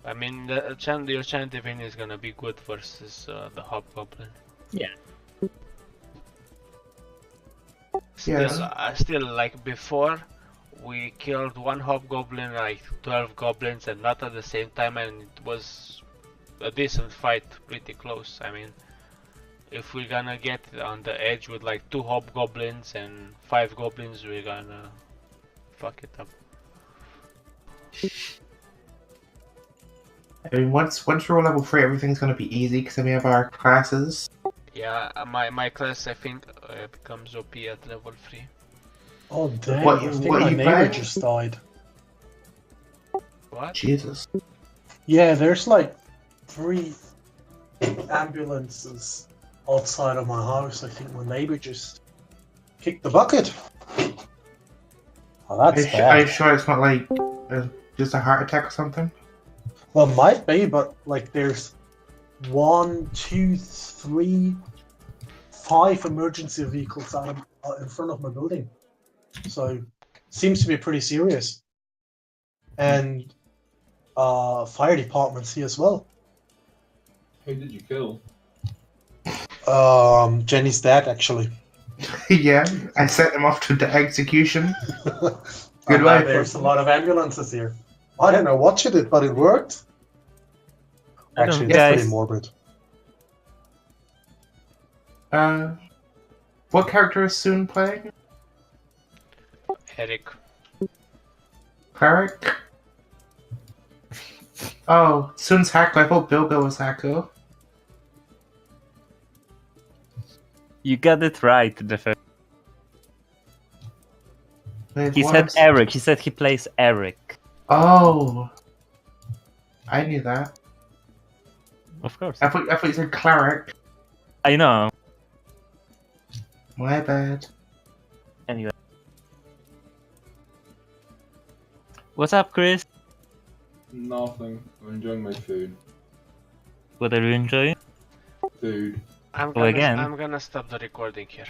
I mean, your Chant Divine is gonna be good versus the Hobgoblin. Yeah. Still, like before, we killed one Hobgoblin, like 12 goblins, and not at the same time, and it was a decent fight, pretty close. I mean, if we're gonna get on the edge with like 2 Hobgoblins and 5 goblins, we're gonna fuck it up. I mean, once we're all level 3, everything's gonna be easy because then we have our classes. Yeah, my class I think becomes OP at level 3. Oh damn! What- I think what my you neighbor playing? just died. What? Jesus. Yeah, there's like 3 ambulances outside of my house. I think my neighbor just kicked the bucket. Oh, Are that's you, are you bad. sure it's not like just a heart attack or something? Well, might be, but like there's 1, 2, 3, 5 emergency vehicles out in front of my building. So seems to be pretty serious. And fire departments here as well. Who did you kill? Jenny's dad actually. Yeah, and sent them off to the execution. Good And way. there's a lot of ambulances here. I don't know what she did, but it worked. I don't Actually, know, it's guys. pretty morbid. What character is Soon playing? Eric. Cleric? Oh, Soon's Haku. I thought Bilbo was Haku. You got it right the first. Wait, He what? said Eric. He said he plays Eric. Oh. I knew that. Of course. I thought you said Cleric. I know. My bad. Anyway. What's up, Chris? Nothing. I'm enjoying my food. What are you enjoying? Food. I'm again. gonna stop the recording here.